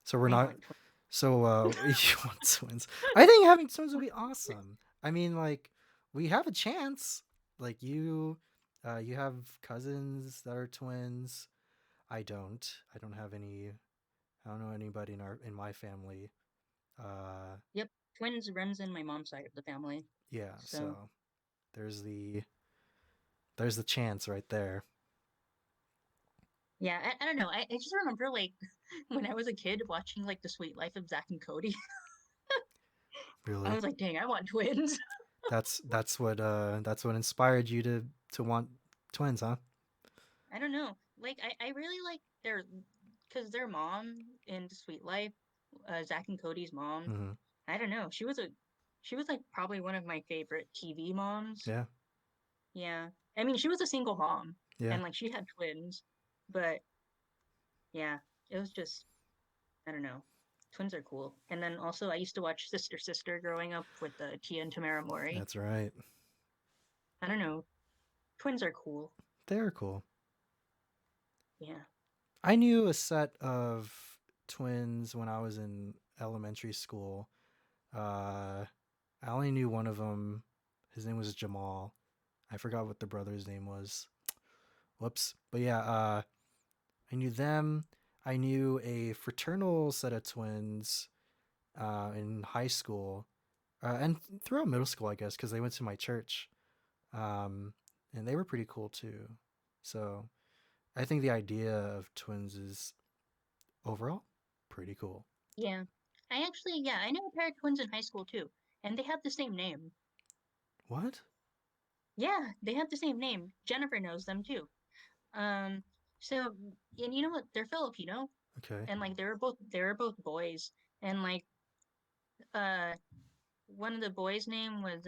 So we're I not. want twins. So you want twins? I think having twins would be awesome. I mean, like, we have a chance. Like you have cousins that are twins. I don't. I don't have any. I don't know anybody in my family. Uh, Yep, twins runs in my mom's side of the family. yeah. So So there's the there's the chance right there. yeah, I don't know. I just remember like when I was a kid watching like The Sweet Life of Zach and Cody. I Really, was like, dang, I want twins. that's what inspired you to want twins, huh? I don't know. Like I really like their because their mom in The Sweet Life, Zach and Cody's mom. Mm-hmm. I don't know. She was like probably one of my favorite TV moms. Yeah, Yeah. I mean, she was a single mom yeah. and like she had twins, but yeah, it was just I don't know. Twins are cool. And then also I used to watch Sister Sister growing up with Tia and Tamara Mori. That's right. I don't know. Twins are cool. They're cool. Yeah. I knew a set of twins when I was in elementary school. Uh, I only knew one of them. His name was Jamal. I forgot what the brother's name was. Whoops. But yeah, I knew them. I knew a fraternal set of twins in high school, and throughout middle school, I guess, because they went to my church, um, and they were pretty cool too. So I think the idea of twins is overall pretty cool. Yeah. I actually, yeah, I know a pair of twins in high school too, and they have the same name. What? Yeah, they have the same name. Jennifer knows them too. Um, so, and you know what? They're Filipino, Okay. and like they were both boys, and like uh, one of the boys' name was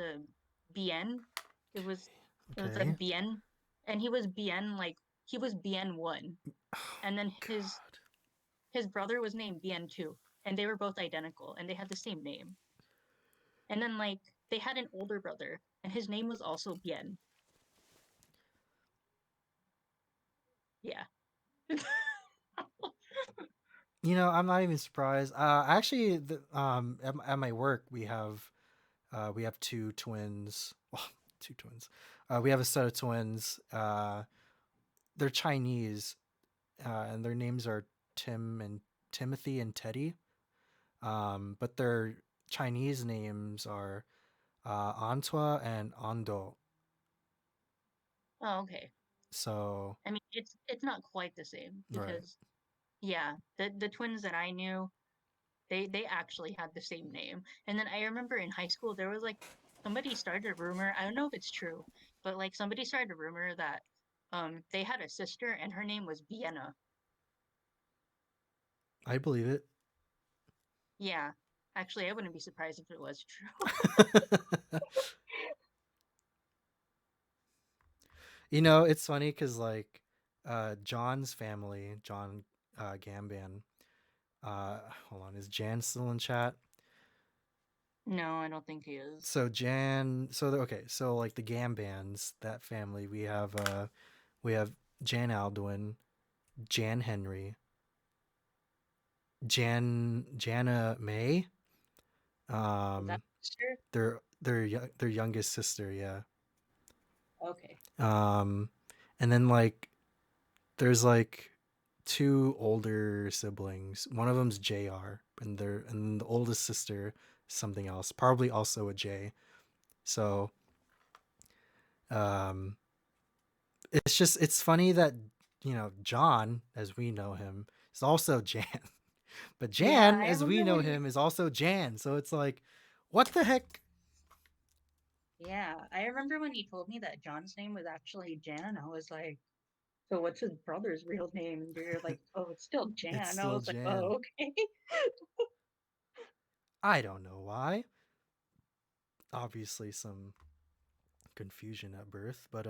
Bien. It was it was Okay. like Bien, and he was Bien 1, Oh and then God. his brother was named Bien 2, and they were both identical, and they had the same name. And then like they had an older brother, and his name was also Bien. Yeah. I'm not even surprised. Actually, at my work we have two twins. Well, two twins. We have a set of twins. They're Chinese, and their names are Timothy and Teddy. But their Chinese names are Antua and Ando. Oh, okay. So I mean, it's not quite the same right. because yeah, the twins that I knew, they actually had the same name. And then I remember in high school there was like somebody started a rumor, I don't know if it's true, but like somebody started a rumor that They had a sister, and her name was Vienna. I believe it. Yeah, actually, I wouldn't be surprised if it was true. You know, it's funny because like John's family, John Gamban. Hold on, is Jan still in chat? No, I don't think he is. So Jan, okay, so like the Gambans, that family, we have Jan Alduin, Jan Henry, Jana May, Is that um, sister? their youngest sister, yeah. Okay. Um, and then like there's like two older siblings. One of them's Jr. And the oldest sister something else, probably also a J. So um, it's funny that John, as we know him, is also Jan, but Yeah, Jan, I as we remember know when he. him, is also Jan. So it's like, what the heck? Yeah, I remember when he told me that John's name was actually Jan. I was like, so what's his brother's real name? And you're like, oh, it's still It's Jan. I still was like, Jan. oh, okay. I don't know why. Obviously, some confusion at birth, but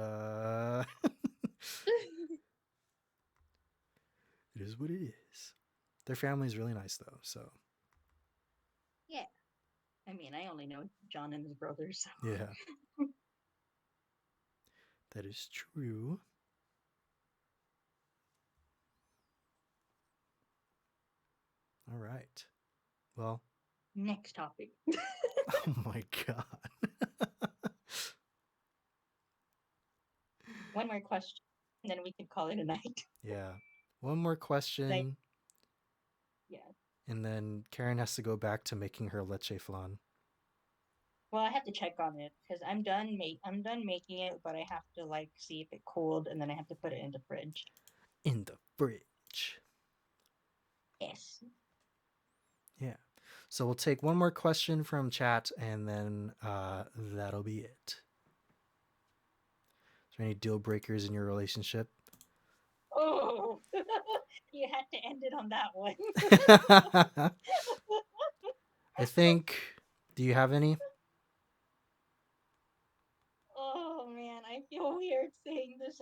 it is what it is. Their family is really nice though, so Yeah. I mean, I only know John and his brother, so. yeah, that is true. All right. Well, Next topic. oh my god. One more question, and then we can call it a night. Yeah. One more Like, question, yeah. and then Karen has to go back to making her leche flan Well, I have to check on it because I'm done making it, but I have to like see if it cooled, and then I have to put it in the fridge. in the fridge. Yes. Yeah. So we'll take one more question from chat, and then that'll be it. Is there any deal breakers in your relationship? Oh, you had to end it on that one. I think. Do you have any? Oh man, I feel weird saying this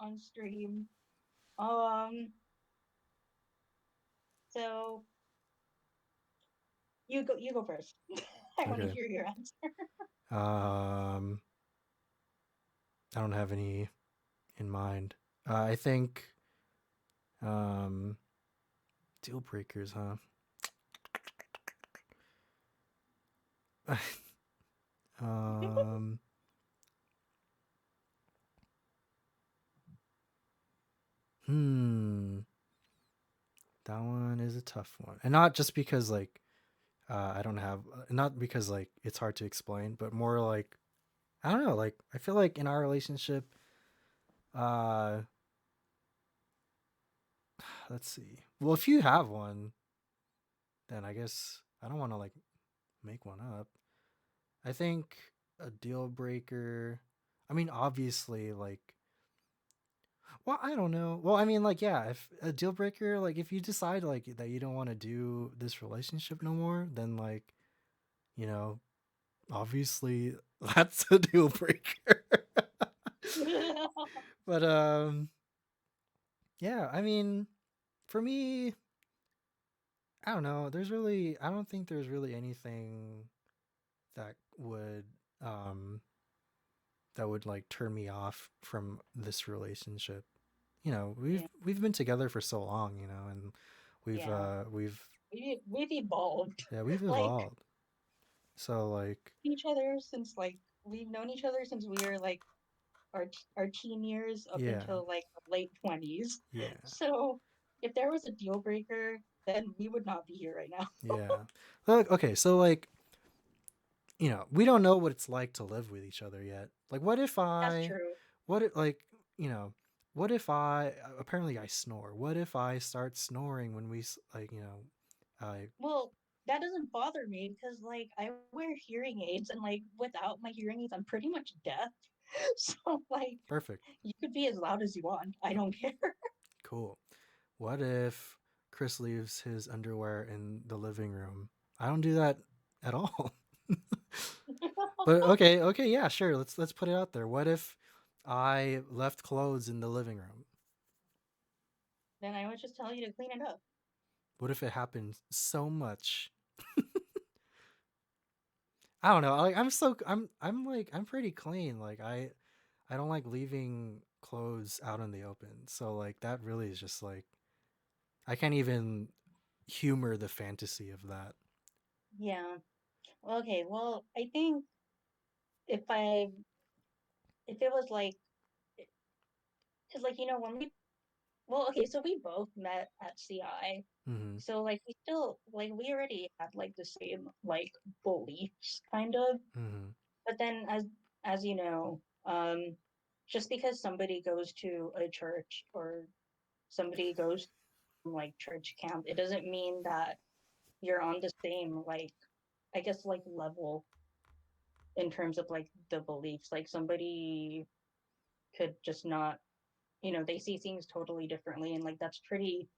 on stream. Um, so you go first. I want to Okay. hear your answer. Um, I don't have any in mind. I think um, deal breakers, huh? um, hmm, that one is a tough one, and not just because like I don't have, not because like it's hard to explain, but more like I don't know. Like I feel like in our relationship, uh, let's see. Well, if you have one, then I guess I don't want to like make one up. I think a deal breaker. I mean, obviously, like, well, I don't know. Well, I mean, like, yeah, if a deal breaker, like, if you decide like that you don't want to do this relationship no more, then like, you know, obviously that's a deal breaker. But yeah, I mean, for me, I don't know. I don't think there's really anything that would um like turn me off from this relationship. You know, Yeah, we've been together for so long, you know, and yeah. we've We've evolved. yeah, we've Like evolved. So like each other since like we've known each other since we were like our teen years up yeah, until like late 20s. yeah, So if there was a deal breaker, then we would not be here right now. yeah. Look, okay, so like, we don't know what it's like to live with each other yet. Like That's true. what if like, you know, what if I apparently I snore. What if I start snoring when like, I Well, that doesn't bother me because like I wear hearing aids and like without my hearing aids I'm pretty much deaf. So like Perfect. you could be as loud as you want. I don't care. Cool. What if Chris leaves his underwear in the living room? I don't do that at all. But okay, okay, yeah, sure. Let's put it out there. What if I left clothes in the living room? Then I would just tell you to clean it up. What if it happens so much? I don't know. Like I'm pretty clean. Like I don't like leaving clothes out in the open. So like that really is just like I can't even humor the fantasy of that. Yeah. Okay, well, I think if I if it was like because like when we well, okay, so we both met at CI. Mhm. So like we still like we already had like the same like beliefs kind of. Mhm. But then as you know, just because somebody goes to a church or somebody goes to like church camp, it doesn't mean that you're on the same like I guess like level in terms of like the beliefs. Like somebody could just not, they see things totally differently, and like that's pretty.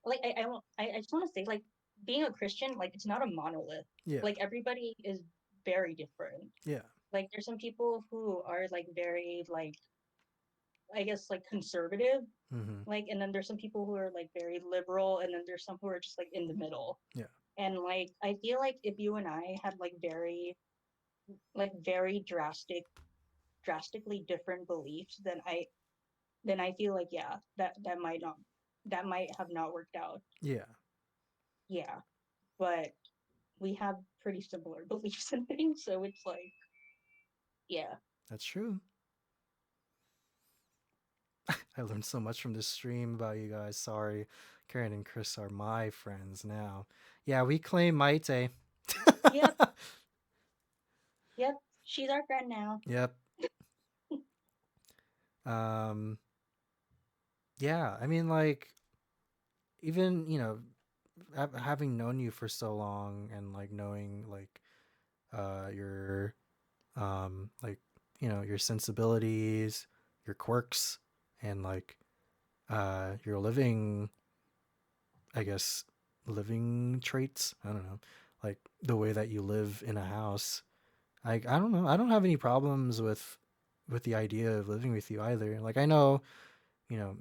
Like I just want to say like being a Christian, like it's not a monolith. Yeah. Like everybody is very different. Yeah. Like there's some people who are like very like I guess like conservative, Mhm. like and then there's some people who are like very liberal, and then there's some who are just like in the middle. Yeah. And like I feel like if you and I had very drastically different beliefs, then I feel like yeah, that might have not worked out. Yeah. Yeah. But we have pretty similar beliefs and things, so it's like yeah. That's true. I learned so much from this stream about you guys. Sorry. Karen and Chris are my friends now. Yeah, we claim Maite. Yep, yep. She's our friend now. Yep. Um yeah, I mean like even, having known you for so long and like knowing like your like your sensibilities, your quirks and like your living I guess living traits. I don't know, like the way that you live in a house. I don't know. I don't have any problems with the idea of living with you either. Like I know, you know,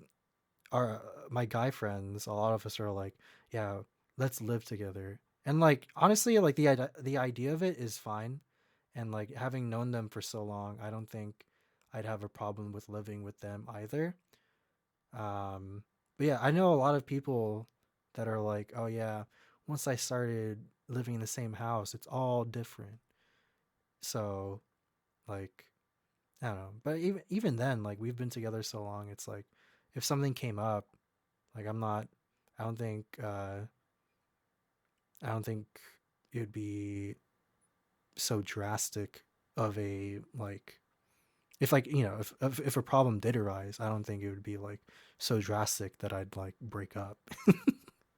our my guy friends, a lot of us are like, yeah, let's live together. And like honestly, like the idea of it is fine. And like having known them for so long, I don't think I'd have a problem with living with them either. But yeah, I know a lot of people that are like, oh yeah, once I started living in the same house, it's all different. So like I don't know. But even then, like we've been together so long, it's like if something came up, like I'm not I don't think I don't think it would be so drastic of a like if like if a problem did arise, I don't think it would be like so drastic that I'd like break up.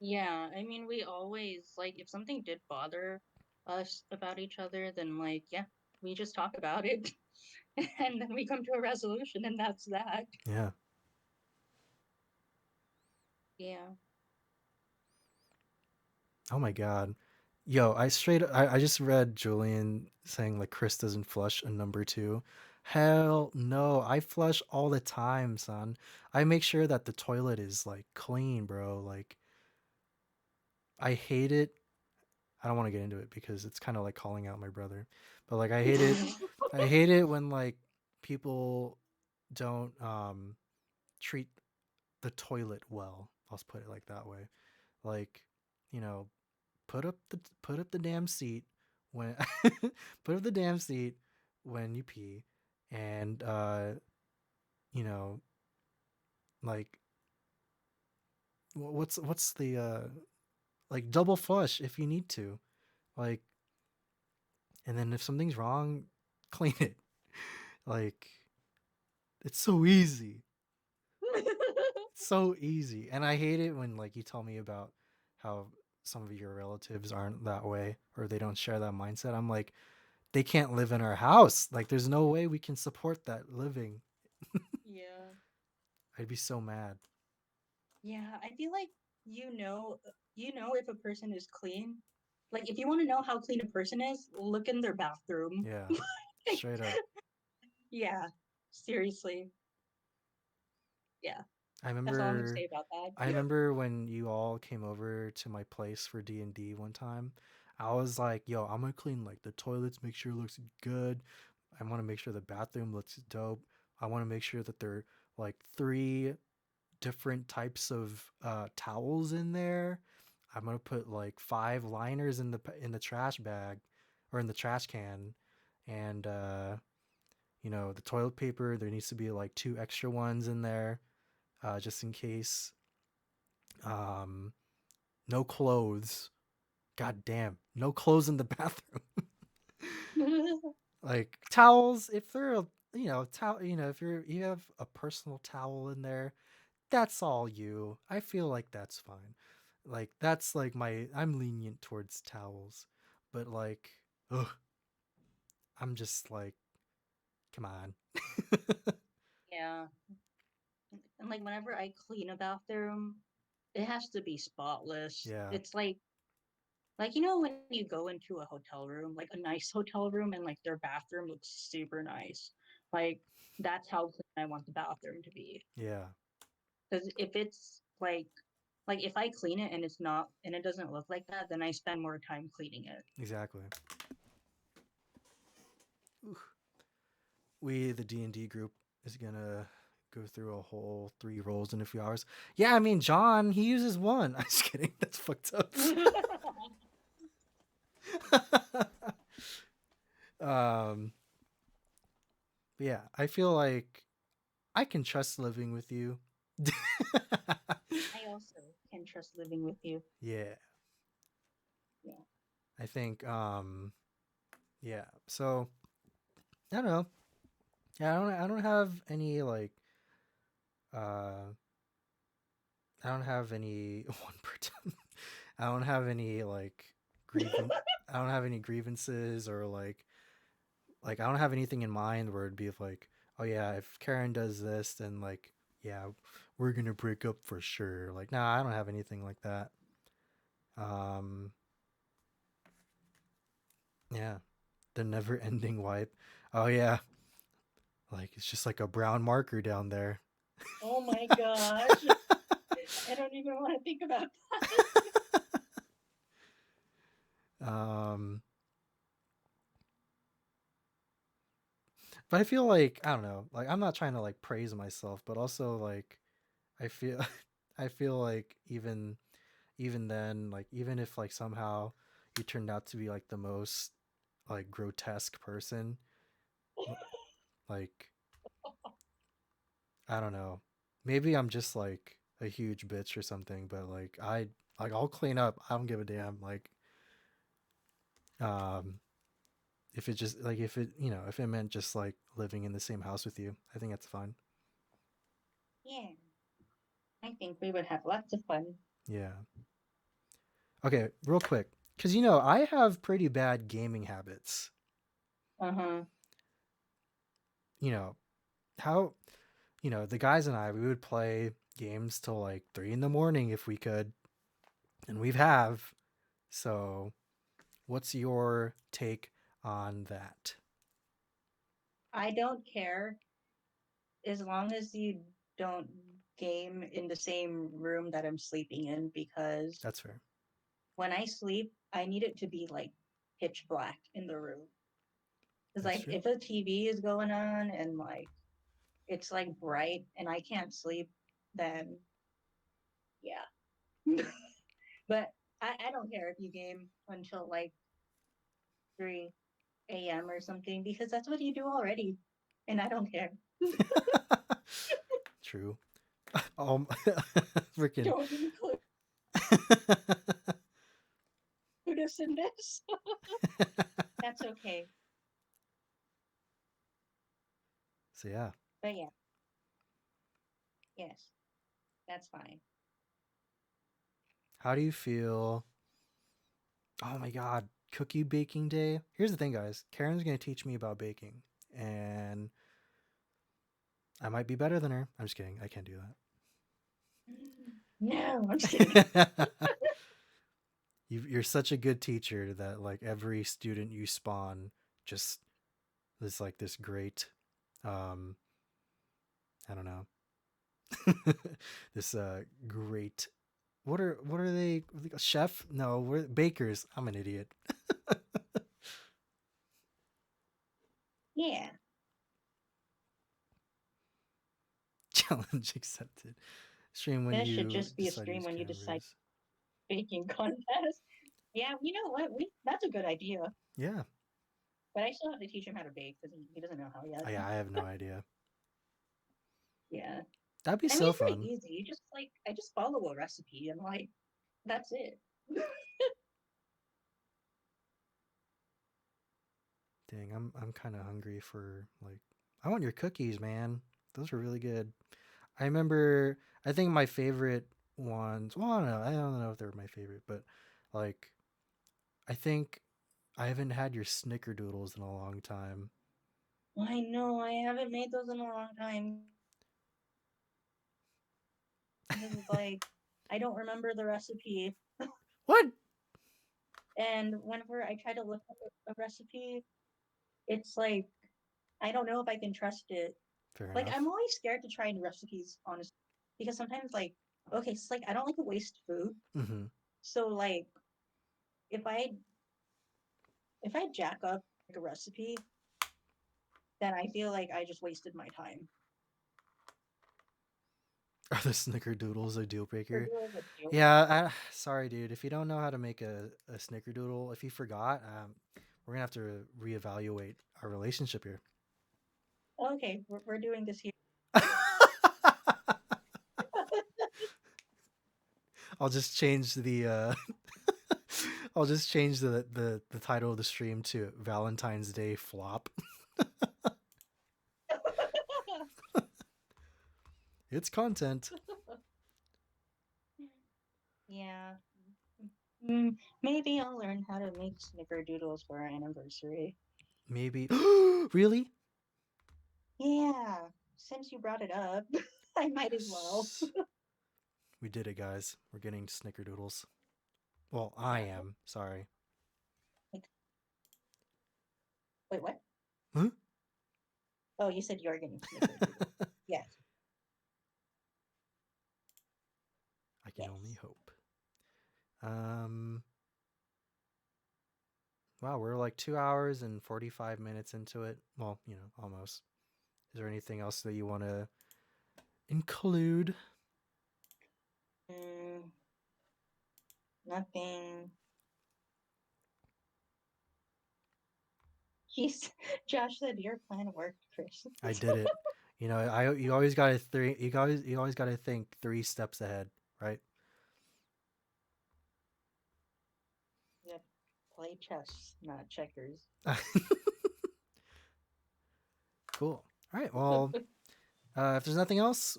Yeah, I mean, we always like if something did bother us about each other, then like yeah, we just talk about it and then we come to a resolution, and that's that. Yeah. Yeah. Oh my god. Yo, I just read Julian saying like Chris doesn't flush a number two. Hell no, I flush all the time, son. I make sure that the toilet is like clean, bro. Like I hate it. I don't want to get into it because it's kind of like calling out my brother. But like I hate it. I hate it when like people don't treat the toilet well. I'll just put it like that way. Like, you know, put up the damn seat when put up the damn seat when you pee and you know like what's the like double flush if you need to like and then if something's wrong clean it like it's so easy. It's so easy. And I hate it when like you tell me about how some of your relatives aren't that way or they don't share that mindset. I'm like they can't live in our house. Like, there's no way we can support that living. Yeah. I'd be so mad. Yeah, I feel like you know if a person is clean. Like if you want to know how clean a person is, look in their bathroom. Yeah, straight up. Yeah, seriously. Yeah, I that's all I'm gonna remember say about that. I remember when you all came over to my place for D&D one time. I was like, "Yo, I'm gonna clean like the toilets, make sure it looks good. I want to make sure the bathroom looks dope. I want to make sure that there are like three different types of towels in there. I'm gonna put like five liners in the trash bag or in the trash can, and the toilet paper. There needs to be like two extra ones in there, just in case. Um, no clothes. God damn, no clothes in the bathroom. Like towels, if they're towel, if you have a personal towel in there, that's all you. I feel like that's fine. Like that's like I'm lenient towards towels, but like, ugh, I'm just like, come on. Yeah, and like whenever I clean a bathroom, it has to be spotless. Yeah, It's like when you go into a hotel room, like a nice hotel room, and like their bathroom looks super nice. Like that's how clean I want the bathroom to be. yeah, Because if it's like if I clean it and it's not and it doesn't look like that, then I spend more time cleaning it. exactly. We, the D&D group, is gonna go through a whole three rolls in a few hours. Yeah, I mean, John, he uses one. I'm just kidding. That's fucked up. um, but yeah, I feel like I can trust living with you. I also can trust living with you. Yeah, Yeah. I think. Yeah. So I don't know. Yeah, I don't have any like. Uh, I don't have any one per time. I don't have any like grievance. I don't have any grievances or like I don't have anything in mind where it'd be like, oh yeah, if Karen does this, then like yeah, we're gonna break up for sure. Like, nah, I don't have anything like that. Um, yeah, the never-ending wipe. Oh yeah, like it's just like a brown marker down there. Oh my gosh. I don't even want to think about that. um, but I feel like I don't know. Like I'm not trying to like praise myself, but also like I feel I feel like even then, like even if like somehow you turned out to be like the most like grotesque person, like I don't know, maybe I'm just like a huge bitch or something, but I'll clean up. I don't give a damn. Like um if it just like if it if it meant just like living in the same house with you, I think that's fine. Yeah. I think we would have lots of fun. Yeah. Okay, real quick, because I have pretty bad gaming habits. Uh-huh. You know how the guys and I, we would play games till like 3 in the morning if we could, and we've have. So, what's your take on that? I don't care as long as you don't game in the same room that I'm sleeping in because That's fair. when I sleep, I need it to be like pitch black in the room. Because That's like true. if a TV is going on and like it's like bright and I can't sleep, then yeah. But I don't care if you game until like 3 a.m. or something because that's what you do already. And I don't care. True. Freaking. Don't include us in this. That's okay. So yeah, But yeah, yes, that's fine. how do you feel? Oh my god. cookie baking day. Here's the thing, guys. Karen's gonna teach me about baking, and I might be better than her. I'm just kidding. I can't do No, I'm just kidding. that. You're such a good teacher that like every student you spawn just is like this great, um, I don't know, this great. What are they? Chef? No, we're bakers. I'm an idiot. Yeah, Challenge accepted. Stream when this should you just be a decide to stream use when you decide cameras. baking contest. Yeah, you know what? That's a good idea. Yeah. But I still have to teach him how to bake because he doesn't know how yet. Oh, yeah, I have no idea. Yeah. That'd be I mean, so it's pretty fun. easy. You just like I just follow a recipe and like that's it. Dang, I'm kind of hungry for like I want your cookies, man. Those are really good. I remember I think my favorite ones, well, I don't know if they're my favorite, but like I think I haven't had your snickerdoodles in a long time. I know I haven't made those in a long time because it's like I don't remember the recipe. What? And whenever I try to look up a recipe, it's like I don't know if I can trust it. Fair Like I'm enough. always scared to try new recipes, honestly, because sometimes like okay, it's like I don't like to waste food. Mm-hmm. So like if I if I jack up like a recipe, then I feel like I just wasted my time. Are the snickerdoodles a deal For breaker? doing a deal. Yeah, sorry, dude. If you don't know how to make a snickerdoodle, if you forgot, we're gonna have to reevaluate our relationship here. Okay, we're doing this here. I'll just change the I'll just change the title of the stream to Valentine's Day flop. It's content. Yeah. Maybe I'll learn how to make snickerdoodles for our anniversary. Maybe really? Yeah, since you brought it up, I might as well. Yes. We did it, guys. We're getting snickerdoodles. Well, I Yeah. am. Sorry. Like, wait, what? Huh? Oh, you said you're getting snickerdoodles. Yes, I can only yes. hope. Um wow, we're like 2 hours and 45 minutes into it. Well, almost. Is there anything else that you want to include? Mm, nothing. He's Josh said your plan worked, Chris. I did it. You always got to you always got to think 3 steps ahead, right? Yep, play chess, not checkers. Cool. All right. Well, if there's nothing else,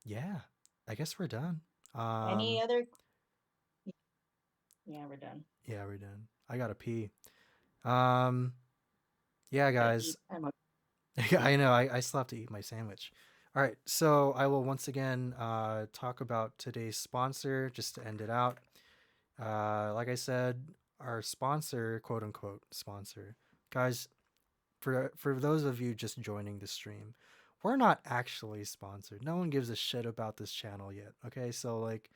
yeah, I guess we're done. Any Um, other? Yeah, we're done. yeah, we're done. I gotta pee. Um, yeah, Gotta eat. guys. I'm I hungry. know. I still have to eat my sandwich. All right. So I will once again talk about today's sponsor just to end it out. Like I said, our sponsor, quote unquote sponsor, guys. For those of you just joining the stream, we're not actually sponsored. No one gives a shit about this channel yet. Okay, so like,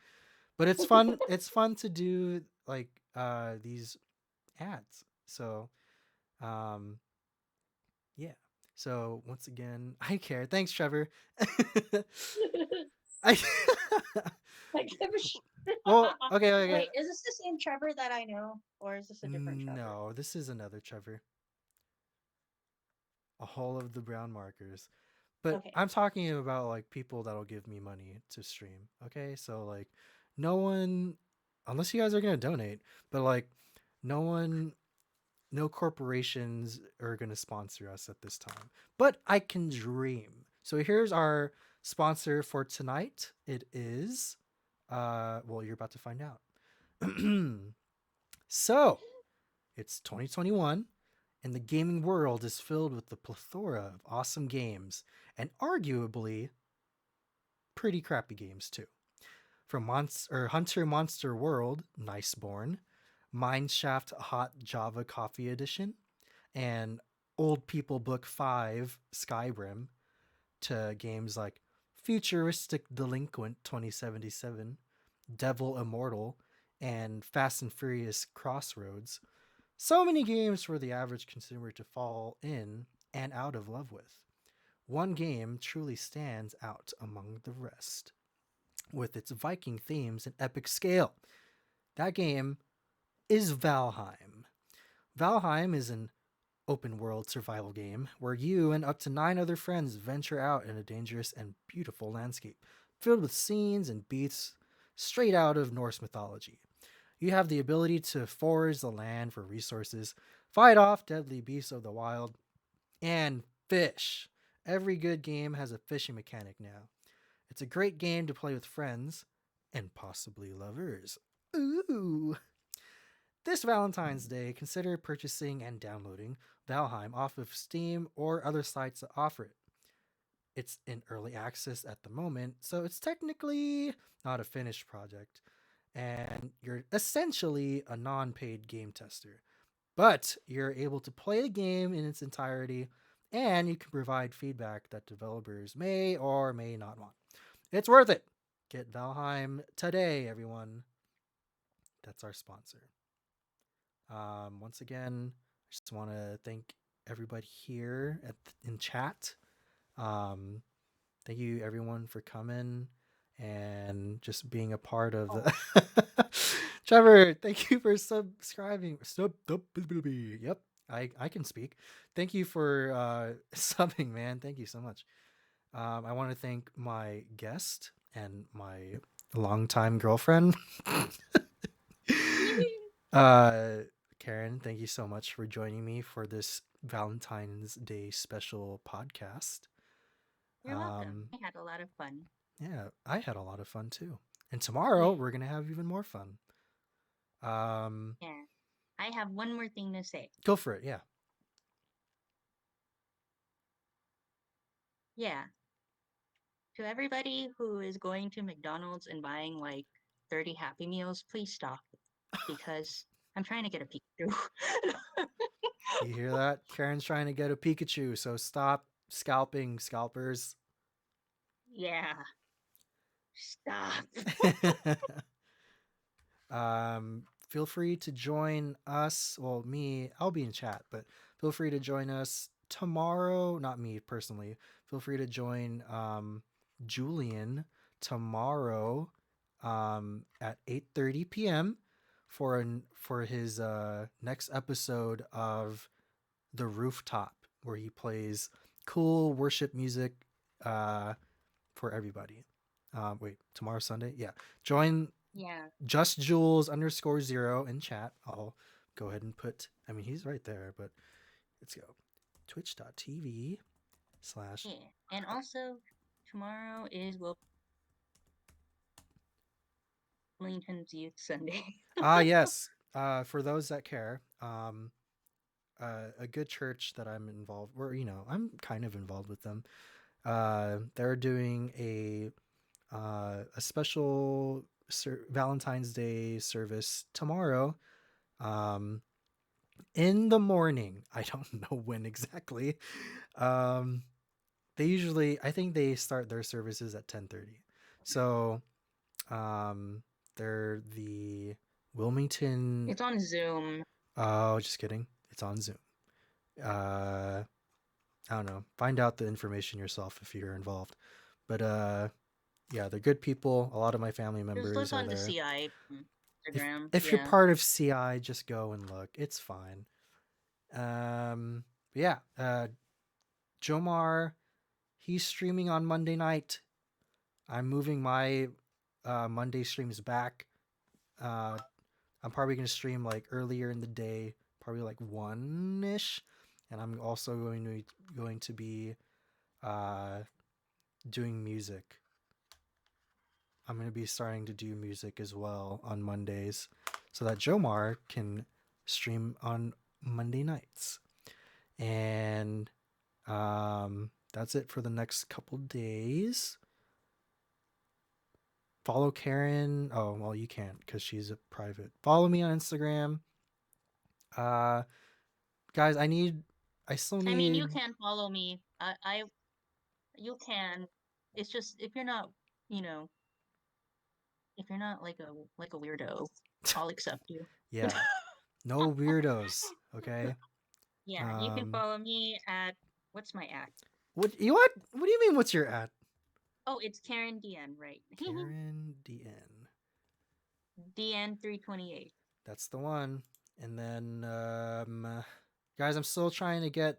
but it's fun. It's fun to do like these ads. So um yeah. So once again, I care. Thanks, Trevor. I Like, well, okay, okay. wait, is this the same Trevor that I know, or is this a different Trevor? No, this is another Trevor. A whole of the brown markers. But Okay. I'm talking about like people that'll give me money to stream. Okay, so like no one, unless you guys are gonna donate, but like no one, no corporations are gonna sponsor us at this time. But I can dream. So here's our sponsor for tonight. It is, well, you're about to find out. So, it's 2021, and the gaming world is filled with the plethora of awesome games, and arguably pretty crappy games too. From Hunter Monster World, Niceborn, Mineshaft Hot Java Coffee Edition, and Old People Book 5 Skyrim, to games like Futuristic Delinquent 2077, Devil Immortal, and Fast and Furious Crossroads. So many games for the average consumer to fall in and out of love with. One game truly stands out among the rest with its Viking themes and epic scale. That game is Valheim. Valheim is an open world survival game where you and up to 9 other friends venture out in a dangerous and beautiful landscape filled with scenes and beats straight out of Norse mythology. You have the ability to forage the land for resources, fight off deadly beasts of the wild, and fish. Every good game has a fishing mechanic now. It's a great game to play with friends and possibly lovers. Ooh. This Valentine's Day, consider purchasing and downloading Valheim off of Steam or other sites that offer it. It's in early access at the moment, so it's technically not a finished project, and you're essentially a non paid game tester. But you're able to play the game in its entirety, and you can provide feedback that developers may or may not want. It's worth it. Get Valheim today, everyone. That's our sponsor. Once again, I just want to thank everybody here in chat. Um, Thank you, everyone, for coming and just being a part of Oh, the. Trevor, thank you for subscribing. Yep, I can speak. Thank you for subbing, man. Thank you so much. I want to thank my guest and my longtime girlfriend. uh, Karen, thank you so much for joining me for this Valentine's Day special podcast. you're welcome. Um, I had a lot of fun. yeah, I had a lot of fun too. And tomorrow Yeah. we're gonna have even more fun. Um, Yeah. I have one more thing to say. go for it. Yeah. Yeah. To everybody who is going to McDonald's and buying like 30 Happy Meals, please stop because I'm trying to get a Pikachu. You hear that? Karen's trying to get a Pikachu, so stop scalping scalpers. Yeah. Stop. Feel free to join us. Well, me, I'll be in chat, but feel free to join us tomorrow. Not me personally. Feel free to join Julian tomorrow at 8:30 p.m. For his next episode of The Rooftop, where he plays cool worship music uh, for everybody. Wait, tomorrow Sunday? Yeah. Join Yeah. just Jules _0 in chat. I'll go ahead and put, I mean, he's right there, but let's go. Twitch.tv slash. Yeah. And also, tomorrow is Wellington's Youth Sunday. Yes. For those that care, a good church that I'm involved, or I'm kind of involved with them. They're doing a special Valentine's Day service tomorrow. Um, in the morning. I don't know when exactly. Um, I think they start their services at 10:30. So, um, they're the Wilmington. It's on Zoom. Oh, just kidding. It's on Zoom. Uh, I don't know. Find out the information yourself if you're involved. But yeah, they're good people. A lot of my family Just members look are on the there. CI If Instagram. if you're Yeah. part of CI, just go and look. It's fine. But yeah, Jomar, he's streaming on Monday night. I'm moving my Monday streams back. Uh, I'm probably gonna stream like earlier in the day, probably like 1 ish, and I'm also going to be uh, doing music. I'm gonna be starting to do music as well on Mondays. so that Jomar can stream on Monday nights. And that's it for the next couple days. Follow Karen. Oh, well, you can't because she's a private. Follow me on Instagram. Uh, guys, I still I mean, you need. can follow me. You can. It's just if you're not, you know, if you're not like a weirdo, I'll accept you. Yeah, no weirdos. Okay. Yeah, you can Um, follow me at what's my at? what do you mean? What's your at? Oh, it's Karen DN, right? Karen DN. DN328. That's the one. And then, guys, I'm still trying to get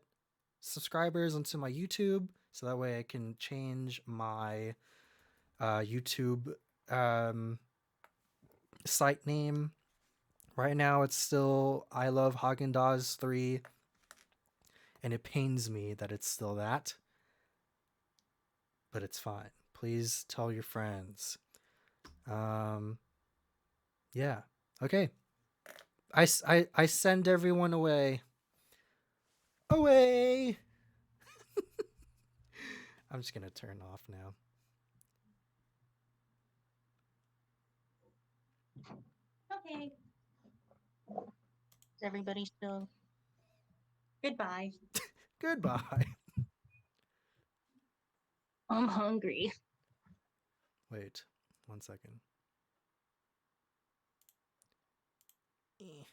subscribers onto my YouTube so that way I can change my YouTube um, site name. Right now, it's still I Love Haagen Dazs 3, and it pains me that it's still that, but it's fine. Please tell your friends. Um, yeah. Okay. I send everyone away. Away! I'm just gonna turn off now. Okay. Is everybody still? Goodbye. Goodbye. I'm hungry. Wait, 1 second. Eh.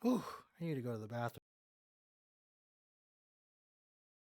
Ooh, I need to go to the bathroom.